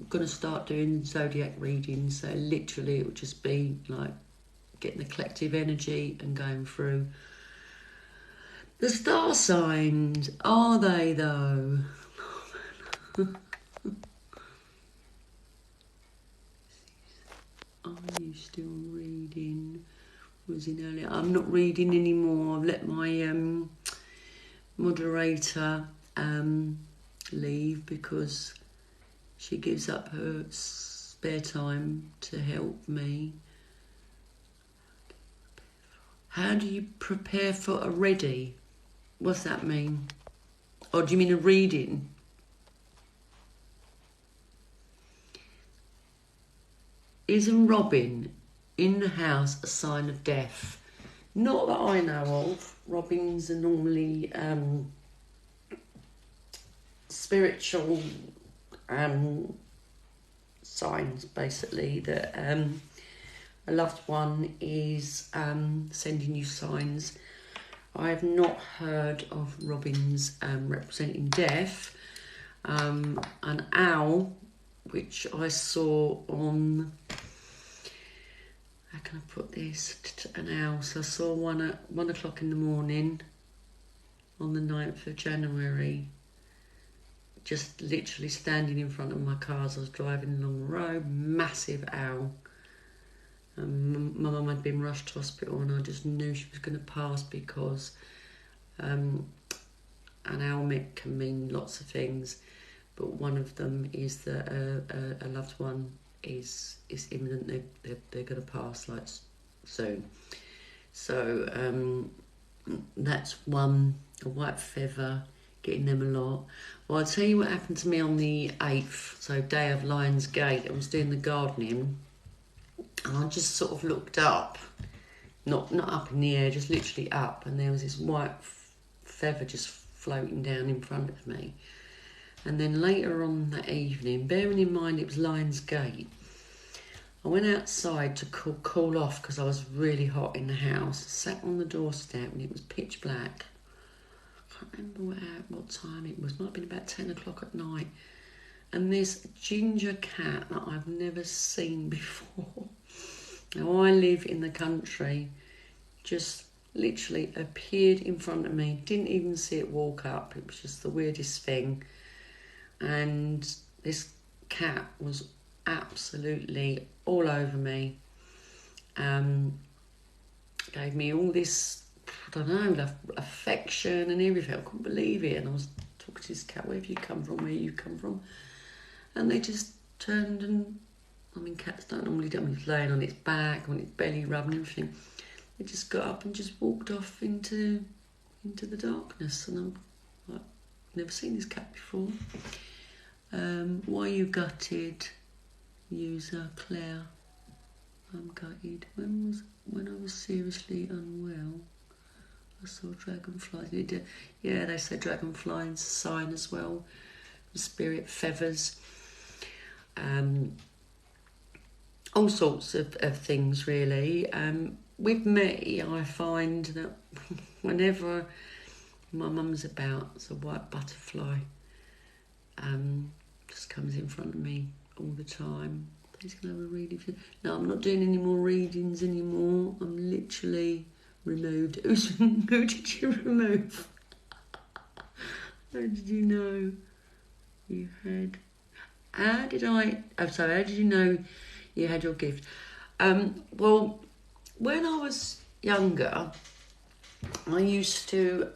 going to start doing zodiac readings. So literally it will just be like getting the collective energy and going through the star signs. Are they though? Are you still reading? Was in earlier. I'm not reading anymore. I've let my moderator leave because she gives up her spare time to help me. How do you prepare for a ready? What's that mean? Or do you mean a reading? Isn't Robin in the house a sign of death? Not that I know of. Robins are normally spiritual signs, basically, that a loved one is sending you signs. I have not heard of robins representing death. An owl, which I saw on how can I put this? An owl. So I saw one at 1 o'clock in the morning on the 9th of January, just literally standing in front of my car as I was driving along the road. Massive owl. My mum had been rushed to hospital, and I just knew she was going to pass, because an owl can mean lots of things, but one of them is that a loved one is imminent. They're going to pass like soon. So that's one. A white feather, getting them a lot. Well, I'll tell you what happened to me on the 8th, so day of Lion's Gate. I was doing the gardening, and I just sort of looked up, not up in the air, just literally up, and there was this white feather just floating down in front of me. And then later on that evening, bearing in mind it was Lion's Gate, I went outside to cool off because I was really hot in the house. I sat on the doorstep and it was pitch black. I can't remember what time it was. Might have been about 10 o'clock at night. And this ginger cat that I've never seen before. Now, I live in the country, just literally appeared in front of me. Didn't even see it walk up. It was just the weirdest thing. And this cat was absolutely all over me. Gave me all this, I don't know, affection and everything. I couldn't believe it. And I was talking to this cat, where have you come from, where you come from? And they just turned and, I mean, cats don't normally do it. I mean, it's laying on its back, on its belly, rubbing everything. They just got up and just walked off into the darkness. And I'm like, never seen this cat before. Why are you gutted? User Claire. I'm gutted. When I was seriously unwell, I saw dragonflies. Yeah, they say dragonflies sign as well. Spirit feathers. All sorts of things, really. With me, I find that whenever my mum's about, it's a white butterfly. Just comes in front of me all the time. Please can I have a reading? No, I'm not doing any more readings anymore. I'm literally removed. Who did you remove? How did you know you had? How did you know you had your gift? Well, when I was younger, I used to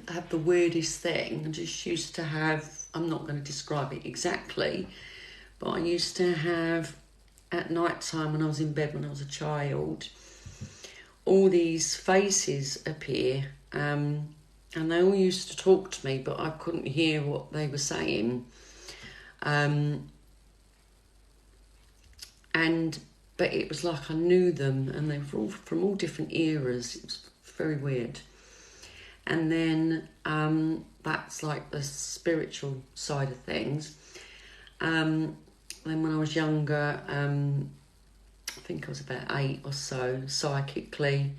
have the weirdest thing. I just used to have, I'm not going to describe it exactly, but I used to have, at night time when I was in bed when I was a child, all these faces appear, and they all used to talk to me, but I couldn't hear what they were saying. But it was like I knew them, and they were all from all different eras. It was very weird. And then that's like the spiritual side of things. Then when I was younger, I think I was about 8 or so, psychically,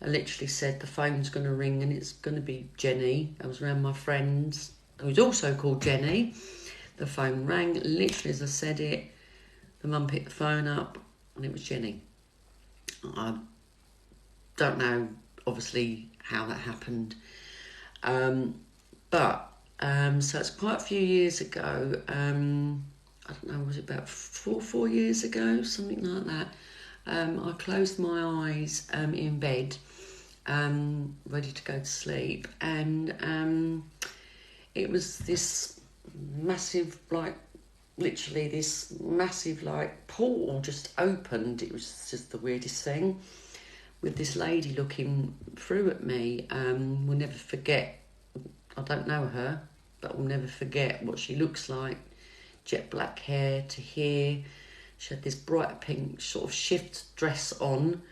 I literally said the phone's going to ring and it's going to be Jenny. I was around my friends, who's also called Jenny. The phone rang, literally as I said it, the mum picked the phone up and it was Jenny. I don't know, obviously, how that happened. So it's quite a few years ago. I don't know, was it about four years ago, something like that. I closed my eyes in bed, ready to go to sleep, and it was this massive, literally this massive, portal just opened. It was just the weirdest thing, with this lady looking through at me. We'll never forget, I don't know her, but we'll never forget what she looks like. Jet black hair to here. She had this bright pink sort of shift dress on,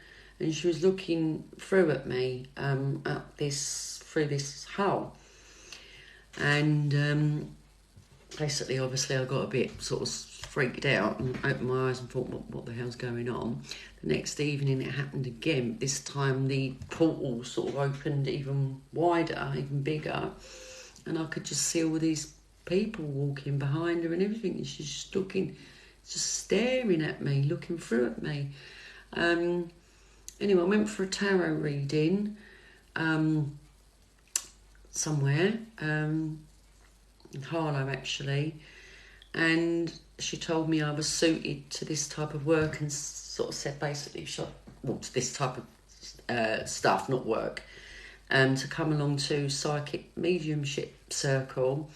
and she was looking through at me through this hole. And basically, obviously, I got a bit sort of freaked out and opened my eyes and thought, what the hell's going on? The next evening, it happened again. This time, the portal sort of opened even wider, even bigger, and I could just see all these people walking behind her and everything, and she's just looking just staring at me, looking through at me. Anyway, I went for a tarot reading somewhere, in Harlow actually, and she told me I was suited to this type of work and sort of said basically, to this type of stuff, not work, to come along to Psychic Mediumship Circle,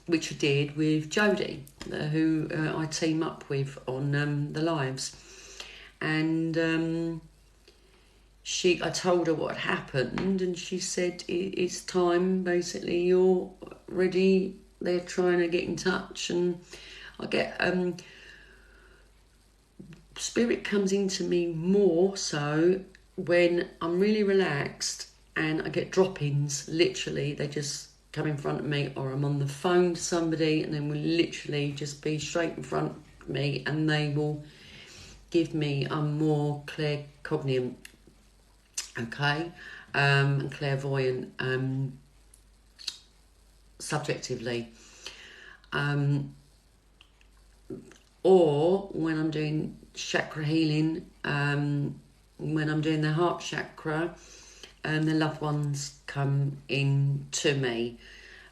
which I did with Jodie, who I team up with on the lives. And I told her what had happened, and she said, it's time, basically, you're ready. They're trying to get in touch, and I get spirit comes into me more so when I'm really relaxed, and I get drop-ins. Literally, they just come in front of me, or I'm on the phone to somebody and then will literally just be straight in front of me, and they will give me a more claircognizant, okay, and clairvoyant, subjectively. Or when I'm doing chakra healing, when I'm doing the heart chakra, the loved ones come in to me.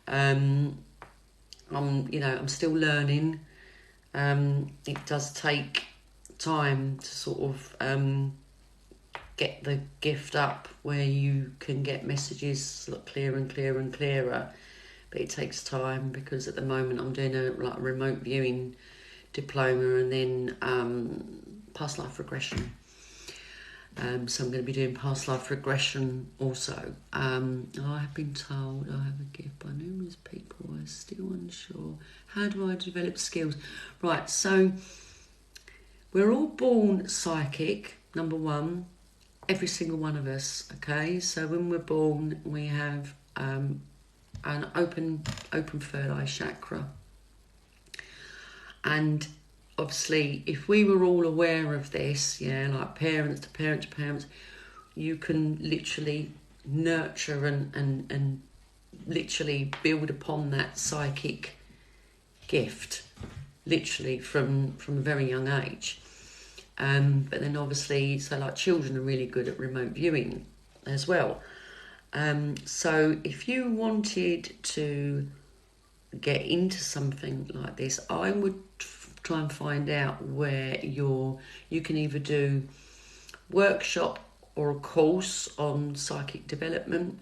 I'm still learning. It does take time to sort of get the gift up where you can get messages clearer and clearer and clearer, but it takes time because at the moment I'm doing a remote viewing diploma and then past life regression. So I'm going to be doing past life regression also. I have been told I have a gift by numerous people. I'm still unsure. How do I develop skills? Right, so we're all born psychic, number one. Every single one of us, okay? So when we're born, we have an open third eye chakra. And obviously, if we were all aware of this, like parents to parents to parents, you can literally nurture and literally build upon that psychic gift, literally from a very young age. But then obviously, so like children are really good at remote viewing as well. So if you wanted to get into something like this, I would try and find out where you can either do workshop or a course on psychic development.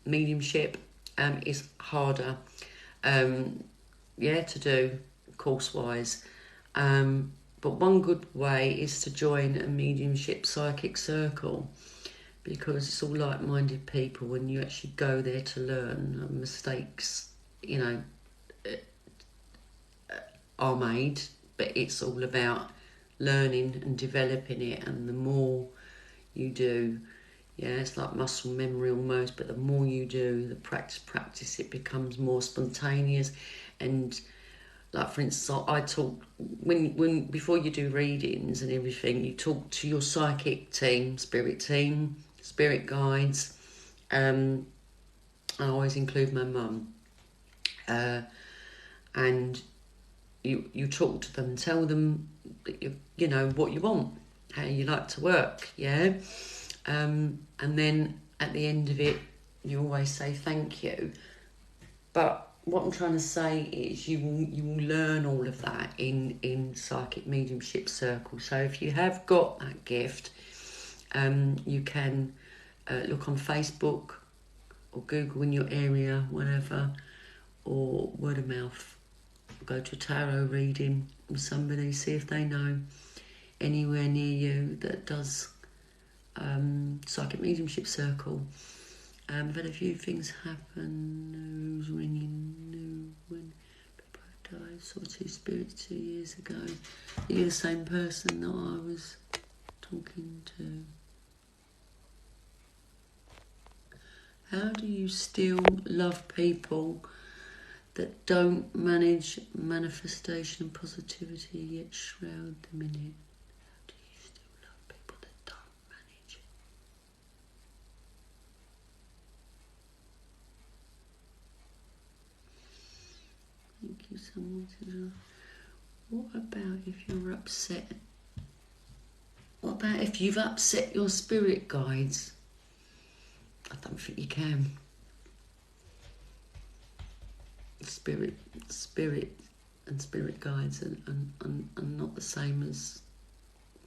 Mediumship is harder to do course-wise. But one good way is to join a mediumship psychic circle, because it's all like-minded people. When you actually go there to learn, mistakes, are made, but it's all about learning and developing it. And the more you do, it's like muscle memory almost, but the more you do, the practice, it becomes more spontaneous. And like, for instance, I talk when before you do readings and everything, you talk to your psychic team, spirit guides. I always include my mum, and you talk to them, tell them that you know what you want, how you like to work, and then at the end of it, you always say thank you. But what I'm trying to say is you will learn all of that in Psychic Mediumship Circle. So if you have got that gift, you can look on Facebook or Google in your area, whatever, or word of mouth. Go to a tarot reading with somebody, see if they know anywhere near you that does Psychic Mediumship Circle. I've had a few things happen. Who's ringing? No, when people died, saw two spirits 2 years ago. You're the same person that I was talking to. How do you still love people that don't manage manifestation and positivity, yet shroud them in it? How do you still love people that don't manage? Thank you, someone. What about if you're upset? What about if you've upset your spirit guides? I don't think you can. Spirit and spirit guides are not the same as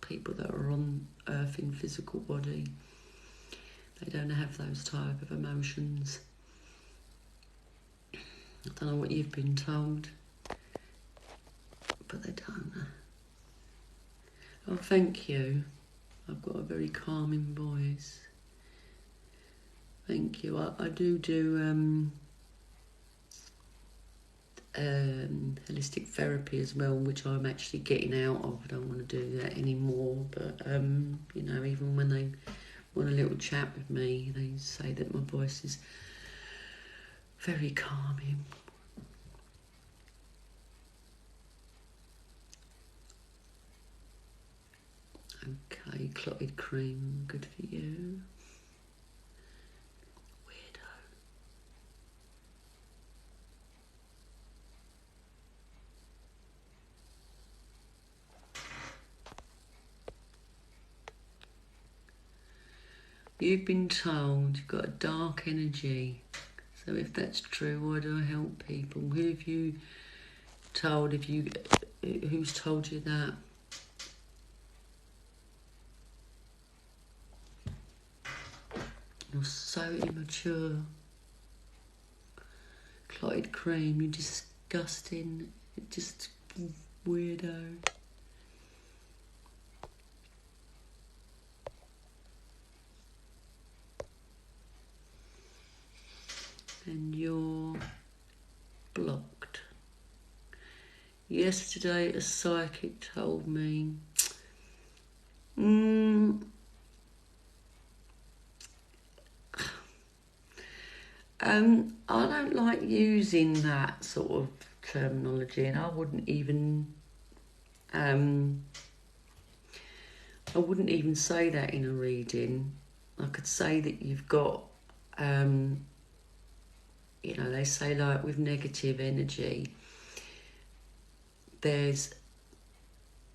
people that are on earth in physical body. They don't have those type of emotions. I don't know what you've been told, but they don't. Oh, thank you. I've got a very calming voice. Thank you. I do holistic therapy as well, which I'm actually getting out of. I don't want to do that anymore, but you know, even when they want a little chat with me, they say that my voice is very calming. Okay, clotted cream, good for you. Weirdo. You've been told you've got a dark energy. So if that's true, why do I help people? Who have you told? Who's told you that? You're so immature. Clotted cream, you're disgusting. Just weirdo. And you're blocked. Yesterday, a psychic told me, I don't like using that sort of terminology, and I wouldn't even say that in a reading. I could say that you've got, you know, they say like with negative energy, there's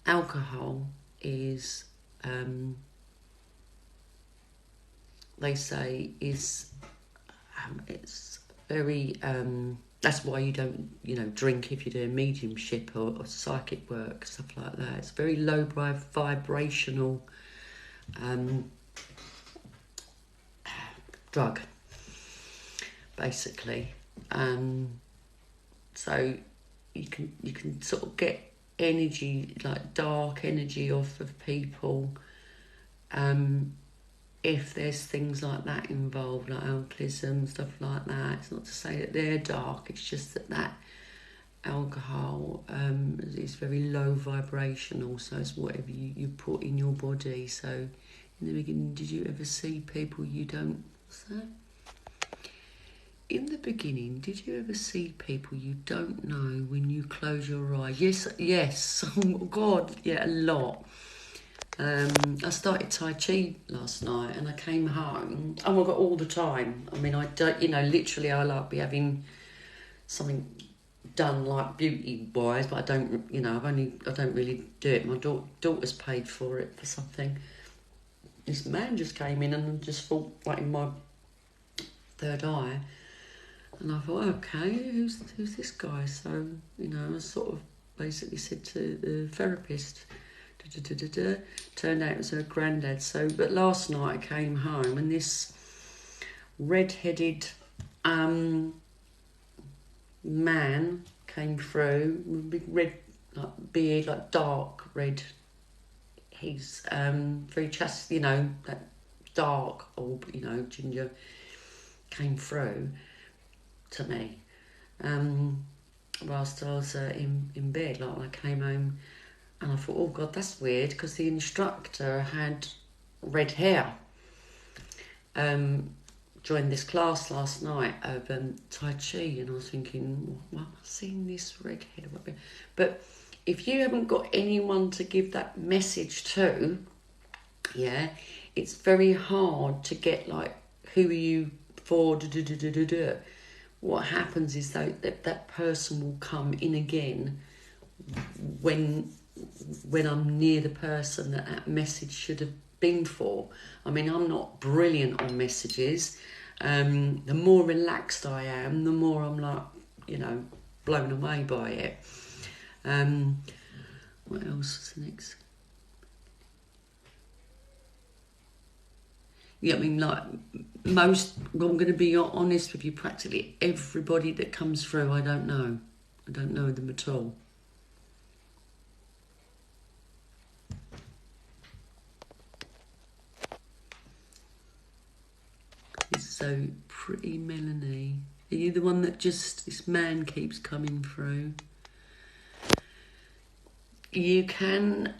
alcohol is, they say is, it's very, that's why you don't, you know, drink if you're doing mediumship or psychic work, stuff like that. It's very low vibrational drug, basically. So you can sort of get energy, like dark energy off of people, if there's things like that involved, like alcoholism, stuff like that. It's not to say that they're dark, it's just that alcohol is very low vibrational, so it's whatever you put in your body. So in the beginning, did you ever see people you don't... What's that? In the beginning, did you ever see people you don't know when you close your eyes? Yes. Oh, God, yeah, a lot. I started Tai Chi last night and I came home. Oh my God, all the time. I mean, I don't, you know, literally I like be having something done like beauty-wise, but I don't, you know, I don't really do it. My daughter's paid for it for something. This man just came in and just thought, like in my third eye, and I thought, okay, who's this guy? So, you know, I sort of basically said to the therapist, turned out it was her granddad. So, but last night I came home and this red-headed man came through with a big red like beard, like dark red. He's very chest, you know, that dark old, you know, ginger, came through to me whilst I was in bed. Like I came home and I thought, oh God, that's weird, because the instructor had red hair. Joined this class last night of Tai Chi, and I was thinking, why am I seeing this red head? But if you haven't got anyone to give that message to, yeah, it's very hard to get like, who are you for? What happens is that person will come in again when I'm near the person that message should have been for. I mean, I'm not brilliant on messages. The more relaxed I am, the more I'm like, blown away by it. What else was the next? Yeah, I mean, like I'm going to be honest with you, practically everybody that comes through, I don't know. I don't know them at all. It's so pretty, Melanie. Are you the one that just, this man keeps coming through? You can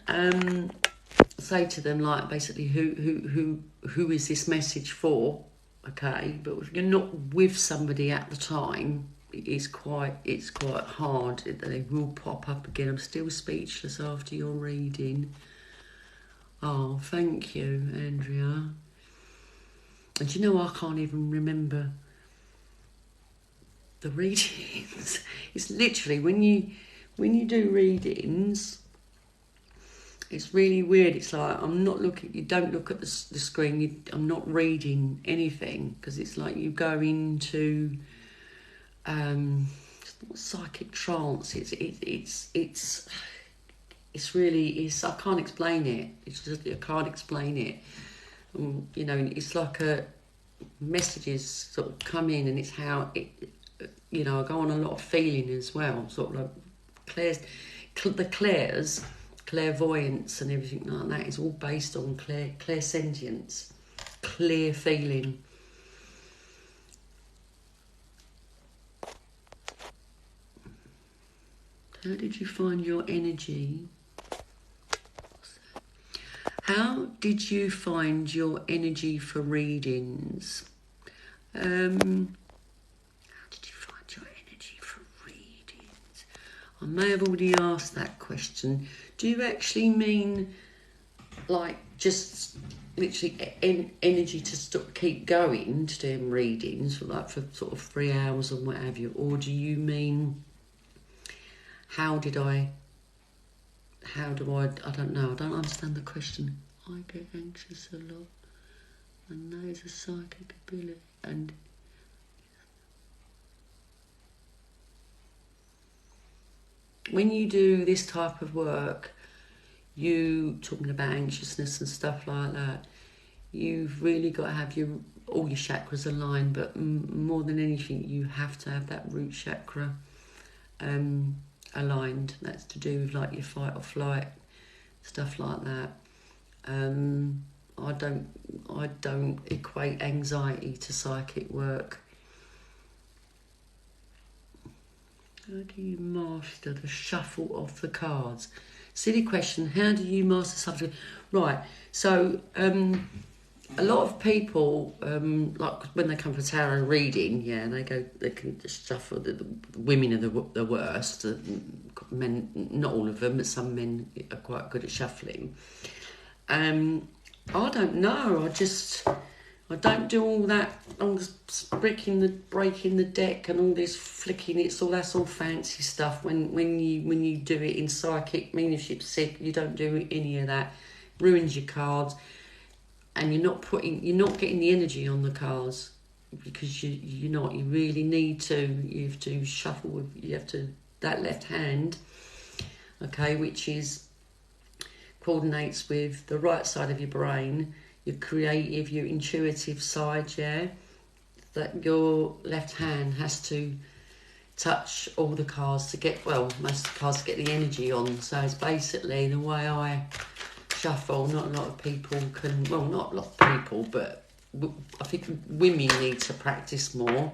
say to them, like, basically, who is this message for? Okay, but if you're not with somebody at the time, it's quite hard. They will pop up again. I'm still speechless after your reading. Oh, thank you, Andrea. And I can't even remember the readings. It's literally when you do readings, it's really weird. It's like you don't look at the screen. I'm not reading anything because it's like you go into psychic trance. It's I can't explain it. I can't explain it. It's like messages sort of come in, and it's how it. I go on a lot of feeling as well. Sort of like clairvoyance and everything like that is all based on clairsentience, clear feeling. How did you find your energy? How did you find your energy for readings? How did you find your energy for readings? I may have already asked that question. Do you actually mean like just literally energy to keep going to doing readings for sort of 3 hours or what have you? Or do you mean how do I don't know, I don't understand the question. I get anxious a lot, and that is a psychic ability. And when you do this type of work, you talking about anxiousness and stuff like that, you've really got to have all your chakras aligned, but more than anything, you have to have that root chakra aligned. That's to do with like your fight or flight, stuff like that. I don't equate anxiety to psychic work. How do you master the shuffle of the cards? Silly question. How do you master something? Right. So a lot of people, like when they come for tarot reading, they can just shuffle. The women are the worst. Men, not all of them, but some men are quite good at shuffling. I don't know. I don't do all that. All this breaking the deck and all this flicking. That's all fancy stuff. When you do it in psychic mediumship, you don't do any of that. Ruins your cards. And you're not getting the energy on the cards because you really need to. You have to shuffle that left hand, okay, which coordinates with the right side of your brain, your creative, your intuitive side, that your left hand has to touch all the cards to get, most of the cards to get the energy on. So it's basically the way I shuffle. Not a lot of people can, not a lot of people, but I think women need to practice more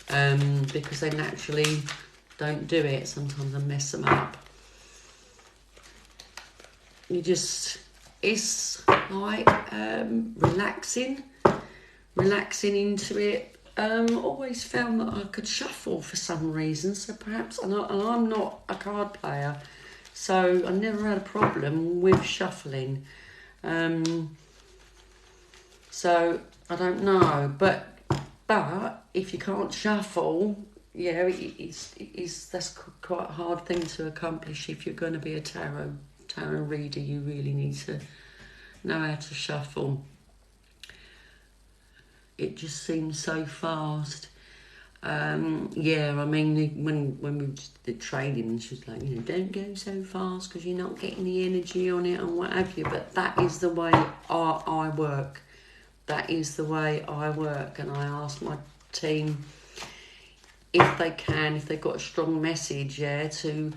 because they naturally don't do it. Sometimes I mess them up. It's like relaxing into it. Always found that I could shuffle for some reason, so perhaps, and I'm not a card player, so I never had a problem with shuffling. So I don't know, but if you can't shuffle, yeah, that's quite a hard thing to accomplish. If you're going to be a tarot reader, you really need to know how to shuffle. It just seems so fast. Yeah, I mean, when we did training, she was like, don't go so fast because you're not getting the energy on it and what have you. But that is the way I work. That is the way I work, and I ask my team if they've got a strong message, to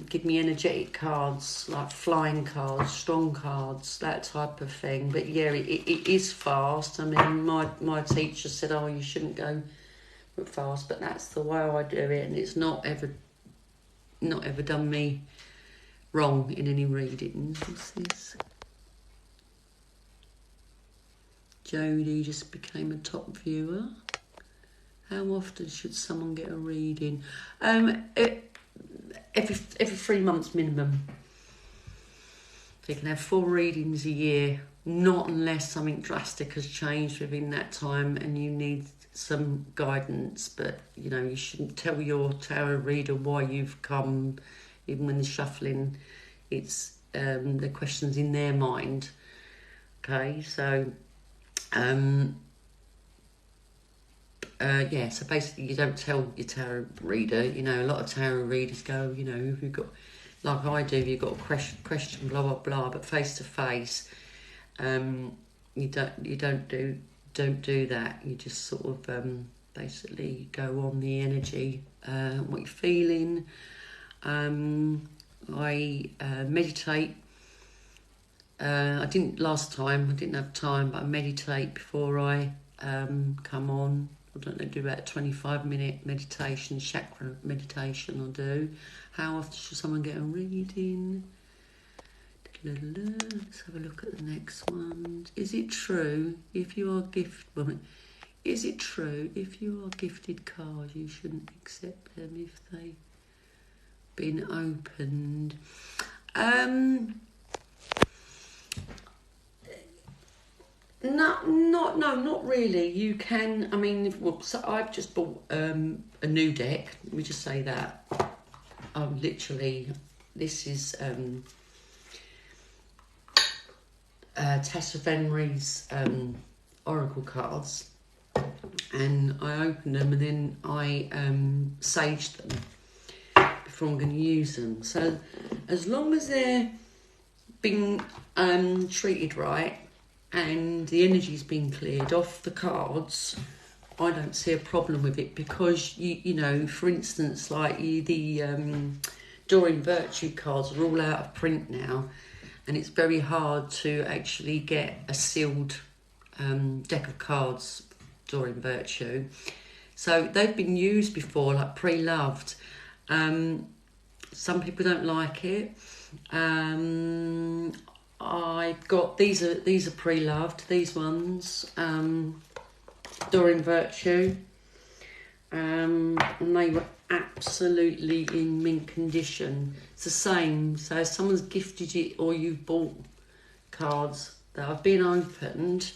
give me energetic cards, like flying cards, strong cards, that type of thing. But yeah, it is fast. I mean, my teacher said, oh, you shouldn't go fast, but that's the way I do it, and it's not ever done me wrong in any readings. What's this? Jodie just became a top viewer. How often should someone get a reading? Every 3 months minimum. So you can have 4 readings a year, not unless something drastic has changed within that time and you need some guidance. But you shouldn't tell your tarot reader why you've come, even when they're shuffling. It's the questions in their mind. Okay, so so basically you don't tell your tarot reader. A lot of tarot readers go, if you've got, like I do, you've got a question, blah blah blah, but face to face, you don't do that. You just sort of basically go on the energy, what you're feeling. I meditate. I didn't last time. I didn't have time, but I meditate before I come on. I don't know, do about a 25-minute meditation, chakra meditation. I do. How often should someone get a reading? Let's have a look at the next one. Is it true if you are Is it true if you are gifted cards, you shouldn't accept them if they've been opened? No, not really. You can. I mean, so I've just bought a new deck. Let me just say that. This is Tessa Venry's oracle cards, and I opened them and then I saged them before I'm going to use them. So as long as they're being treated right and the energy's been cleared off the cards, I don't see a problem with it, because for instance, like the Doreen Virtue cards are all out of print now, and it's very hard to actually get a sealed deck of cards, Doreen Virtue. So they've been used before, like pre-loved. Some people don't like it. I've got these are pre-loved, these ones, Doreen Virtue, and they were absolutely in mint condition. It's the same. So if someone's gifted it or you've bought cards that have been opened,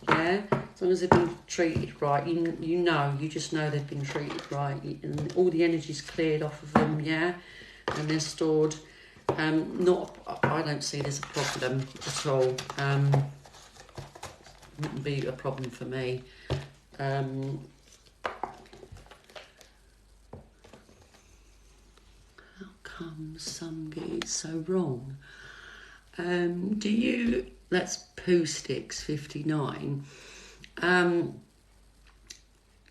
as long as they've been treated right, you just know they've been treated right, and all the energy's cleared off of them, and they're stored. I don't see there's a problem at all. Wouldn't be a problem for me. How come some get it so wrong? That's Pooh Sticks 59.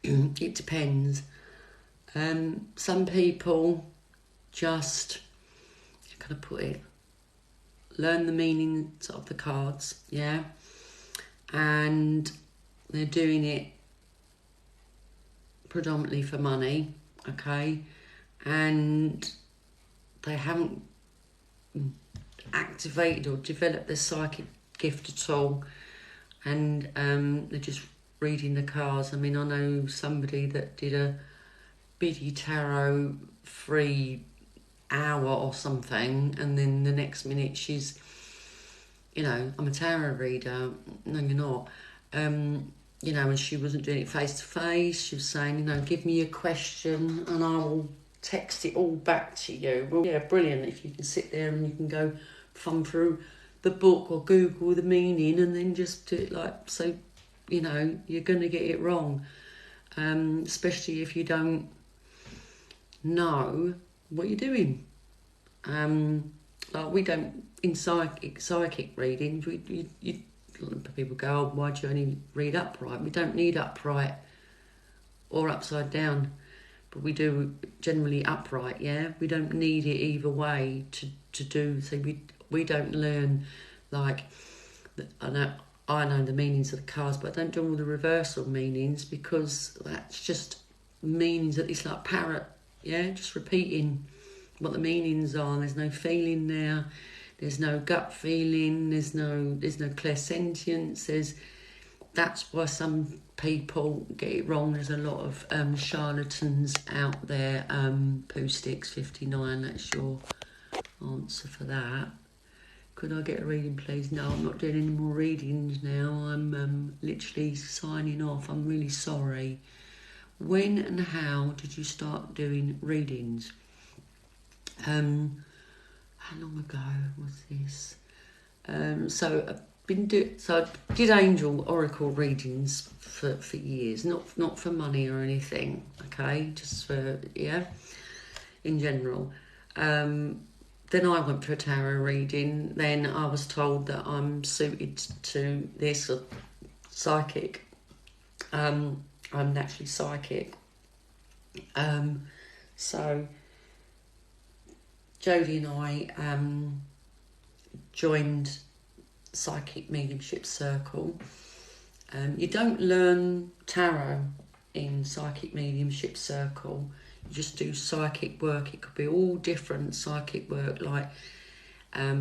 It depends. Some people just, how can I put it, learn the meanings of the cards, and they're doing it predominantly for money, and they haven't activated or developed their psychic gift at all, and they're just reading the cards. I mean, I know somebody that did a Biddy Tarot free hour or something, and then the next minute she's, I'm a tarot reader. No, you're not. you know, and she wasn't doing it face to face. She was saying, you know, give me a question and I will text it all back to you. Well, yeah, brilliant if you can sit there and you can go thumb through the book or Google the meaning and then just do it like so. You know, you're going to get it wrong, especially if you don't know what you're doing. Like we don't in psychic readings. People go, oh, why do you only read upright? We don't need upright or upside down, but we do generally upright. Yeah, we don't need it either way to do. So we don't learn like I know the meanings of the cards, but I don't do all the reversal meanings because that's just meanings that it's like parrot. Yeah, just repeating what the meanings are. There's no feeling there. There's no gut feeling. There's no clairsentience. That's why some people get it wrong. There's a lot of charlatans out there. Pooh Sticks 59. That's your answer for that. Could I get a reading, please? No, I'm not doing any more readings now. I'm literally signing off. I'm really sorry. When and how did you start doing readings? How long ago was this? So I did angel oracle readings for years, not for money or anything. Okay, just for in general. Then I went for a tarot reading. Then I was told that I'm suited to this psychic. I'm naturally psychic. So Jodie and I joined Psychic Mediumship Circle. You don't learn tarot in Psychic Mediumship Circle. You just do psychic work. It could be all different psychic work, like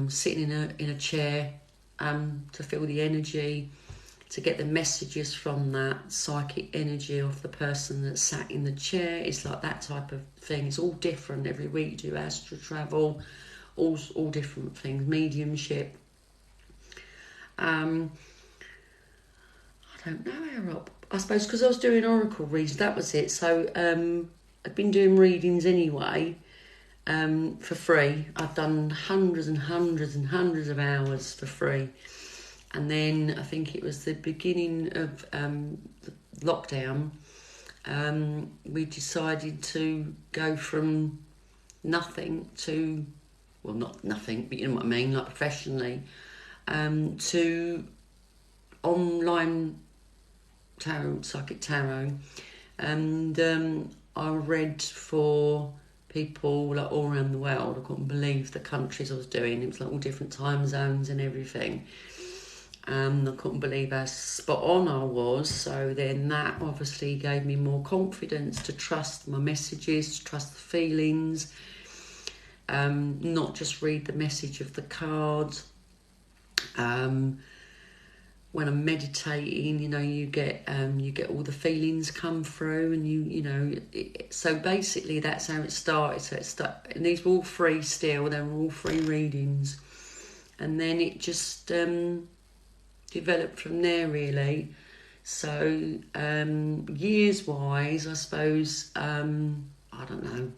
sitting in a chair to feel the energy, to get the messages from that psychic energy of the person that sat in the chair. It's like that type of thing. It's all different every week. You do astral travel, all different things, mediumship. I don't know how I suppose because I was doing oracle readings, that was it. So I've been doing readings anyway for free. I've done hundreds and hundreds and hundreds of hours for free. And then I think it was the beginning of the lockdown, we decided to go from nothing to, well, not nothing, but you know what I mean, like professionally, to online tarot, psychic tarot. And I read for people like all around the world. I couldn't believe the countries I was doing. It was like all different time zones and everything. I couldn't believe how spot on I was. So then that obviously gave me more confidence to trust my messages, to trust the feelings, not just read the message of the cards. When I'm meditating, you know, you get all the feelings come through, and you know. So basically, that's how it started. So and these were all free still. They were all free readings, and then it just developed from there, really. So years wise, I suppose, I don't know,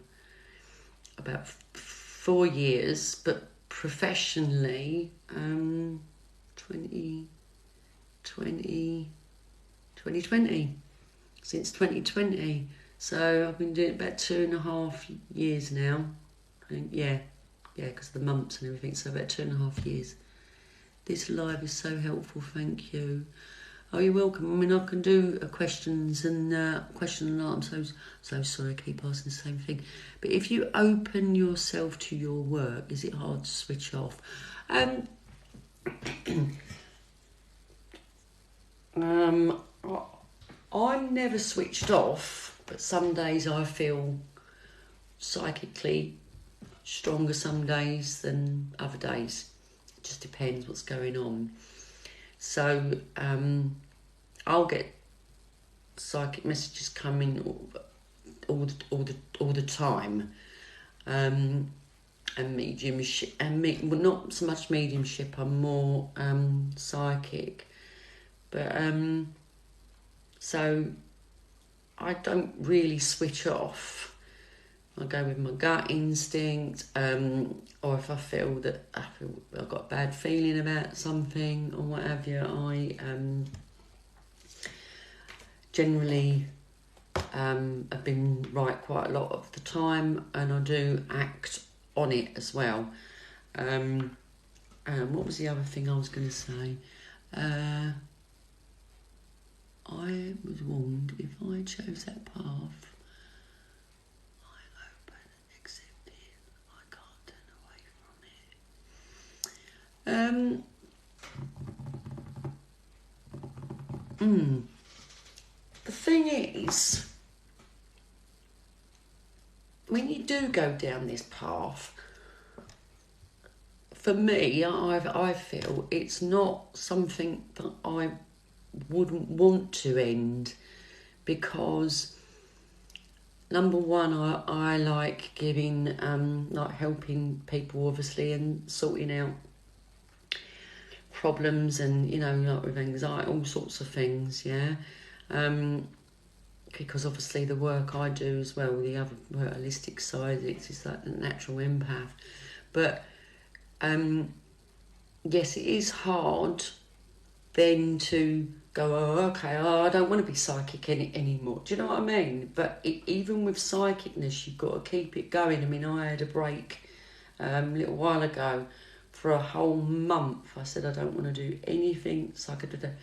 about 4 years, but professionally, 2020, since 2020. So I've been doing it about 2.5 years now. I think, yeah, because of the months and everything. So about 2.5 years. This live is so helpful. Thank you. Oh, you're welcome. I mean, I can do questions and question and answer. I'm so sorry. I keep asking the same thing. But if you open yourself to your work, is it hard to switch off? I'm never switched off, but some days I feel psychically stronger some days than other days. It just depends what's going on. So I'll get psychic messages coming all the time, and mediumship, well, not so much mediumship. I'm more psychic, but So I don't really switch off. I go with my gut instinct, or if I feel that I've got a bad feeling about something or what have you, I generally have been right quite a lot of the time, and I do act on it as well. What was the other thing I was going to say? I was warned if I chose that path, I open and accept it. I can't turn away from it. The thing is, when you do go down this path, for me, I feel it's not something that I wouldn't want to end, because number one, I like giving, like helping people, obviously, and sorting out problems, and like with anxiety, all sorts of things, yeah. Because obviously the work I do as well, the other holistic side, it's like the natural empath. But yes, it is hard then to go, I don't want to be psychic anymore. Do you know what I mean? But even with psychicness, you've got to keep it going. I mean, I had a break a little while ago for a whole month. I said I don't want to do anything psychic. But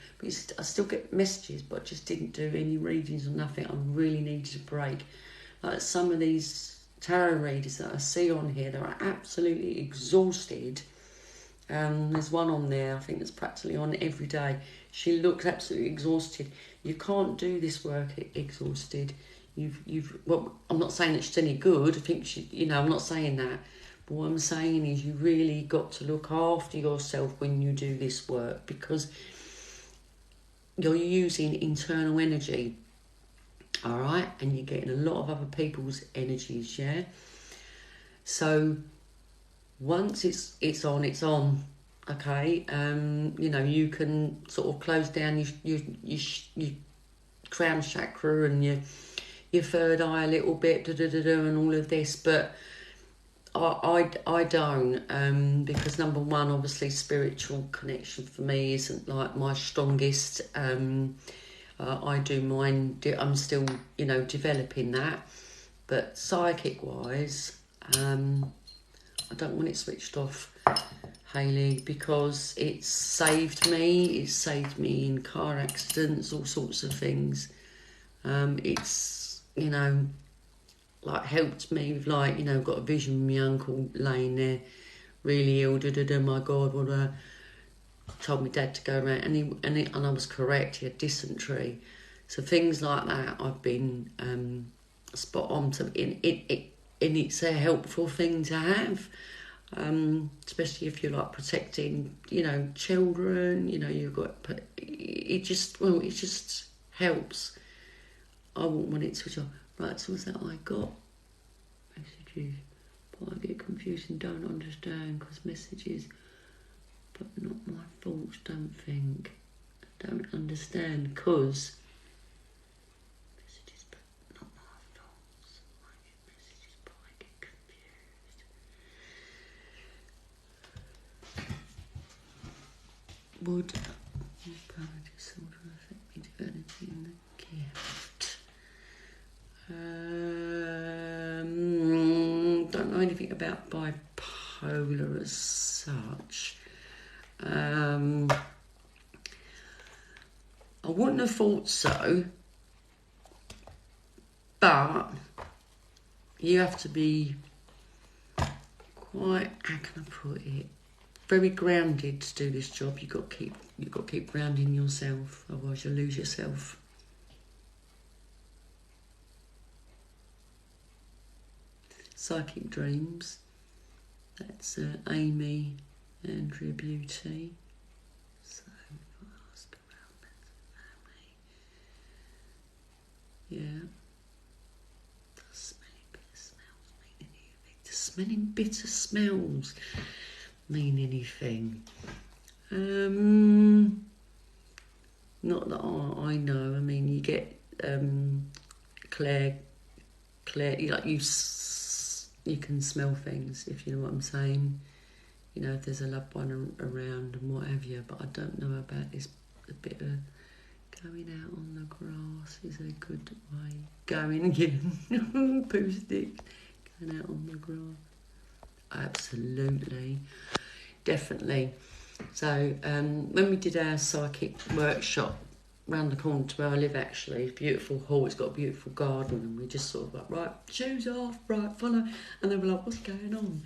I still get messages, but I just didn't do any readings or nothing. I really needed a break. Like some of these tarot readers that I see on here, they're absolutely exhausted. There's one on there, I think that's practically on every day. She looks absolutely exhausted. You can't do this work exhausted. Well, I'm not saying that she's any good. I think I'm not saying that. But what I'm saying is you really got to look after yourself when you do this work, because you're using internal energy, all right? And you're getting a lot of other people's energies, yeah? So once it's on, okay. You can sort of close down your crown chakra and your third eye a little bit, and all of this, but I don't, because number one, obviously, spiritual connection for me isn't like my strongest. I do mine. I'm still, developing that, but psychic wise, I don't want it switched off, Hayley, because it's saved me. It's saved me in car accidents, all sorts of things. It's, like helped me with, like, got a vision of my uncle laying there really ill, my God, what told me dad to go around, and I was correct, he had dysentery. So things like that I've been spot on to, and it's a helpful thing to have, especially if you're like protecting, children. You've got, it just helps. I wouldn't want it to switch on. Right, so what's that I got? Messages, but I get confused and don't understand, because messages, but not my thoughts, don't think. I don't understand, because messages, but not my thoughts. I get messages, but I get confused. Would bipolar disorder affect me divinity in the gift? Don't know anything about bipolar as such. I wouldn't have thought so, but you have to be quite, how can I put it, very grounded to do this job. You've got to keep grounding yourself, otherwise you'll lose yourself. Psychic dreams. That's Amy Andrea Beauty. So if I ask around that family, yeah. Does smelling bitter smells mean anything? not that I know. I mean, you get Claire, you can smell things, if you know what I'm saying. You know, if there's a loved one around and what have you. But I don't know about this. A bit of going out on the grass is a good way. Going again, poo sticks. Going out on the grass. Absolutely, definitely. So when we did our psychic workshop round the corner to where I live, actually, it's a beautiful hall, it's got a beautiful garden, and we just sort of like, right, shoes off, right, follow, and they were like, what's going on?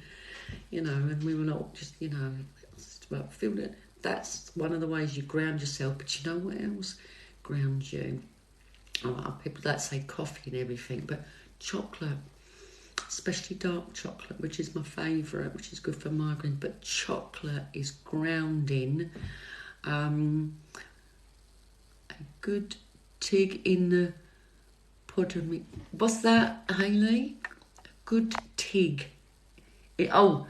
You know, and we were not just, you know, just about feeling it. That's one of the ways you ground yourself, but you know what else grounds you? People that say coffee and everything, but chocolate, especially dark chocolate, which is my favourite, which is good for migraine, but chocolate is grounding. A good tig in the pot of me. What's that, Hayley? A good tig. A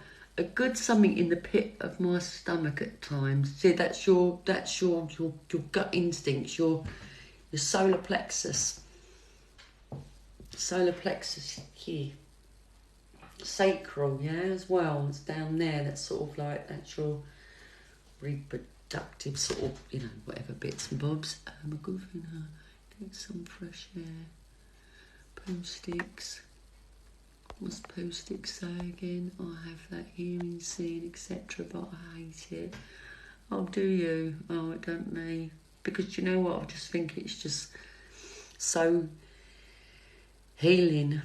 good something in the pit of my stomach at times. See, that's your gut instincts, your solar plexus. Solar plexus here. Sacral, yeah, as well. It's down there. That's sort of like, that's your reproductive sort of, you know, whatever bits and bobs. I'm good for her. Get some fresh air. Poo sticks. What's poo sticks say again? I have that hearing, seeing, etc., but I hate it. Oh, do you? Oh, it don't me. Because you know what? I just think it's just so healing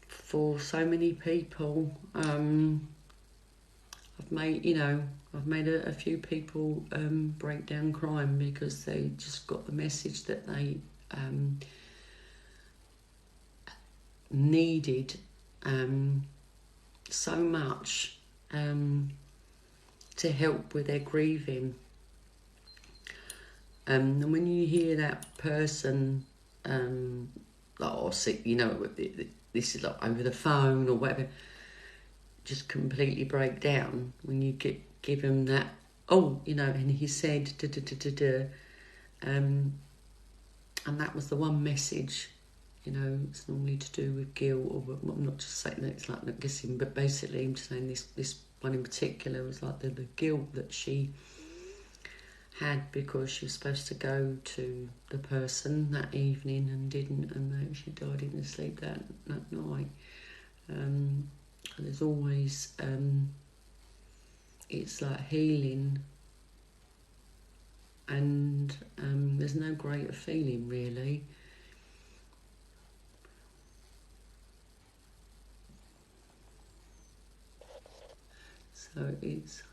for so many people. I've made a few people break down crying because they just got the message that they needed so much to help with their grieving. And when you hear that person, or see, you know, this is like over the phone or whatever, just completely break down when you give him that, you know, and he said and that was the one message, you know. It's normally to do with guilt, or I'm not just saying that it's like not guessing, but basically I'm just saying this one in particular was like the guilt that she had because she was supposed to go to the person that evening and didn't, and she died in her sleep that night. There's always it's like healing, and there's no greater feeling really. So it's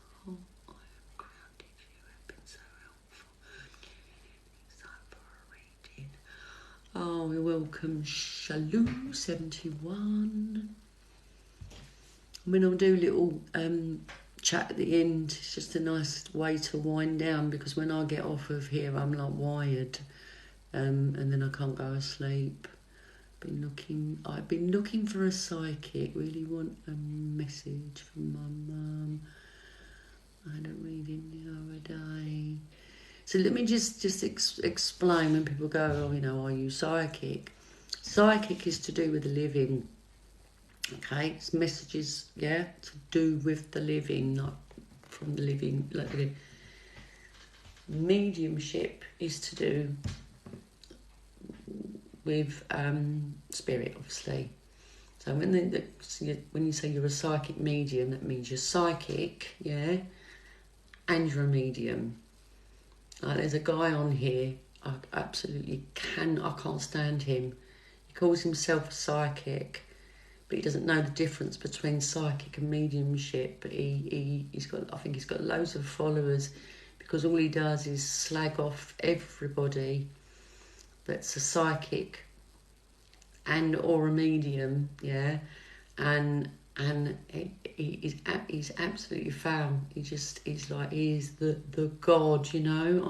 oh, we welcome Shaloo71. I mean, I'll do a little chat at the end. It's just a nice way to wind down because when I get off of here, I'm like wired, and then I can't go to sleep. I've been looking for a psychic. Really want a message from my mum. I had a reading the other day. So let me just explain when people go, you know, are you psychic? Psychic is to do with the living. Okay, it's messages, to do with the living, not from the living. Like the mediumship is to do with spirit, obviously. So when you say you're a psychic medium, that means you're psychic, and you're a medium. There's a guy on here, I can't stand him. He calls himself a psychic, but he doesn't know the difference between psychic and mediumship. But he's got loads of followers because all he does is slag off everybody that's a psychic and or a medium, and he's absolutely foul. He's the god, you know.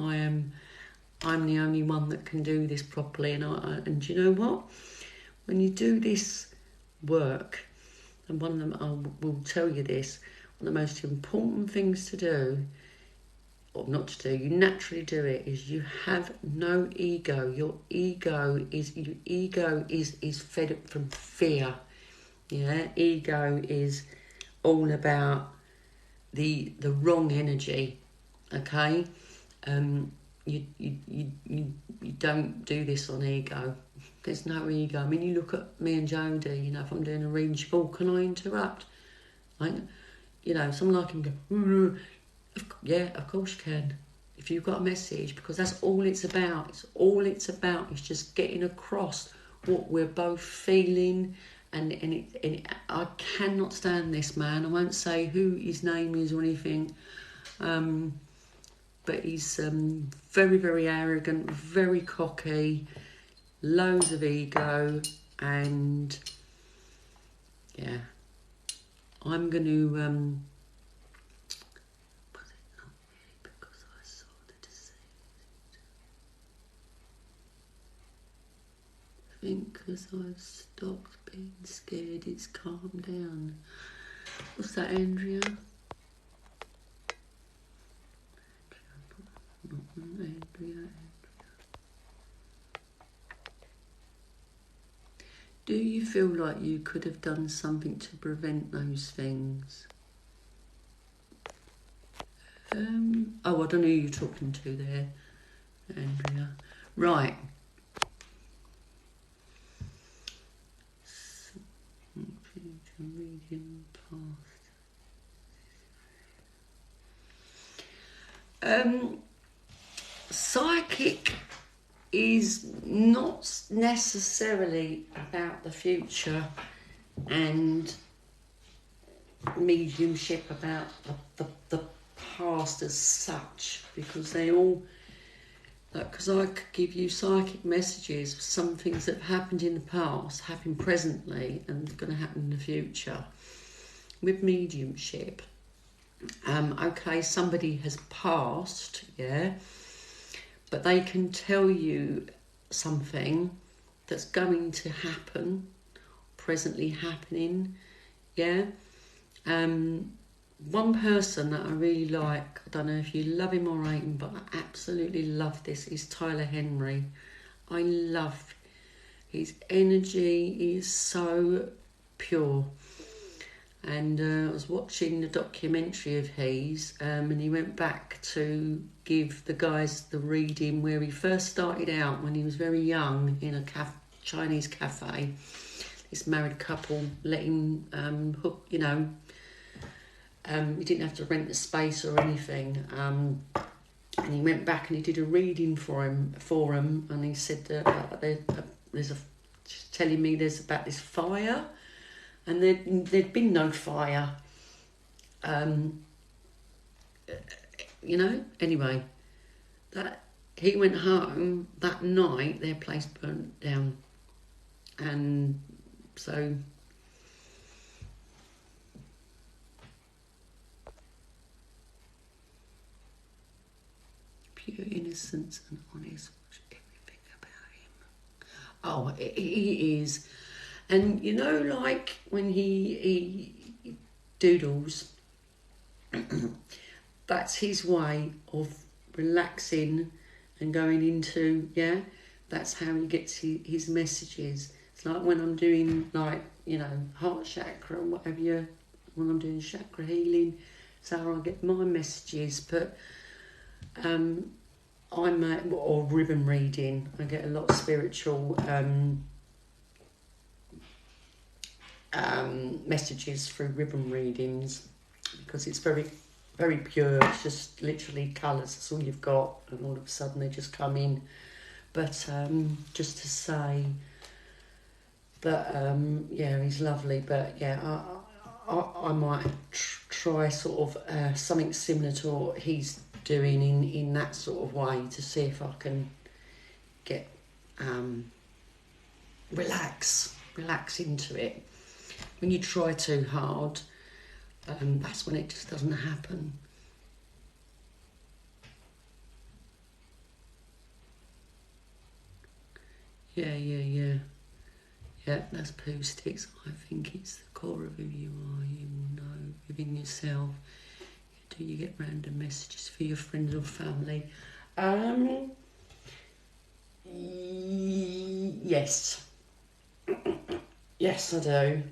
I'm the only one that can do this properly, and do you know what? When you do this work, and one of them, I will tell you this, one of the most important things to do, or not to do, you naturally do it, is you have no ego. Your ego is fed up from fear. Yeah, ego is all about the wrong energy. Okay, you don't do this on ego. There's no ego. I mean, you look at me and Jodie. You know, if I'm doing a reading, she goes, "Can I interrupt?" Like, you know, someone like him go, yeah, of course you can. If you've got a message, because that's all it's about. It's all it's about. It's just getting across what we're both feeling. And I cannot stand this man. I won't say who his name is or anything. But he's very, very arrogant, very cocky, loads of ego, and yeah, I'm going to. Was it not really because I saw the disease? I think because I've stopped being scared, it's calmed down. What's that, Andrea? Andrea. Do you feel like you could have done something to prevent those things? Oh, I don't know who you're talking to there, Andrea. Right. Future, medium, past. Psychic is not necessarily about the future, and mediumship about the past as such, because they all, because I could give you psychic messages of some things that have happened in the past, happen presently, and going to happen in the future. With mediumship, okay, somebody has passed, yeah, but they can tell you something that's going to happen, presently happening, yeah. One person that I really like, I don't know if you love him or hate him, but I absolutely love this, is Tyler Henry. I love his energy. He is so pure. And I was watching the documentary of his, and he went back to give the guys the reading where he first started out when he was very young in a Chinese cafe. This married couple let him hook, you know, he didn't have to rent the space or anything. And he went back and he did a reading for him, and he said there's telling me there's about this fire, and there'd been no fire. You know. Anyway, that he went home that night. Their place burnt down, and so. Pure innocence and honest, everything about him. Oh, he is. And you know, like when he doodles, that's his way of relaxing and going into, yeah, that's how he gets his messages. It's like when I'm doing, like, you know, heart chakra and whatever, when I'm doing chakra healing, so I get my messages. But or ribbon reading, I get a lot of spiritual messages through ribbon readings, because it's very, very pure. It's just literally colours, that's all you've got, and all of a sudden they just come in. But just to say that, yeah, he's lovely. But yeah, I might try sort of something similar to what he's doing in that sort of way, to see if I can get relax into it. When you try too hard, that's when it just doesn't happen. Yeah, that's Pooh Sticks. I think it's the core of who you are. You will know within yourself. Do you get random messages for your friends or family? Yes. Yes, I do.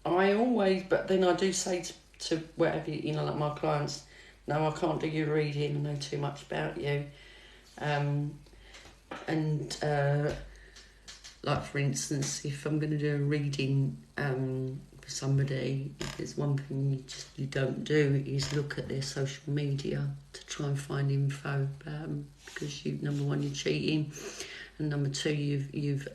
I always, but then I do say to whatever, like my clients, no, I can't do your reading, I know too much about you. Like for instance, if I'm going to do a reading for somebody, if there's one thing you don't do is look at their social media to try and find info, because number one, you're cheating, and number two, you've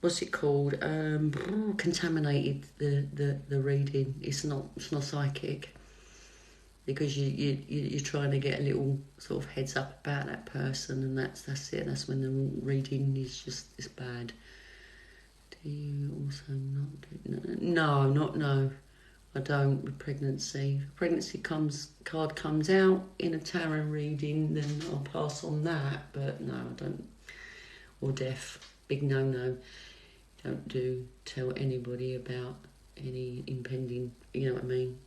what's it called, contaminated the reading. It's not psychic, because you're trying to get a little sort of heads up about that person, and that's it. That's when the reading is just, it's bad. Do you also not do? No, I don't. With pregnancy, card comes out in a tarot reading, then I'll pass on that. But no, I don't. Or death, big no. Don't tell anybody about any impending, you know what I mean,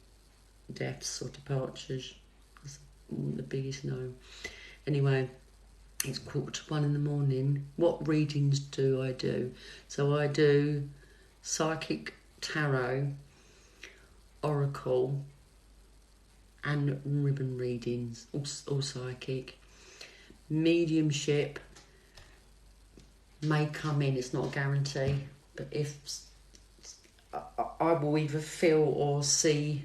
deaths or departures. That's the biggest no. Anyway, it's 1:45 in the morning. What readings do I do? So I do psychic tarot, oracle, and ribbon readings, all psychic. Mediumship may come in, it's not a guarantee, but if I will either feel or see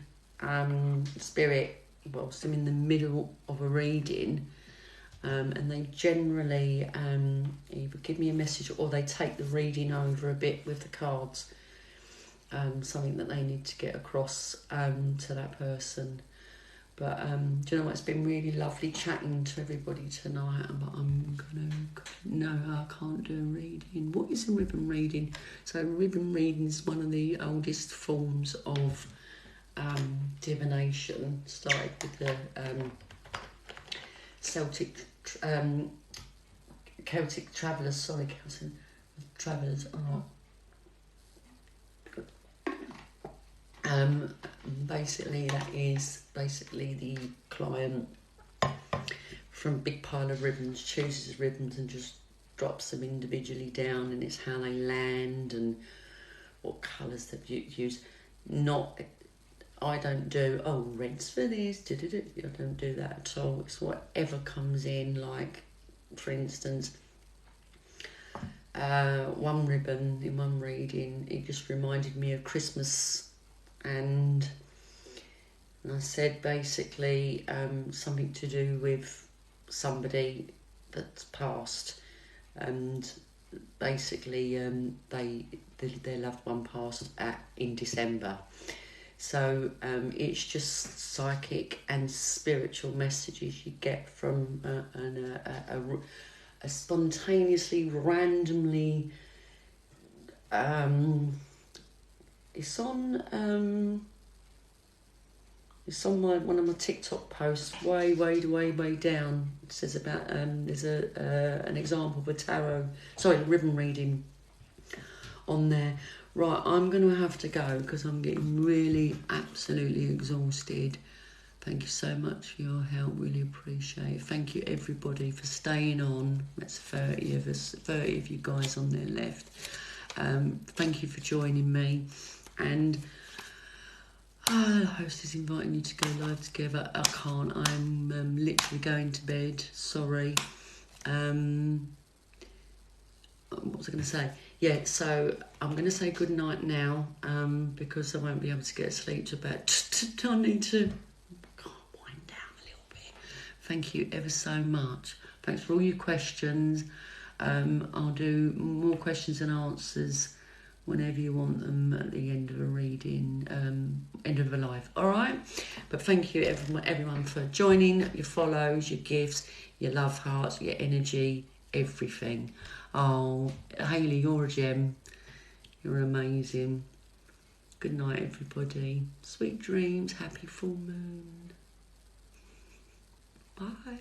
spirit whilst I'm in the middle of a reading, and they generally either give me a message or they take the reading over a bit with the cards, something that they need to get across to that person. But do you know what, it's been really lovely chatting to everybody tonight, but I can't do a reading. What is a ribbon reading? So ribbon reading is one of the oldest forms of divination. Started with the Celtic Celtic travellers, Celtic travellers are basically the client from a big pile of ribbons chooses ribbons and just drops them individually down, and it's how they land and what colours they've used. I don't do, reds for this, I don't do that at all. It's whatever comes in. Like, for instance, one ribbon in one reading, it just reminded me of Christmas, and I said basically something to do with somebody that's passed, and basically their loved one passed in December. So it's just psychic and spiritual messages you get from a spontaneously, randomly. It's on one of my TikTok posts, way down. It says about there's an example of a ribbon reading on there. Right, I'm going to have to go because I'm getting really absolutely exhausted. Thank you so much for your help, really appreciate it. Thank you everybody for staying on. That's 30 of us, 30 of you guys on there left. Thank you for joining me. And the host is inviting you to go live together. I can't, I'm literally going to bed, sorry. What was I going to say? Yeah, so I'm going to say good night now, because I won't be able to get sleep to bed. I need to wind down a little bit. Thank you ever so much. Thanks for all your questions. I'll do more questions and answers whenever you want them at the end of a reading, end of a live. All right? But thank you everyone for joining, your follows, your gifts, your love hearts, your energy, everything. Oh, Hayley, you're a gem. You're amazing. Good night, everybody. Sweet dreams. Happy full moon. Bye.